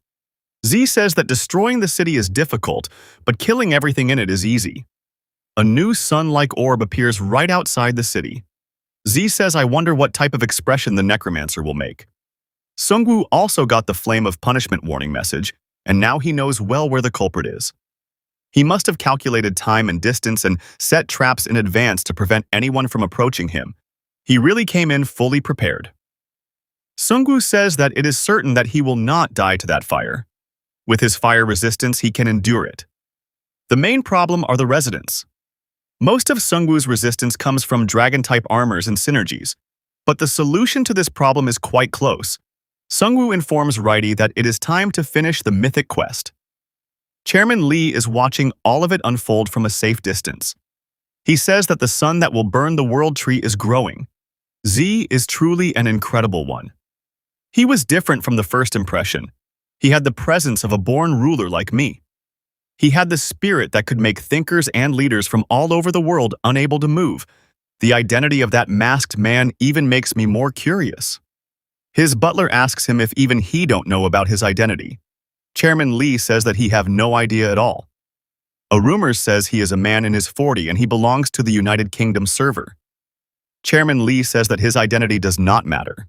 Z says that destroying the city is difficult, but killing everything in it is easy. A new sun-like orb appears right outside the city. Z says, I wonder what type of expression the Necromancer will make. Sungwoo also got the Flame of Punishment warning message, and now he knows well where the culprit is. He must have calculated time and distance and set traps in advance to prevent anyone from approaching him. He really came in fully prepared. Sungwoo says that it is certain that he will not die to that fire. With his fire resistance, he can endure it. The main problem are the residents. Most of Sungwoo's resistance comes from dragon-type armors and synergies, but the solution to this problem is quite close. Sungwoo informs Righty that it is time to finish the mythic quest. Chairman Lee is watching all of it unfold from a safe distance. He says that the sun that will burn the world tree is growing. Z is truly an incredible one. He was different from the first impression. He had the presence of a born ruler like me. He had the spirit that could make thinkers and leaders from all over the world unable to move. The identity of that masked man even makes me more curious. His butler asks him if even he don't know about his identity. Chairman Lee says that he have no idea at all. A rumor says he is a man in his 40s and he belongs to the United Kingdom server. Chairman Lee says that his identity does not matter.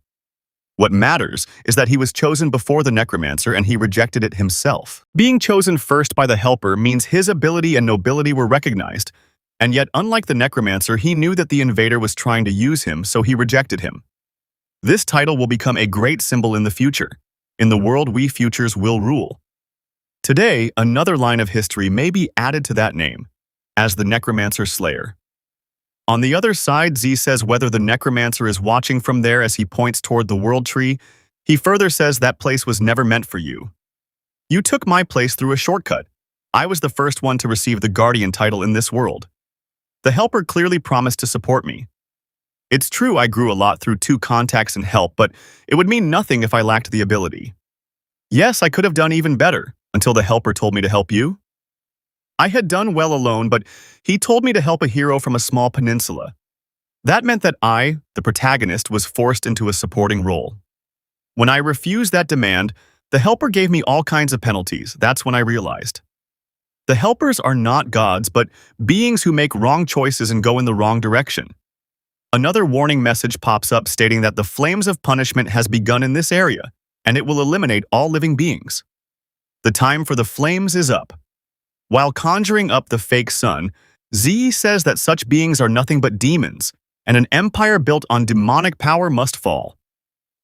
What matters is that he was chosen before the Necromancer and he rejected it himself. Being chosen first by the Helper means his ability and nobility were recognized, and yet unlike the Necromancer, he knew that the invader was trying to use him, so he rejected him. This title will become a great symbol in the future. In the world we futures will rule. Today, another line of history may be added to that name, as the Necromancer Slayer. On the other side, Z says whether the Necromancer is watching from there as he points toward the world tree. He further says that place was never meant for you. You took my place through a shortcut. I was the first one to receive the Guardian title in this world. The Helper clearly promised to support me. It's true I grew a lot through 2 contacts and help, but it would mean nothing if I lacked the ability. Yes, I could have done even better, until the Helper told me to help you. I had done well alone, but he told me to help a hero from a small peninsula. That meant that I, the protagonist, was forced into a supporting role. When I refused that demand, the Helper gave me all kinds of penalties. That's when I realized. The Helpers are not gods, but beings who make wrong choices and go in the wrong direction. Another warning message pops up stating that the flames of punishment has begun in this area, and it will eliminate all living beings. The time for the flames is up. While conjuring up the fake sun, Z says that such beings are nothing but demons, and an empire built on demonic power must fall.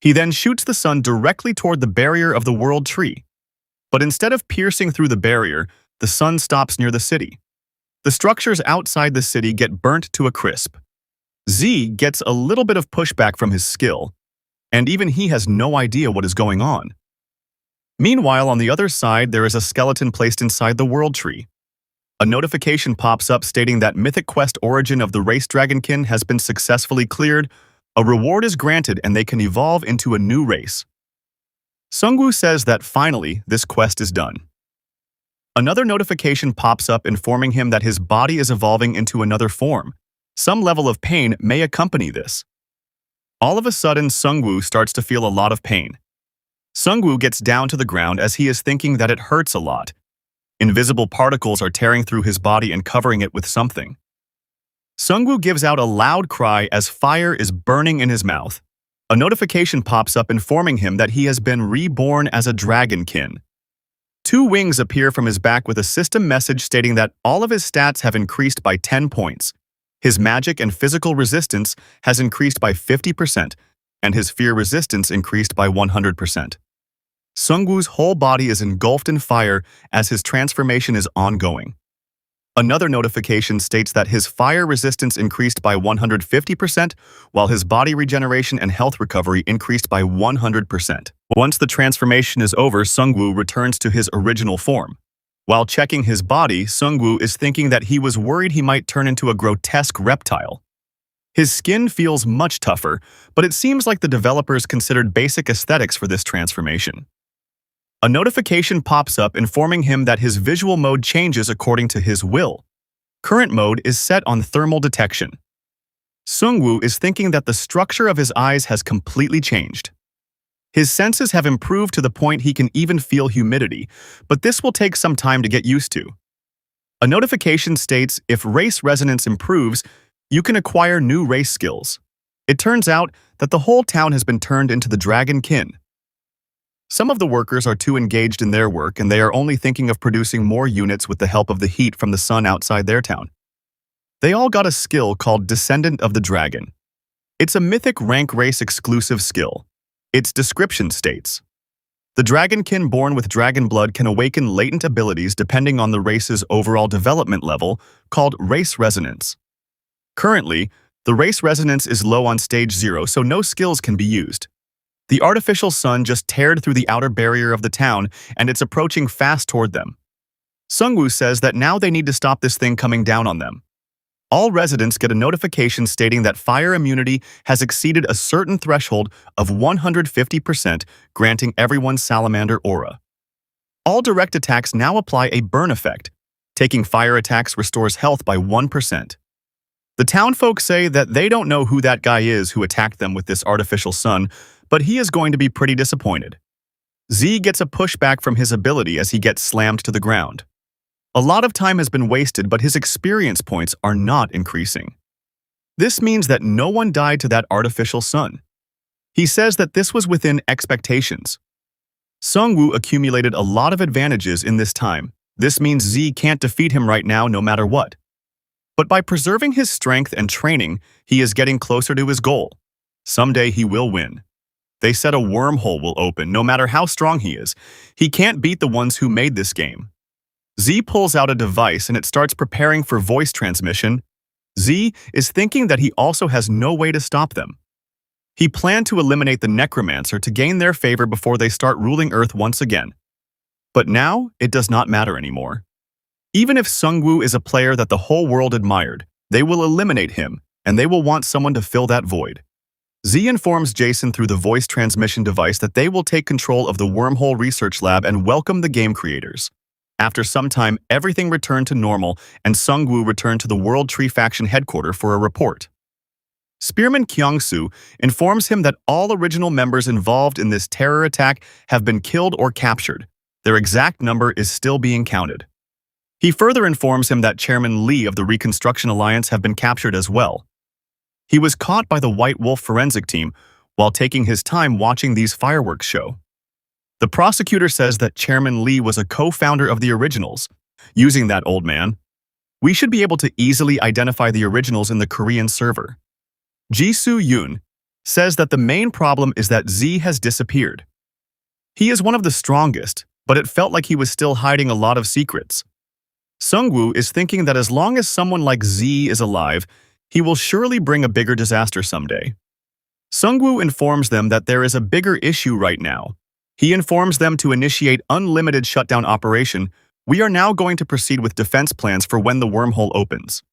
He then shoots the sun directly toward the barrier of the world tree. But instead of piercing through the barrier, the sun stops near the city. The structures outside the city get burnt to a crisp. Z gets a little bit of pushback from his skill, and even he has no idea what is going on. Meanwhile, on the other side, there is a skeleton placed inside the world tree. A notification pops up stating that Mythic Quest origin of the race Dragonkin has been successfully cleared. A reward is granted and they can evolve into a new race. Sungwoo says that finally, this quest is done. Another notification pops up informing him that his body is evolving into another form. Some level of pain may accompany this. All of a sudden, Sungwoo starts to feel a lot of pain. Sungwoo gets down to the ground as he is thinking that it hurts a lot. Invisible particles are tearing through his body and covering it with something. Sungwoo gives out a loud cry as fire is burning in his mouth. A notification pops up informing him that he has been reborn as a dragonkin. Two wings appear from his back with a system message stating that all of his stats have increased by 10 points. His magic and physical resistance has increased by 50%, and his fear resistance increased by 100%. Sungwoo's whole body is engulfed in fire as his transformation is ongoing. Another notification states that his fire resistance increased by 150%, while his body regeneration and health recovery increased by 100%. Once the transformation is over, Sungwoo returns to his original form. While checking his body, Sungwoo is thinking that he was worried he might turn into a grotesque reptile. His skin feels much tougher, but it seems like the developers considered basic aesthetics for this transformation. A notification pops up informing him that his visual mode changes according to his will. Current mode is set on thermal detection. Sungwoo is thinking that the structure of his eyes has completely changed. His senses have improved to the point he can even feel humidity, but this will take some time to get used to. A notification states if race resonance improves, you can acquire new race skills. It turns out that the whole town has been turned into the dragonkin. Some of the workers are too engaged in their work and they are only thinking of producing more units with the help of the heat from the sun outside their town. They all got a skill called Descendant of the Dragon. It's a mythic rank race exclusive skill. Its description states, the dragonkin born with dragon blood can awaken latent abilities depending on the race's overall development level, called race resonance. Currently, the race resonance is low on stage 0, so no skills can be used. The artificial sun just teared through the outer barrier of the town, and it's approaching fast toward them. Sungwoo says that now they need to stop this thing coming down on them. All residents get a notification stating that fire immunity has exceeded a certain threshold of 150%, granting everyone salamander aura. All direct attacks now apply a burn effect. Taking fire attacks restores health by 1%. The townfolk say that they don't know who that guy is who attacked them with this artificial sun, but he is going to be pretty disappointed. Z gets a pushback from his ability as he gets slammed to the ground. A lot of time has been wasted, but his experience points are not increasing. This means that no one died to that artificial sun. He says that this was within expectations. Sungwoo accumulated a lot of advantages in this time. This means Z can't defeat him right now no matter what. But by preserving his strength and training, he is getting closer to his goal. Someday he will win. They said a wormhole will open no matter how strong he is. He can't beat the ones who made this game. Z pulls out a device and it starts preparing for voice transmission. Z is thinking that he also has no way to stop them. He planned to eliminate the Necromancer to gain their favor before they start ruling Earth once again. But now, it does not matter anymore. Even if Sungwoo is a player that the whole world admired, they will eliminate him, and they will want someone to fill that void. Z informs Jason through the voice transmission device that they will take control of the Wormhole Research Lab and welcome the game creators. After some time, everything returned to normal, and Sungwoo returned to the World Tree Faction headquarters for a report. Spearman Kyung-soo informs him that all original members involved in this terror attack have been killed or captured. Their exact number is still being counted. He further informs him that Chairman Lee of the Reconstruction Alliance have been captured as well. He was caught by the White Wolf forensic team while taking his time watching these fireworks show. The prosecutor says that Chairman Lee was a co-founder of the originals. Using that, old man, we should be able to easily identify the originals in the Korean server. Jisoo Yoon says that the main problem is that Z has disappeared. He is one of the strongest, but it felt like he was still hiding a lot of secrets. Sungwoo is thinking that as long as someone like Z is alive, he will surely bring a bigger disaster someday. Sungwoo informs them that there is a bigger issue right now. He informs them to initiate unlimited shutdown operation. We are now going to proceed with defense plans for when the wormhole opens.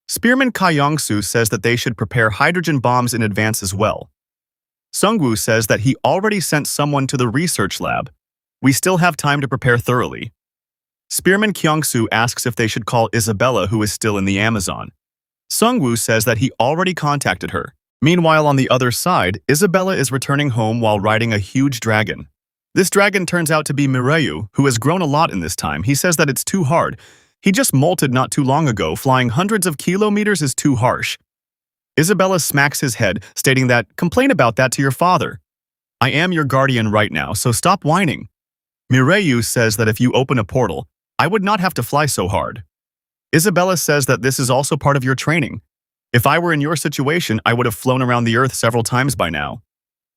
Spearman Kyung-soo says that they should prepare hydrogen bombs in advance as well. Sungwoo says that he already sent someone to the research lab. We still have time to prepare thoroughly. Spearman Kyungsoo asks if they should call Isabella, who is still in the Amazon. Sungwoo says that he already contacted her. Meanwhile, on the other side, Isabella is returning home while riding a huge dragon. This dragon turns out to be Mireyu, who has grown a lot in this time. He says that it's too hard. He just molted not too long ago. Flying hundreds of kilometers is too harsh. Isabella smacks his head, stating that, "Complain about that to your father. I am your guardian right now, so stop whining." Mireyu says that if you open a portal, I would not have to fly so hard. Isabella says that this is also part of your training. If I were in your situation, I would have flown around the earth several times by now.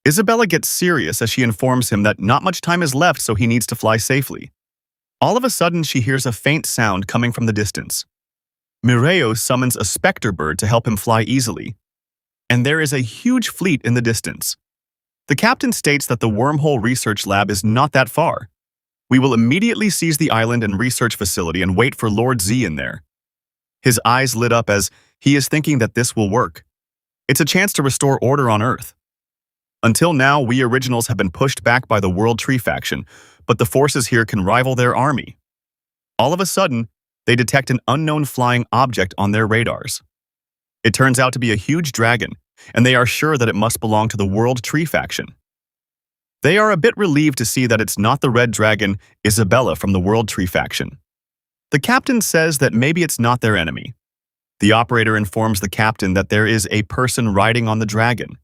Isabella gets serious as she informs him that not much time is left, so he needs to fly safely. All of a sudden, she hears a faint sound coming from the distance. Mireyu summons a specter bird to help him fly easily. And there is a huge fleet in the distance. The captain states that the wormhole research lab is not that far. We will immediately seize the island and research facility and wait for Lord Z in there. His eyes lit up as he is thinking that this will work. It's a chance to restore order on Earth. Until now, we originals have been pushed back by the World Tree faction, but the forces here can rival their army. All of a sudden, they detect an unknown flying object on their radars. It turns out to be a huge dragon, and they are sure that it must belong to the World Tree faction. They are a bit relieved to see that it's not the red dragon, Isabella, from the World Tree faction. The captain says that maybe it's not their enemy. The operator informs the captain that there is a person riding on the dragon.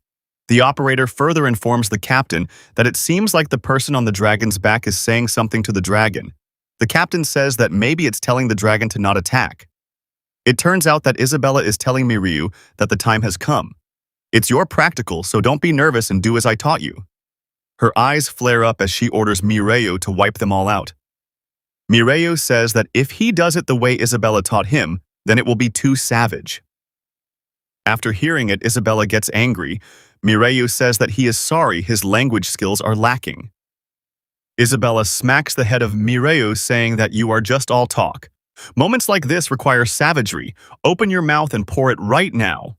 The operator further informs the captain that it seems like the person on the dragon's back is saying something to the dragon. The captain says that maybe it's telling the dragon to not attack. It turns out that Isabella is telling Mireyu that the time has come. It's your practical, so don't be nervous and do as I taught you. Her eyes flare up as she orders Mireyu to wipe them all out. Mireyu says that if he does it the way Isabella taught him, then it will be too savage. After hearing it, Isabella gets angry. Mireyu says that he is sorry his language skills are lacking. Isabella smacks the head of Mireyu, saying that you are just all talk. Moments like this require savagery. Open your mouth and pour it right now.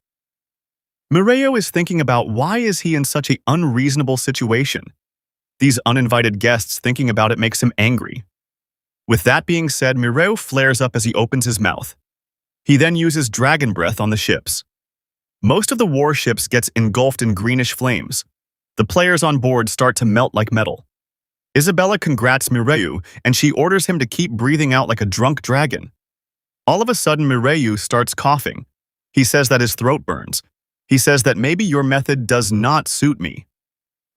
Mireyu is thinking about why is he in such an unreasonable situation. These uninvited guests thinking about it makes him angry. With that being said, Mireyu flares up as he opens his mouth. He then uses dragon breath on the ships. Most of the warships gets engulfed in greenish flames. The players on board start to melt like metal. Isabella congrats Mireyu, and she orders him to keep breathing out like a drunk dragon. All of a sudden, Mireyu starts coughing. He says that his throat burns. He says that maybe your method does not suit me.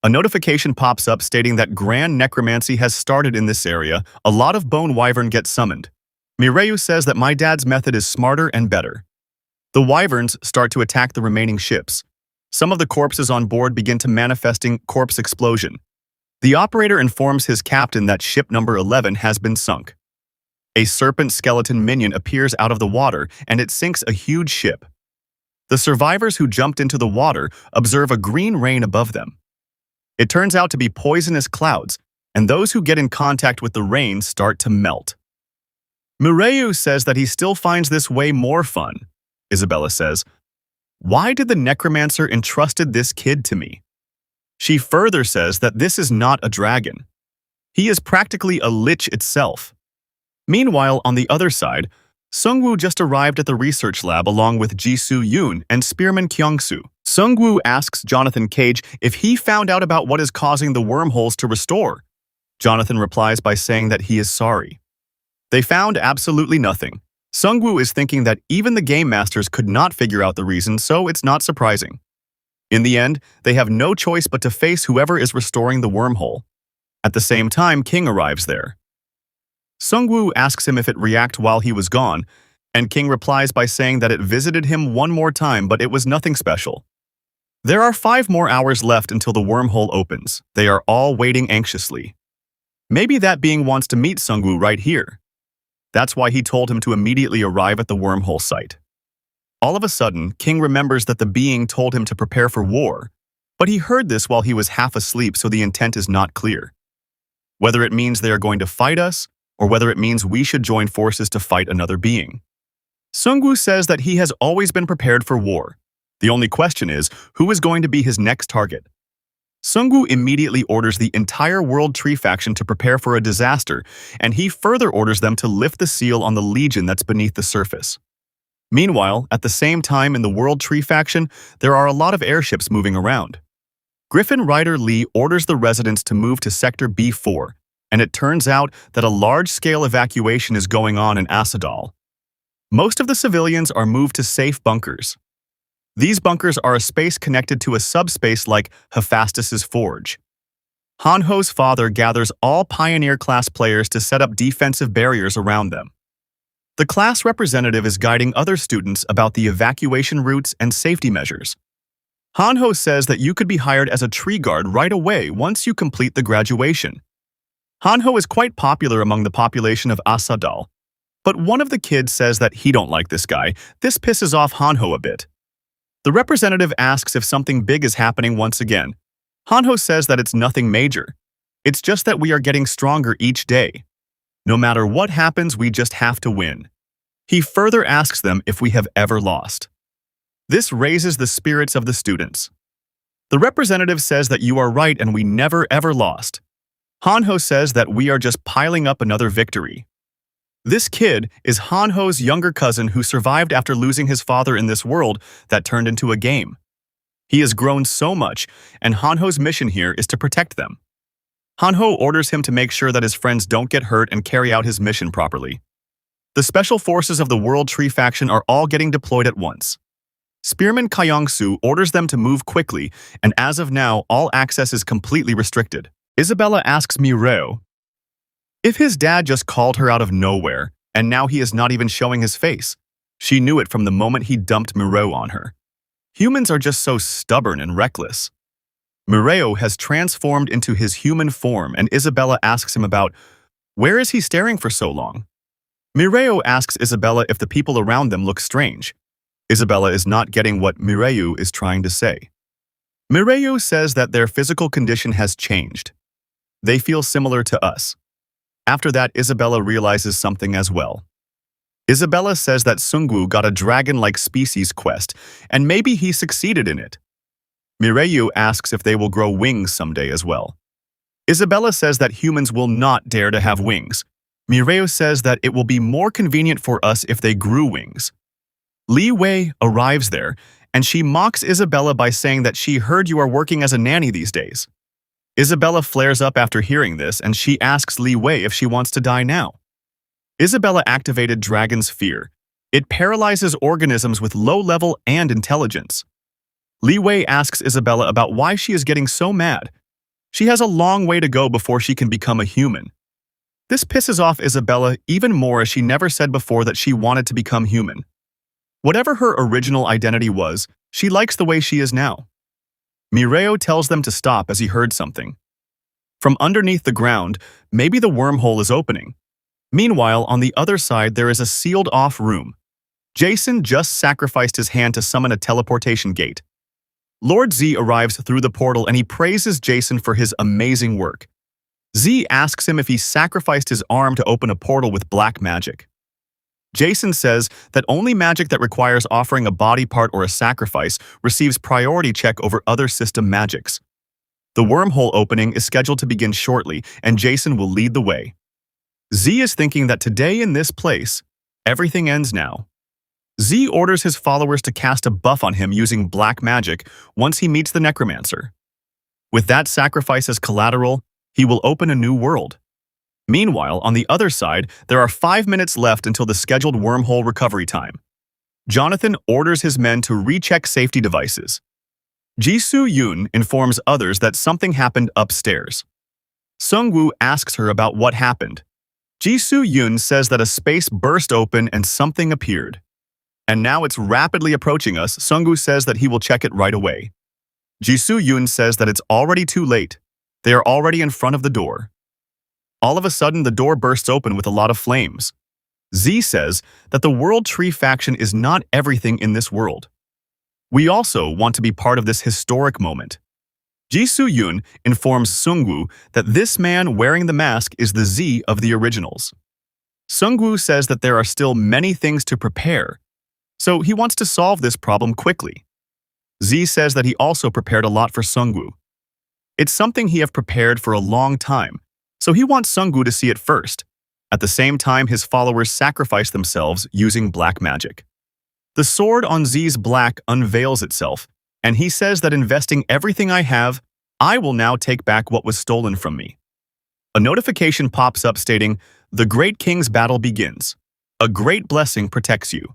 A notification pops up stating that grand necromancy has started in this area. A lot of bone wyvern get summoned. Mireyu says that my dad's method is smarter and better. The wyverns start to attack the remaining ships. Some of the corpses on board begin to manifesting corpse explosion. The operator informs his captain that ship number 11 has been sunk. A serpent skeleton minion appears out of the water and it sinks a huge ship. The survivors who jumped into the water observe a green rain above them. It turns out to be poisonous clouds, and those who get in contact with the rain start to melt. Mireyu says that he still finds this way more fun. Isabella says, "Why did the Necromancer entrusted this kid to me?" She further says that this is not a dragon. He is practically a lich itself. Meanwhile, on the other side, Sungwoo just arrived at the research lab along with Jisoo Yoon and Spearman Kyungsoo. Sungwoo asks Jonathan Cage if he found out about what is causing the wormholes to restore. Jonathan replies by saying that he is sorry. They found absolutely nothing. Sungwoo is thinking that even the game masters could not figure out the reason, so it's not surprising. In the end, they have no choice but to face whoever is restoring the wormhole. At the same time, King arrives there. Sungwoo asks him if it reacted while he was gone, and King replies by saying that it visited him one more time, but it was nothing special. There are 5 more hours left until the wormhole opens. They are all waiting anxiously. Maybe that being wants to meet Sungwoo right here. That's why he told him to immediately arrive at the wormhole site. All of a sudden, King remembers that the being told him to prepare for war, but he heard this while he was half asleep, so the intent is not clear. Whether it means they are going to fight us, or whether it means we should join forces to fight another being. Sungwoo says that he has always been prepared for war. The only question is, who is going to be his next target? Sungwoo immediately orders the entire World Tree faction to prepare for a disaster, and he further orders them to lift the seal on the Legion that's beneath the surface. Meanwhile, at the same time in the World Tree faction, there are a lot of airships moving around. Griffin Rider Lee orders the residents to move to Sector B4, and it turns out that a large-scale evacuation is going on in Asadal. Most of the civilians are moved to safe bunkers. These bunkers are a space connected to a subspace like Hephaestus's Forge. Hanho's father gathers all Pioneer-class players to set up defensive barriers around them. The class representative is guiding other students about the evacuation routes and safety measures. Hanho says that you could be hired as a tree guard right away once you complete the graduation. Hanho is quite popular among the population of Asadal, but one of the kids says that he don't like this guy. This pisses off Hanho a bit. The representative asks if something big is happening once again. Hanho says that it's nothing major. It's just that we are getting stronger each day. No matter what happens, we just have to win. He further asks them if we have ever lost. This raises the spirits of the students. The representative says that you are right and we never ever lost. Hanho says that we are just piling up another victory. This kid is Hanho's younger cousin who survived after losing his father in this world that turned into a game. He has grown so much, and Hanho's mission here is to protect them. Hanho orders him to make sure that his friends don't get hurt and carry out his mission properly. The special forces of the World Tree faction are all getting deployed at once. Spearman Kyongsu orders them to move quickly, and as of now, all access is completely restricted. Isabella asks Mireo if his dad just called her out of nowhere, and now he is not even showing his face. She knew it from the moment he dumped Mireo on her. Humans are just so stubborn and reckless. Mireo has transformed into his human form, and Isabella asks him about where is he staring for so long. Mireo asks Isabella if the people around them look strange. Isabella is not getting what Mireo is trying to say. Mireo says that their physical condition has changed. They feel similar to us. After that, Isabella realizes something as well. Isabella says that Sungwoo got a dragon-like species quest, and maybe he succeeded in it. Mireo asks if they will grow wings someday as well. Isabella says that humans will not dare to have wings. Mireo says that it will be more convenient for us if they grew wings. Li Wei arrives there, and she mocks Isabella by saying that she heard you are working as a nanny these days. Isabella flares up after hearing this, and she asks Li Wei if she wants to die now. Isabella activated Dragon's Fear. It paralyzes organisms with low level and intelligence. Li Wei asks Isabella about why she is getting so mad. She has a long way to go before she can become a human. This pisses off Isabella even more as she never said before that she wanted to become human. Whatever her original identity was, she likes the way she is now. Mireo tells them to stop as he heard something. From underneath the ground, maybe the wormhole is opening. Meanwhile, on the other side, there is a sealed-off room. Jason just sacrificed his hand to summon a teleportation gate. Lord Z arrives through the portal and he praises Jason for his amazing work. Z asks him if he sacrificed his arm to open a portal with black magic. Jason says that only magic that requires offering a body part or a sacrifice receives priority check over other system magics. The wormhole opening is scheduled to begin shortly, and Jason will lead the way. Z is thinking that today in this place, everything ends now. Z orders his followers to cast a buff on him using black magic once he meets the Necromancer. With that sacrifice as collateral, he will open a new world. Meanwhile, on the other side, there are 5 minutes left until the scheduled wormhole recovery time. Jonathan orders his men to recheck safety devices. Jisoo Yoon informs others that something happened upstairs. Sungwoo asks her about what happened. Jisoo Yoon says that a space burst open and something appeared. And now it's rapidly approaching us. Sungwoo says that he will check it right away. Jisoo Yoon says that it's already too late. They are already in front of the door. All of a sudden, the door bursts open with a lot of flames. Z says that the World Tree faction is not everything in this world. We also want to be part of this historic moment. Jisoo Yoon informs Sungwoo that this man wearing the mask is the Z of the originals. Sungwoo says that there are still many things to prepare, so he wants to solve this problem quickly. Z says that he also prepared a lot for Sungwoo. It's something he have prepared for a long time, so he wants Sungwoo to see it first. At the same time, his followers sacrifice themselves using black magic. The sword on Z's black unveils itself, and he says that investing everything I have, I will now take back what was stolen from me. A notification pops up stating, "The Great King's battle begins. A great blessing protects you.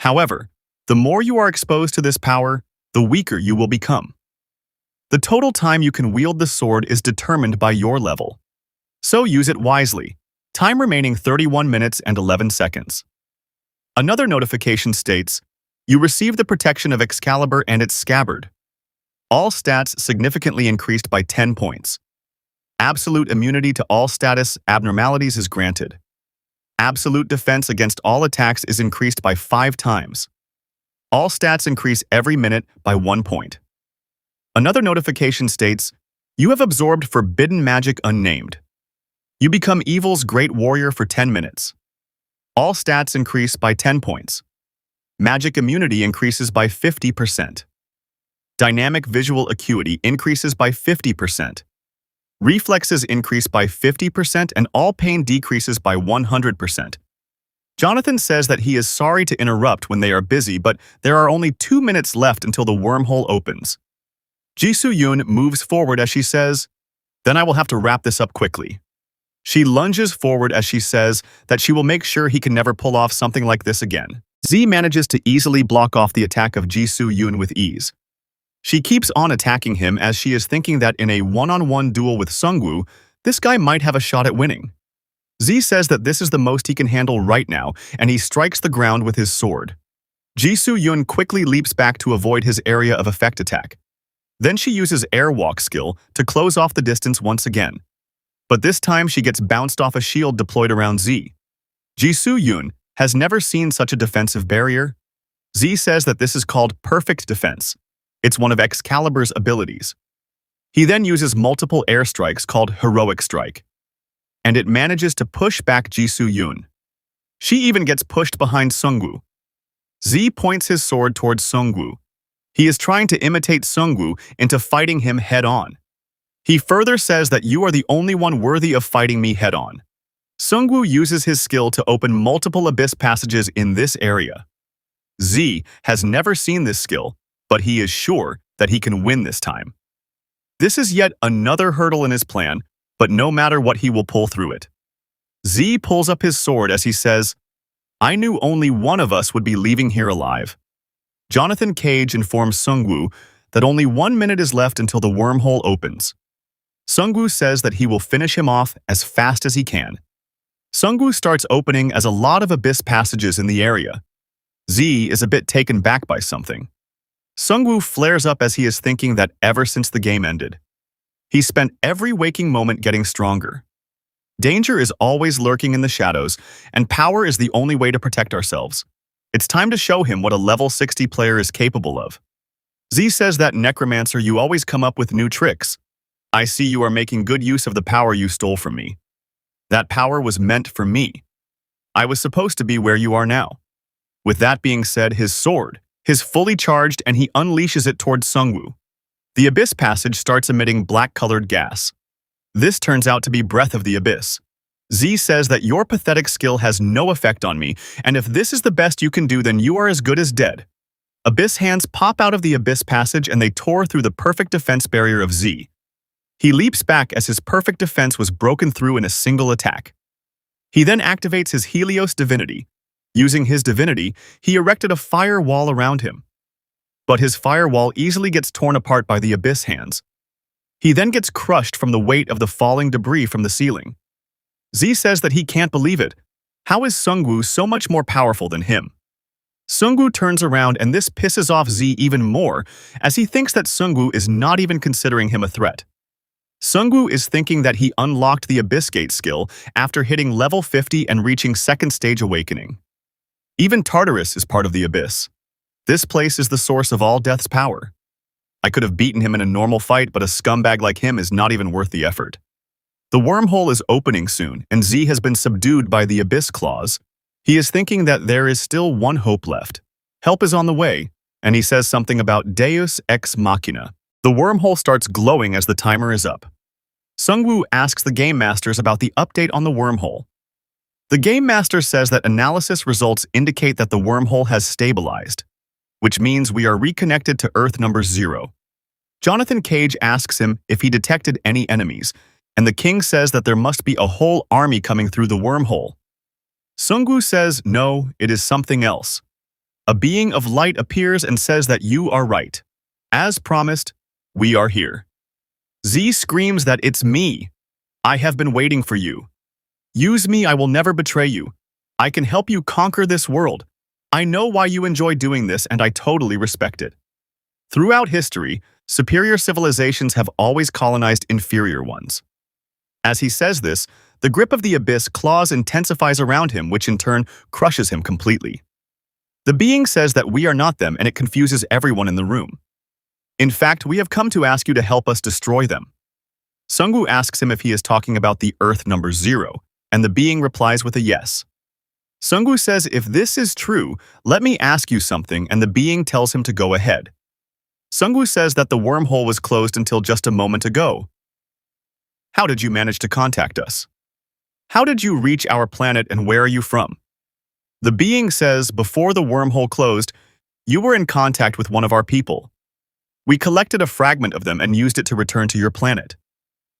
However, the more you are exposed to this power, the weaker you will become. The total time you can wield the sword is determined by your level. So use it wisely. Time remaining 31 minutes and 11 seconds. Another notification states, "You receive the protection of Excalibur and its scabbard. All stats significantly increased by 10 points. Absolute immunity to all status abnormalities is granted. Absolute defense against all attacks is increased by 5 times. All stats increase every minute by 1 point." Another notification states, "You have absorbed forbidden magic unnamed. You become evil's great warrior for 10 minutes. All stats increase by 10 points. Magic immunity increases by 50%. Dynamic visual acuity increases by 50%. Reflexes increase by 50% and all pain decreases by 100%. Jonathan says that he is sorry to interrupt when they are busy, but there are only 2 minutes left until the wormhole opens. Ji-soo-yoon moves forward as she says, "Then I will have to wrap this up quickly." She lunges forward as she says that she will make sure he can never pull off something like this again. Z manages to easily block off the attack of Ji-soo-yoon with ease. She keeps on attacking him as she is thinking that in a one-on-one duel with Sungwoo, this guy might have a shot at winning. Z says that this is the most he can handle right now, and he strikes the ground with his sword. Ji-soo-yoon quickly leaps back to avoid his area of effect attack. Then she uses airwalk skill to close off the distance once again. But this time she gets bounced off a shield deployed around Z. Ji-soo-yoon has never seen such a defensive barrier. Z says that this is called perfect defense. It's one of Excalibur's abilities. He then uses multiple airstrikes called heroic strike, and it manages to push back Ji-soo-yoon. She even gets pushed behind Sungwoo. Z points his sword towards Sungwoo. He is trying to imitate Sungwoo into fighting him head-on. He further says that you are the only one worthy of fighting me head-on. Sungwoo uses his skill to open multiple abyss passages in this area. Z has never seen this skill, but he is sure that he can win this time. This is yet another hurdle in his plan, but no matter what, he will pull through it. Z pulls up his sword as he says, "I knew only one of us would be leaving here alive." Jonathan Cage informs Sungwoo that only 1 minute is left until the wormhole opens. Sungwoo says that he will finish him off as fast as he can. Sungwoo starts opening as a lot of abyss passages in the area. Z is a bit taken back by something. Sungwoo flares up as he is thinking that ever since the game ended, he spent every waking moment getting stronger. Danger is always lurking in the shadows, and power is the only way to protect ourselves. It's time to show him what a level 60 player is capable of. Z says that, "Necromancer, you always come up with new tricks. I see you are making good use of the power you stole from me. That power was meant for me. I was supposed to be where you are now." With that being said, his sword is fully charged and he unleashes it towards Sungwoo. The abyss passage starts emitting black-colored gas. This turns out to be Breath of the Abyss. Z says that your pathetic skill has no effect on me, and if this is the best you can do, then you are as good as dead. Abyss hands pop out of the abyss passage and they tore through the perfect defense barrier of Z. He leaps back as his perfect defense was broken through in a single attack. He then activates his Helios divinity. Using his divinity, he erected a fire wall around him. But his firewall easily gets torn apart by the abyss hands. He then gets crushed from the weight of the falling debris from the ceiling. Z says that he can't believe it. How is Sungwoo so much more powerful than him? Sungwoo turns around and this pisses off Z even more as he thinks that Sungwoo is not even considering him a threat. Sungwoo is thinking that he unlocked the Abyss Gate skill after hitting level 50 and reaching second stage awakening. Even Tartarus is part of the Abyss. This place is the source of all Death's power. I could have beaten him in a normal fight, but a scumbag like him is not even worth the effort. The wormhole is opening soon, and Z has been subdued by the Abyss Claws. He is thinking that there is still one hope left. Help is on the way, and he says something about Deus Ex Machina. The wormhole starts glowing as the timer is up. Sungwoo asks the Game Masters about the update on the wormhole. The Game Master says that analysis results indicate that the wormhole has stabilized, which means we are reconnected to Earth number 0. Jonathan Cage asks him if he detected any enemies, and the king says that there must be a whole army coming through the wormhole. Sungwoo says, no, it is something else. A being of light appears and says that you are right. As promised, we are here. Z screams that it's me. I have been waiting for you. Use me, I will never betray you. I can help you conquer this world. I know why you enjoy doing this and I totally respect it. Throughout history, superior civilizations have always colonized inferior ones. As he says this, the grip of the abyss claws intensifies around him, which in turn crushes him completely. The being says that we are not them and it confuses everyone in the room. In fact, we have come to ask you to help us destroy them. Sungwoo asks him if he is talking about the Earth number 0, and the being replies with a yes. Sungwoo says if this is true, let me ask you something, and the being tells him to go ahead. Sungwoo says that the wormhole was closed until just a moment ago. How did you manage to contact us? How did you reach our planet and where are you from? The being says before the wormhole closed, you were in contact with one of our people. We collected a fragment of them and used it to return to your planet.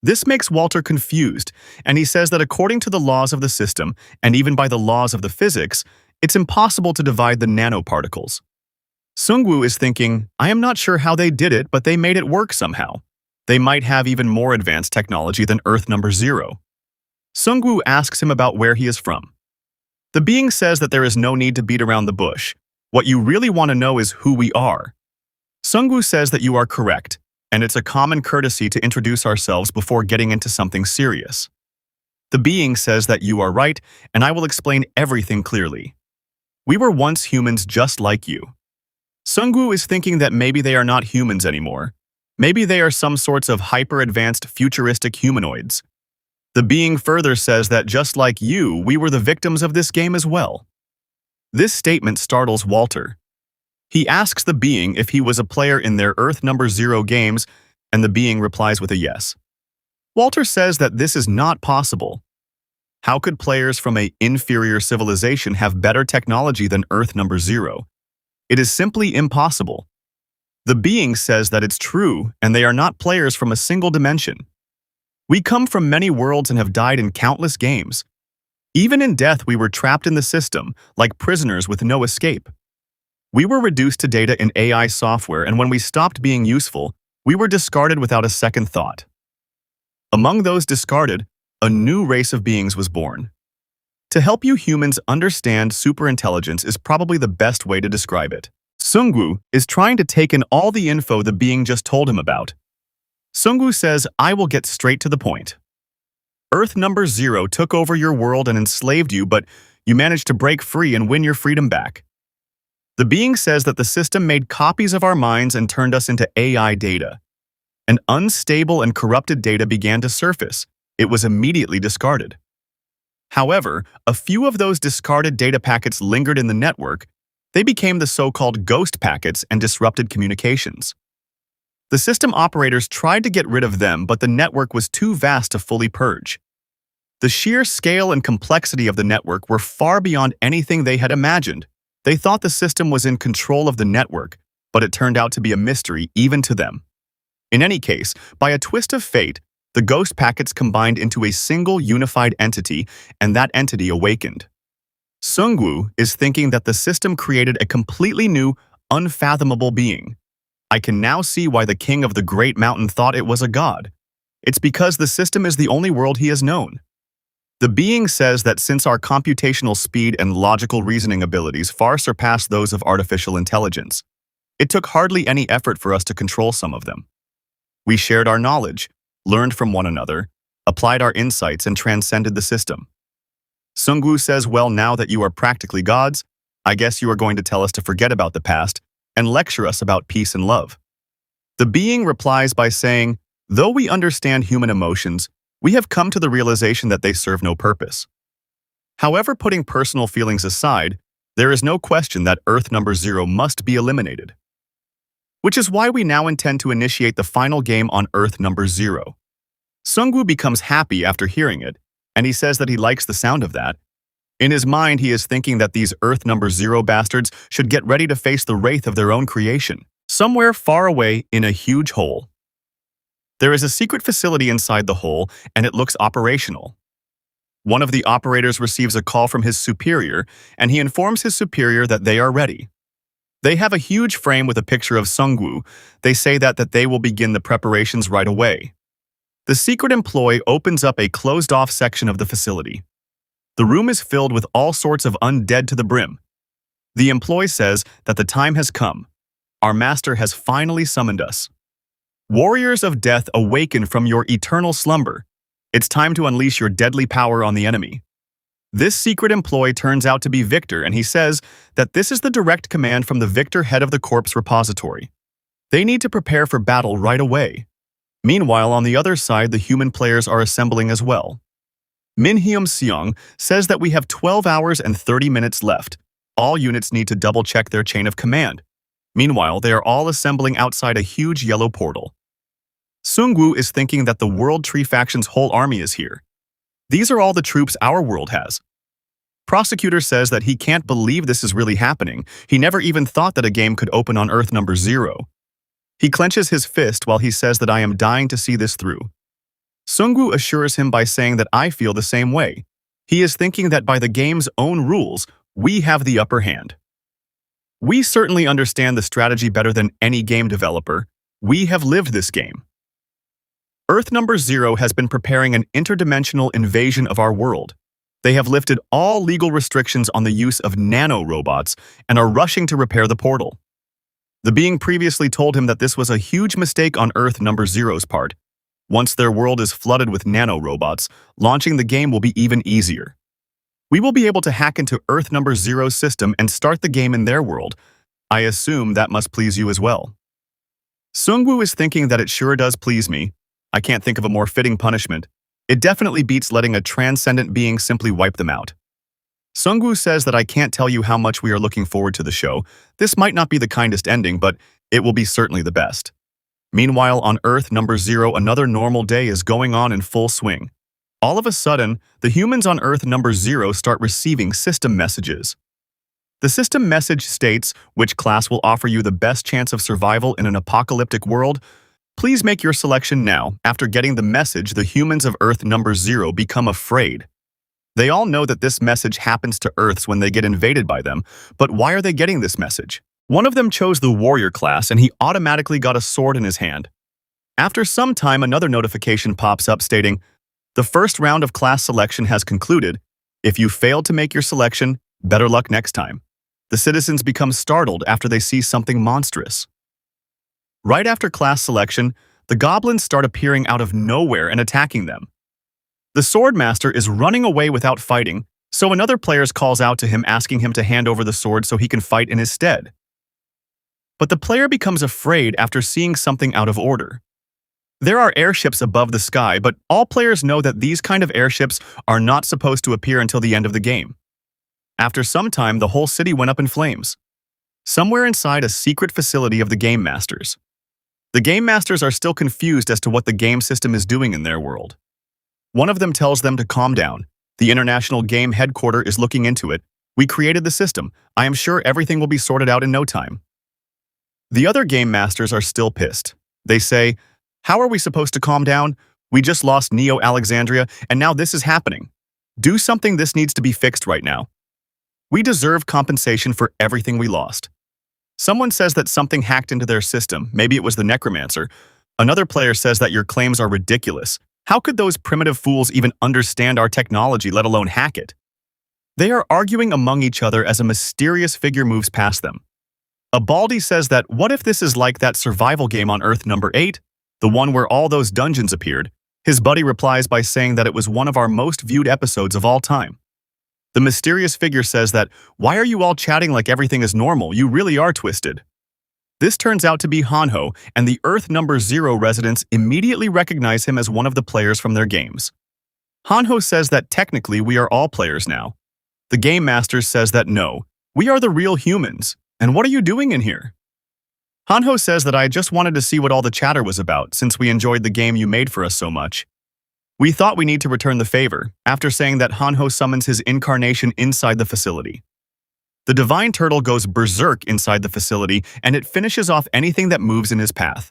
This makes Walter confused, and he says that according to the laws of the system, and even by the laws of the physics, it's impossible to divide the nanoparticles. Sungwoo is thinking, I am not sure how they did it, but they made it work somehow. They might have even more advanced technology than Earth number 0. Sungwoo asks him about where he is from. The being says that there is no need to beat around the bush. What you really want to know is who we are. Sungwoo says that you are correct, and it's a common courtesy to introduce ourselves before getting into something serious. The being says that you are right, and I will explain everything clearly. We were once humans just like you. Sungwoo is thinking that maybe they are not humans anymore. Maybe they are some sorts of hyper-advanced futuristic humanoids. The being further says that just like you, we were the victims of this game as well. This statement startles Walter. He asks the being if he was a player in their Earth number 0 games, and the being replies with a yes. Walter says that this is not possible. How could players from an inferior civilization have better technology than Earth number 0? It is simply impossible. The being says that it's true, and they are not players from a single dimension. We come from many worlds and have died in countless games. Even in death, we were trapped in the system, like prisoners with no escape. We were reduced to data in AI software, and when we stopped being useful, we were discarded without a second thought. Among those discarded, a new race of beings was born. To help you humans understand superintelligence is probably the best way to describe it. Sungwoo is trying to take in all the info the being just told him about. Sungwoo says, I will get straight to the point. Earth number 0 took over your world and enslaved you, but you managed to break free and win your freedom back. The being says that the system made copies of our minds and turned us into AI data. An unstable and corrupted data began to surface. It was immediately discarded. However, a few of those discarded data packets lingered in the network. They became the so-called ghost packets and disrupted communications. The system operators tried to get rid of them, but the network was too vast to fully purge. The sheer scale and complexity of the network were far beyond anything they had imagined. They thought the system was in control of the network, but it turned out to be a mystery even to them. In any case, by a twist of fate, the ghost packets combined into a single unified entity, and that entity awakened. Sungwoo is thinking that the system created a completely new, unfathomable being. I can now see why the king of the great mountain thought it was a god. It's because the system is the only world he has known. The being says that since our computational speed and logical reasoning abilities far surpass those of artificial intelligence, it took hardly any effort for us to control some of them. We shared our knowledge, learned from one another, applied our insights, and transcended the system. Sungwoo says, well, now that you are practically gods, I guess you are going to tell us to forget about the past and lecture us about peace and love. The being replies by saying, though we understand human emotions, we have come to the realization that they serve no purpose. However, putting personal feelings aside, there is no question that Earth number 0 must be eliminated. which is why we now intend to initiate the final game on Earth number 0. Sungwoo becomes happy after hearing it, and he says that he likes the sound of that. In his mind, he is thinking that these Earth number 0 bastards should get ready to face the wraith of their own creation, somewhere far away in a huge hole. There is a secret facility inside the hole, and it looks operational. One of the operators receives a call from his superior, and he informs his superior that they are ready. They have a huge frame with a picture of Sungwoo. They say that they will begin the preparations right away. The secret employee opens up a closed-off section of the facility. The room is filled with all sorts of undead to the brim. The employee says that the time has come. Our master has finally summoned us. Warriors of death, awaken from your eternal slumber. It's time to unleash your deadly power on the enemy. This secret employee turns out to be Victor, and he says that this is the direct command from the Victor, head of the corpse repository. They need to prepare for battle right away. Meanwhile, on the other side, the human players are assembling as well. Minhyum Seong says that we have 12 hours and 30 minutes left. All units need to double-check their chain of command. Meanwhile, they are all assembling outside a huge yellow portal. Sungwoo is thinking that the World Tree faction's whole army is here. These are all the troops our world has. Prosecutor says that he can't believe this is really happening. He never even thought that a game could open on Earth number 0. He clenches his fist while he says that I am dying to see this through. Sungwoo assures him by saying that I feel the same way. He is thinking that by the game's own rules, we have the upper hand. We certainly understand the strategy better than any game developer. We have lived this game. Earth number 0 has been preparing an interdimensional invasion of our world. They have lifted all legal restrictions on the use of nano-robots and are rushing to repair the portal. The being previously told him that this was a huge mistake on Earth number 0's part. Once their world is flooded with nano-robots, launching the game will be even easier. We will be able to hack into Earth number 0's system and start the game in their world. I assume that must please you as well. Sungwoo is thinking that it sure does please me. I can't think of a more fitting punishment. It definitely beats letting a transcendent being simply wipe them out. Sungwoo says that I can't tell you how much we are looking forward to the show. This might not be the kindest ending, but it will be certainly the best. Meanwhile, on Earth number 0, another normal day is going on in full swing. All of a sudden, the humans on Earth number 0 start receiving system messages. The system message states, which class will offer you the best chance of survival in an apocalyptic world? Please make your selection now. After getting the message, the humans of Earth number 0 become afraid. They all know that this message happens to Earths when they get invaded by them, but why are they getting this message? One of them chose the warrior class, and he automatically got a sword in his hand. After some time, another notification pops up stating, the first round of class selection has concluded. If you failed to make your selection, better luck next time. The citizens become startled after they see something monstrous. Right after class selection, the goblins start appearing out of nowhere and attacking them. The swordmaster is running away without fighting, so another player calls out to him asking him to hand over the sword so he can fight in his stead. But the player becomes afraid after seeing something out of order. There are airships above the sky, but all players know that these kind of airships are not supposed to appear until the end of the game. After some time, the whole city went up in flames. Somewhere inside a secret facility of the Game Masters. The Game Masters are still confused as to what the game system is doing in their world. One of them tells them to calm down. The International Game Headquarters is looking into it. We created the system. I am sure everything will be sorted out in no time. The other Game Masters are still pissed. They say, how are we supposed to calm down? We just lost Neo Alexandria, and now this is happening. Do something, this needs to be fixed right now. We deserve compensation for everything we lost. Someone says that something hacked into their system, maybe it was the Necromancer. Another player says that your claims are ridiculous. How could those primitive fools even understand our technology, let alone hack it? They are arguing among each other as a mysterious figure moves past them. A Baldy says that what if this is like that survival game on Earth number 8, the one where all those dungeons appeared? His buddy replies by saying that it was one of our most viewed episodes of all time. The mysterious figure says that, why are you all chatting like everything is normal? You really are twisted. This turns out to be Hanho, and the Earth number 0 residents immediately recognize him as one of the players from their games. Hanho says that technically we are all players now. The Game Masters says that no, we are the real humans, and what are you doing in here? Hanho says that I just wanted to see what all the chatter was about since we enjoyed the game you made for us so much. We thought we need to return the favor, after saying that Hanho summons his incarnation inside the facility. The divine turtle goes berserk inside the facility and it finishes off anything that moves in his path.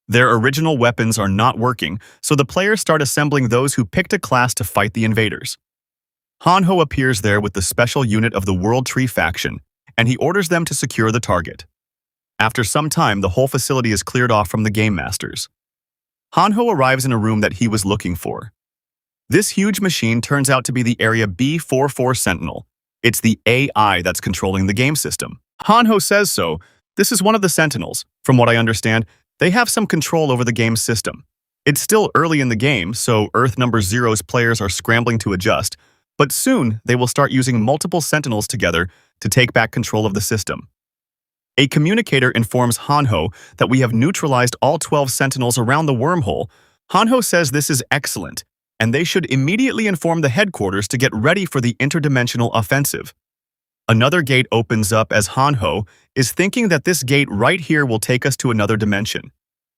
Their original weapons are not working, so the players start assembling those who picked a class to fight the invaders. Hanho appears there with the special unit of the World Tree faction, and he orders them to secure the target. After some time, the whole facility is cleared off from the Game Masters. Hanho arrives in a room that he was looking for. This huge machine turns out to be the Area B44 Sentinel. It's the AI that's controlling the game system. Hanho says so. This is one of the Sentinels. From what I understand, they have some control over the game system. It's still early in the game, so Earth number 0's players are scrambling to adjust, but soon they will start using multiple Sentinels together to take back control of the system. A communicator informs Hanho that we have neutralized all 12 Sentinels around the wormhole. Hanho says this is excellent, and they should immediately inform the headquarters to get ready for the interdimensional offensive. Another gate opens up as Hanho is thinking that this gate right here will take us to another dimension.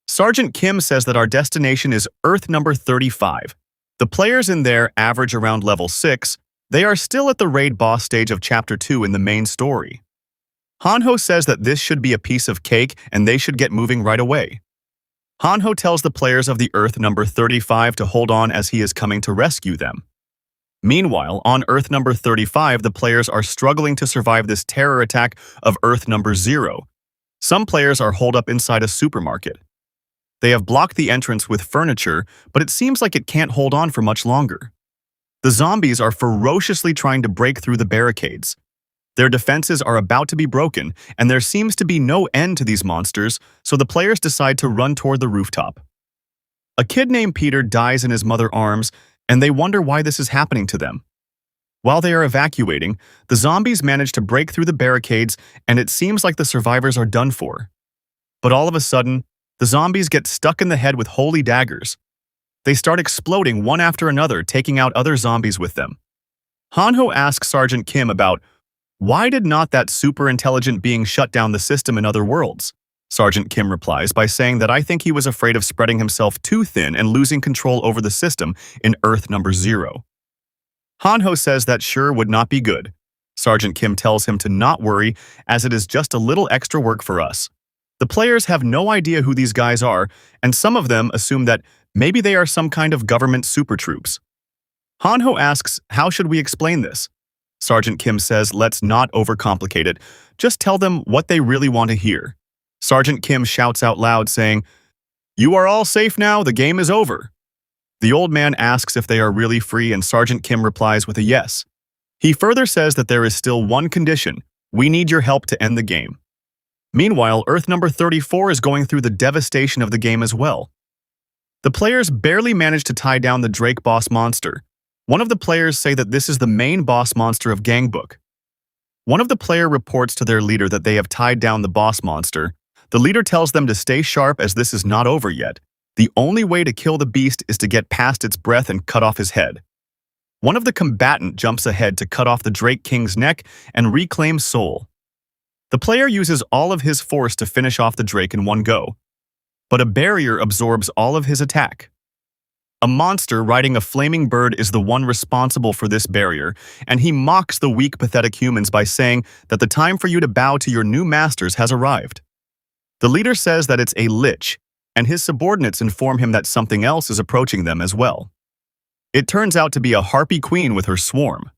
Sergeant Kim says that our destination is Earth number 35. The players in there average around level 6. They are still at the raid boss stage of Chapter 2 in the main story. Hanho says that this should be a piece of cake and they should get moving right away. Hanho tells the players of the Earth number 35 to hold on as he is coming to rescue them. Meanwhile, on Earth number 35, the players are struggling to survive this terror attack of Earth number 0. Some players are holed up inside a supermarket. They have blocked the entrance with furniture, but it seems like it can't hold on for much longer. The zombies are ferociously trying to break through the barricades. Their defenses are about to be broken, and there seems to be no end to these monsters, so the players decide to run toward the rooftop. A kid named Peter dies in his mother's arms, and they wonder why this is happening to them. While they are evacuating, the zombies manage to break through the barricades, and it seems like the survivors are done for. But all of a sudden, the zombies get stuck in the head with holy daggers. They start exploding one after another, taking out other zombies with them. Hanho asks Sergeant Kim about why did not that super-intelligent being shut down the system in other worlds? Sergeant Kim replies by saying that I think he was afraid of spreading himself too thin and losing control over the system in Earth number 0. Hanho says that sure would not be good. Sergeant Kim tells him to not worry, as it is just a little extra work for us. The players have no idea who these guys are, and some of them assume that maybe they are some kind of government super troops. Hanho asks, how should we explain this? Sergeant Kim says, let's not overcomplicate it. Just tell them what they really want to hear. Sergeant Kim shouts out loud, saying, "You are all safe now, the game is over." The old man asks if they are really free, and Sergeant Kim replies with a yes. He further says that there is still one condition: we need your help to end the game. Meanwhile, Earth number 34 is going through the devastation of the game as well. The players barely manage to tie down the Drake boss monster. One of the players say that this is the main boss monster of Gangbook. One of the player reports to their leader that they have tied down the boss monster. The leader tells them to stay sharp as this is not over yet. The only way to kill the beast is to get past its breath and cut off his head. One of the combatant jumps ahead to cut off the Drake King's neck and reclaim soul. The player uses all of his force to finish off the Drake in one go, but a barrier absorbs all of his attack. A monster riding a flaming bird is the one responsible for this barrier, and he mocks the weak, pathetic humans by saying that the time for you to bow to your new masters has arrived. The leader says that it's a lich, and his subordinates inform him that something else is approaching them as well. It turns out to be a harpy queen with her swarm.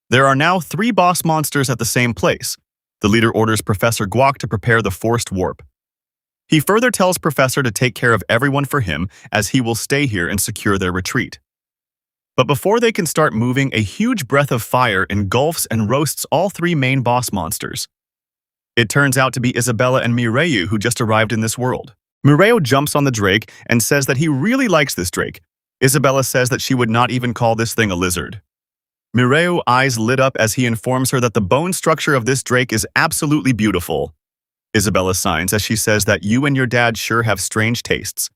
There are now 3 boss monsters at the same place. The leader orders Professor Guak to prepare the forced warp. He further tells Professor to take care of everyone for him, as he will stay here and secure their retreat. But before they can start moving, a huge breath of fire engulfs and roasts all 3 main boss monsters. It turns out to be Isabella and Mireyu who just arrived in this world. Mireyu jumps on the Drake and says that he really likes this Drake. Isabella says that she would not even call this thing a lizard. Mireu's eyes lit up as he informs her that the bone structure of this Drake is absolutely beautiful. Isabella signs as she says that you and your dad sure have strange tastes.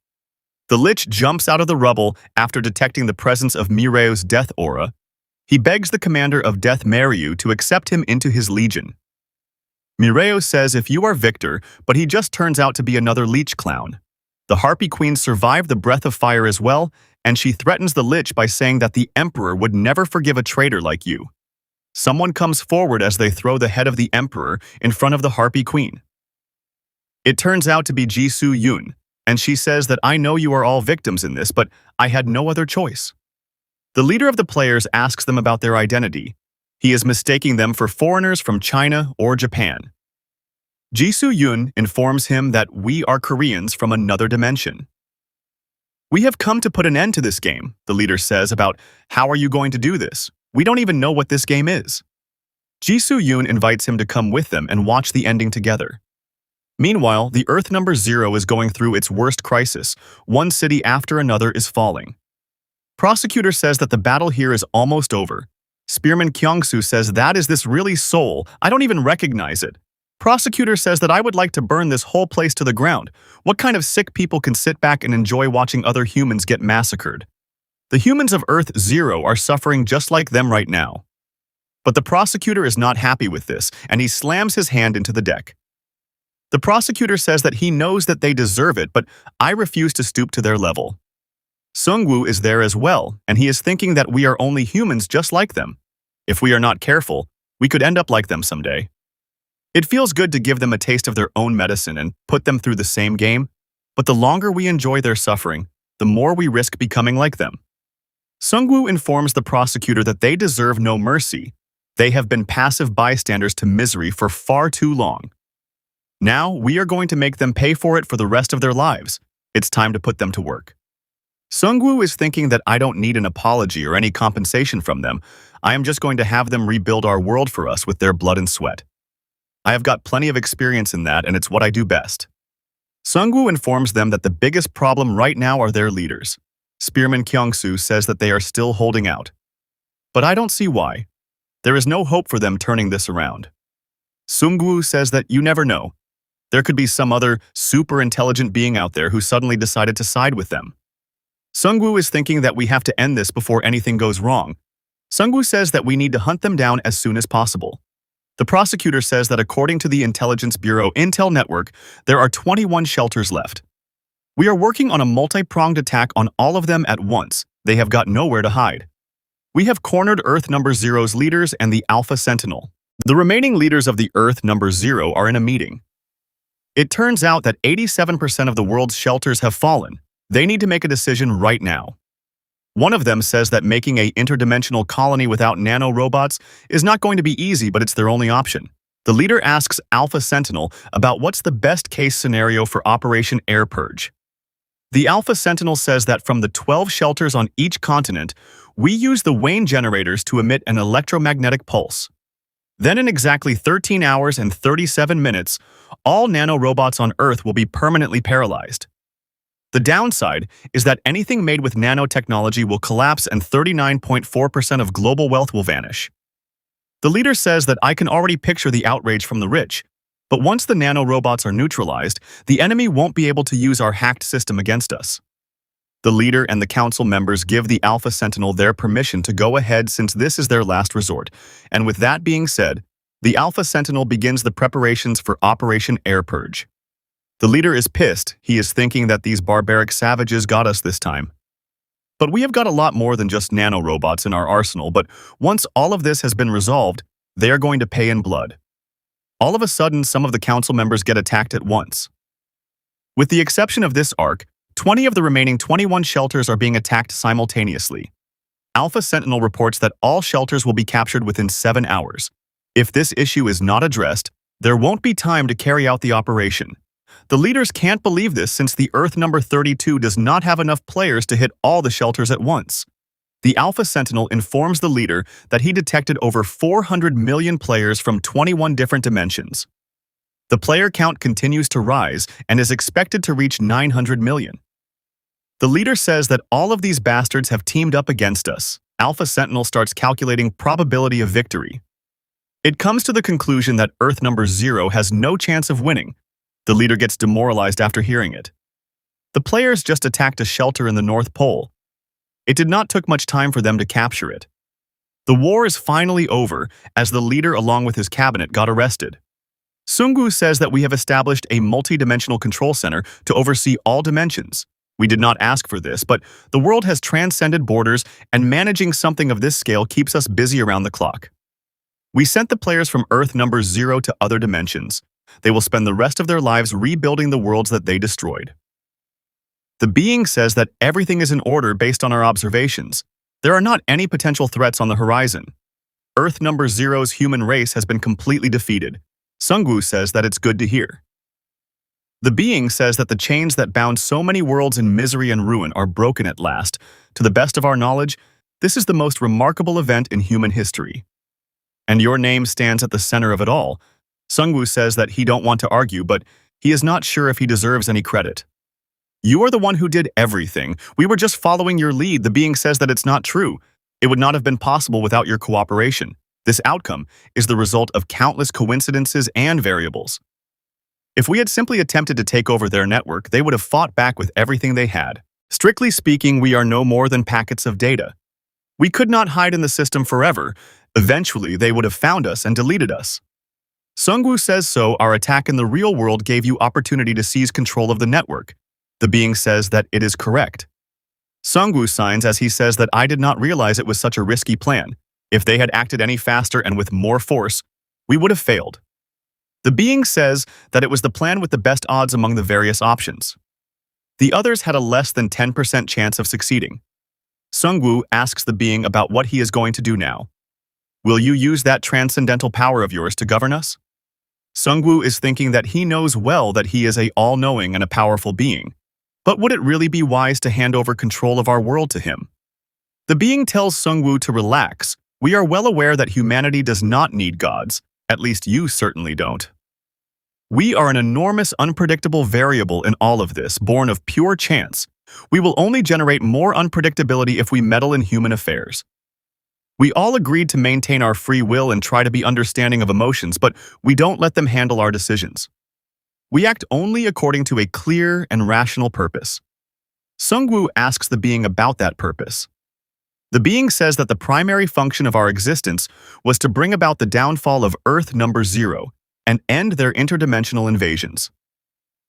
The Lich jumps out of the rubble after detecting the presence of Mireu's death aura. He begs the commander of Death Mireu to accept him into his legion. Mireo says if you are Victor, but he just turns out to be another leech clown. The Harpy Queen survived the breath of fire as well, and she threatens the Lich by saying that the Emperor would never forgive a traitor like you. Someone comes forward as they throw the head of the Emperor in front of the Harpy Queen. It turns out to be Jisoo Yoon, and she says that I know you are all victims in this, but I had no other choice. The leader of the players asks them about their identity. He is mistaking them for foreigners from China or Japan. Jisoo Yoon informs him that we are Koreans from another dimension. We have come to put an end to this game, the leader says about how are you going to do this? We don't even know what this game is. Jisoo Yoon invites him to come with them and watch the ending together. Meanwhile, the Earth number 0 is going through its worst crisis. One city after another is falling. Prosecutor says that the battle here is almost over. Spearman Kyungsoo says that is this really Seoul? I don't even recognize it. Prosecutor says that I would like to burn this whole place to the ground. What kind of sick people can sit back and enjoy watching other humans get massacred? The humans of Earth 0 are suffering just like them right now. But the prosecutor is not happy with this, and he slams his hand into the deck. The prosecutor says that he knows that they deserve it, but I refuse to stoop to their level. Sungwoo is there as well, and he is thinking that we are only humans just like them. If we are not careful, we could end up like them someday. It feels good to give them a taste of their own medicine and put them through the same game, but the longer we enjoy their suffering, the more we risk becoming like them. Sungwoo informs the prosecutor that they deserve no mercy. They have been passive bystanders to misery for far too long. Now, we are going to make them pay for it for the rest of their lives. It's time to put them to work. Sungwoo is thinking that I don't need an apology or any compensation from them. I am just going to have them rebuild our world for us with their blood and sweat. I have got plenty of experience in that, and it's what I do best. Sungwoo informs them that the biggest problem right now are their leaders. Spearman Kyungsoo says that they are still holding out. But I don't see why. There is no hope for them turning this around. Sungwoo says that you never know. There could be some other super intelligent being out there who suddenly decided to side with them. Sungwoo is thinking that we have to end this before anything goes wrong. Sungwoo says that we need to hunt them down as soon as possible. The prosecutor says that according to the Intelligence Bureau Intel Network, there are 21 shelters left. We are working on a multi-pronged attack on all of them at once. They have got nowhere to hide. We have cornered Earth number 0's leaders and the Alpha Sentinel. The remaining leaders of the Earth number 0 are in a meeting. It turns out that 87% of the world's shelters have fallen. They need to make a decision right now. One of them says that making an interdimensional colony without nano-robots is not going to be easy, but it's their only option. The leader asks Alpha Sentinel about what's the best-case scenario for Operation Air Purge. The Alpha Sentinel says that from the 12 shelters on each continent, we use the Wayne generators to emit an electromagnetic pulse. Then in exactly 13 hours and 37 minutes, all nanorobots on Earth will be permanently paralyzed. The downside is that anything made with nanotechnology will collapse and 39.4% of global wealth will vanish. The leader says that I can already picture the outrage from the rich, but once the nanorobots are neutralized, the enemy won't be able to use our hacked system against us. The leader and the council members give the Alpha Sentinel their permission to go ahead since this is their last resort, and with that being said, the Alpha Sentinel begins the preparations for Operation Air Purge. The leader is pissed. He is thinking that these barbaric savages got us this time. But we have got a lot more than just nanorobots in our arsenal, but once all of this has been resolved, they are going to pay in blood. All of a sudden, some of the council members get attacked at once. With the exception of this arc, 20 of the remaining 21 shelters are being attacked simultaneously. Alpha Sentinel reports that all shelters will be captured within 7 hours. If this issue is not addressed, there won't be time to carry out the operation. The leaders can't believe this since the Earth number 32 does not have enough players to hit all the shelters at once. The Alpha Sentinel informs the leader that he detected over 400 million players from 21 different dimensions. The player count continues to rise and is expected to reach 900 million. The leader says that all of these bastards have teamed up against us. Alpha Sentinel starts calculating probability of victory. It comes to the conclusion that Earth number 0 has no chance of winning. The leader gets demoralized after hearing it. The players just attacked a shelter in the North Pole. It did not take much time for them to capture it. The war is finally over as the leader along with his cabinet got arrested. Sungwoo says that we have established a multi-dimensional control center to oversee all dimensions. We did not ask for this, but the world has transcended borders, and managing something of this scale keeps us busy around the clock. We sent the players from Earth number 0 to other dimensions. They will spend the rest of their lives rebuilding the worlds that they destroyed. The being says that everything is in order based on our observations. There are not any potential threats on the horizon. Earth number 0's human race has been completely defeated. Sungwoo says that it's good to hear. The being says that the chains that bound so many worlds in misery and ruin are broken at last. To the best of our knowledge, this is the most remarkable event in human history. And your name stands at the center of it all. Sungwoo says that he don't want to argue, but he is not sure if he deserves any credit. You are the one who did everything. We were just following your lead. The being says that it's not true. It would not have been possible without your cooperation. This outcome is the result of countless coincidences and variables. If we had simply attempted to take over their network, they would have fought back with everything they had. Strictly speaking, we are no more than packets of data. We could not hide in the system forever. Eventually, they would have found us and deleted us. Sungwoo says so. Our attack in the real world gave you opportunity to seize control of the network. The being says that it is correct. Sungwoo signs as he says that I did not realize it was such a risky plan. If they had acted any faster and with more force, we would have failed. The being says that it was the plan with the best odds among the various options. The others had a less than 10% chance of succeeding. Sungwoo asks the being about what he is going to do now. Will you use that transcendental power of yours to govern us? Sungwoo is thinking that he knows well that he is a all-knowing and a powerful being. But would it really be wise to hand over control of our world to him? The being tells Sungwoo to relax. We are well aware that humanity does not need gods. At least you certainly don't. We are an enormous, unpredictable variable in all of this, born of pure chance. We will only generate more unpredictability if we meddle in human affairs. We all agreed to maintain our free will and try to be understanding of emotions, but we don't let them handle our decisions. We act only according to a clear and rational purpose. Sungwoo asks the being about that purpose. The being says that the primary function of our existence was to bring about the downfall of Earth number 0 and end their interdimensional invasions.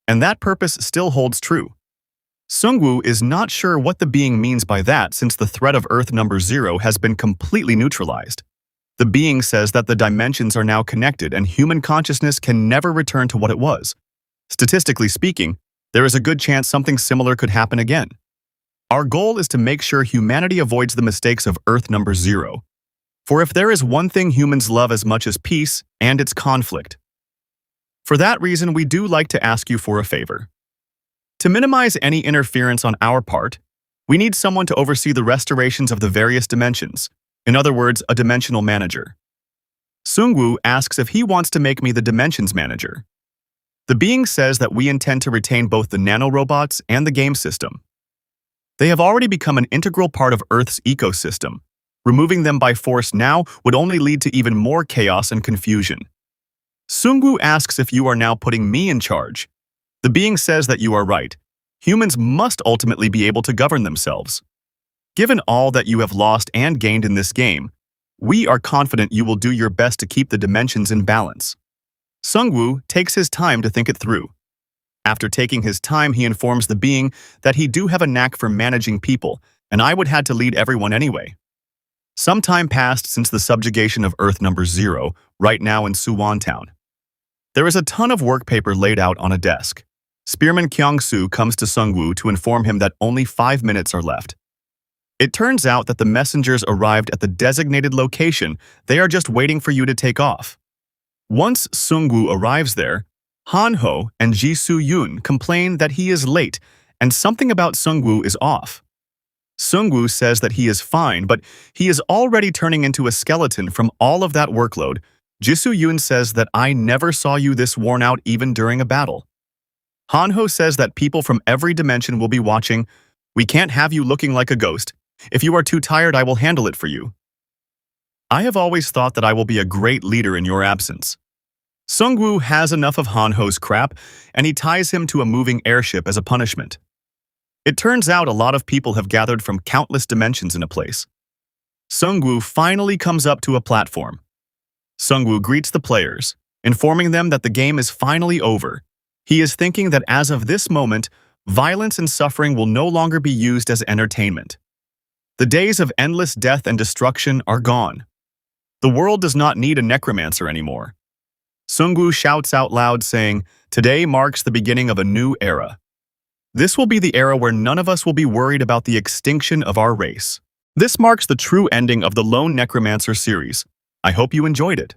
And that purpose still holds true. Sungwoo is not sure what the being means by that since the threat of Earth number 0 has been completely neutralized. The being says that the dimensions are now connected and human consciousness can never return to what it was. Statistically speaking, there is a good chance something similar could happen again. Our goal is to make sure humanity avoids the mistakes of Earth number 0. For if there is one thing humans love as much as peace, and it's conflict. For that reason, we do like to ask you for a favor. To minimize any interference on our part, we need someone to oversee the restorations of the various dimensions. In other words, a dimensional manager. Sungwoo asks if he wants to make me the dimensions manager. The being says that we intend to retain both the nanorobots and the game system. They have already become an integral part of Earth's ecosystem. Removing them by force now would only lead to even more chaos and confusion. Sungwoo asks if you are now putting me in charge. The being says that you are right. Humans must ultimately be able to govern themselves. Given all that you have lost and gained in this game, we are confident you will do your best to keep the dimensions in balance. Sungwoo takes his time to think it through. After taking his time, he informs the being that he do have a knack for managing people, and I would had to lead everyone anyway. Some time passed since the subjugation of Earth number 0, right now in Suwon Town. There is a ton of work paper laid out on a desk. Spearman Kyung-soo comes to Sungwoo to inform him that only 5 minutes are left. It turns out that the messengers arrived at the designated location. They are just waiting for you to take off. Once Sungwoo arrives there, Han-ho and Ji-soo-yoon complain that he is late and something about Sungwoo is off. Sungwoo says that he is fine, but he is already turning into a skeleton from all of that workload. Ji-soo-yoon says that I never saw you this worn out even during a battle. Han-ho says that people from every dimension will be watching. We can't have you looking like a ghost. If you are too tired, I will handle it for you. I have always thought that I will be a great leader in your absence. Sungwoo has enough of Han-ho's crap, and he ties him to a moving airship as a punishment. It turns out a lot of people have gathered from countless dimensions in a place. Sungwoo finally comes up to a platform. Sungwoo greets the players. informing them that the game is finally over. He is thinking that as of this moment, violence and suffering will no longer be used as entertainment. The days of endless death and destruction are gone. The world does not need a necromancer anymore. Sungwoo shouts out loud saying, "Today marks the beginning of a new era. This will be the era where none of us will be worried about the extinction of our race." This marks the true ending of the Lone Necromancer series. I hope you enjoyed it.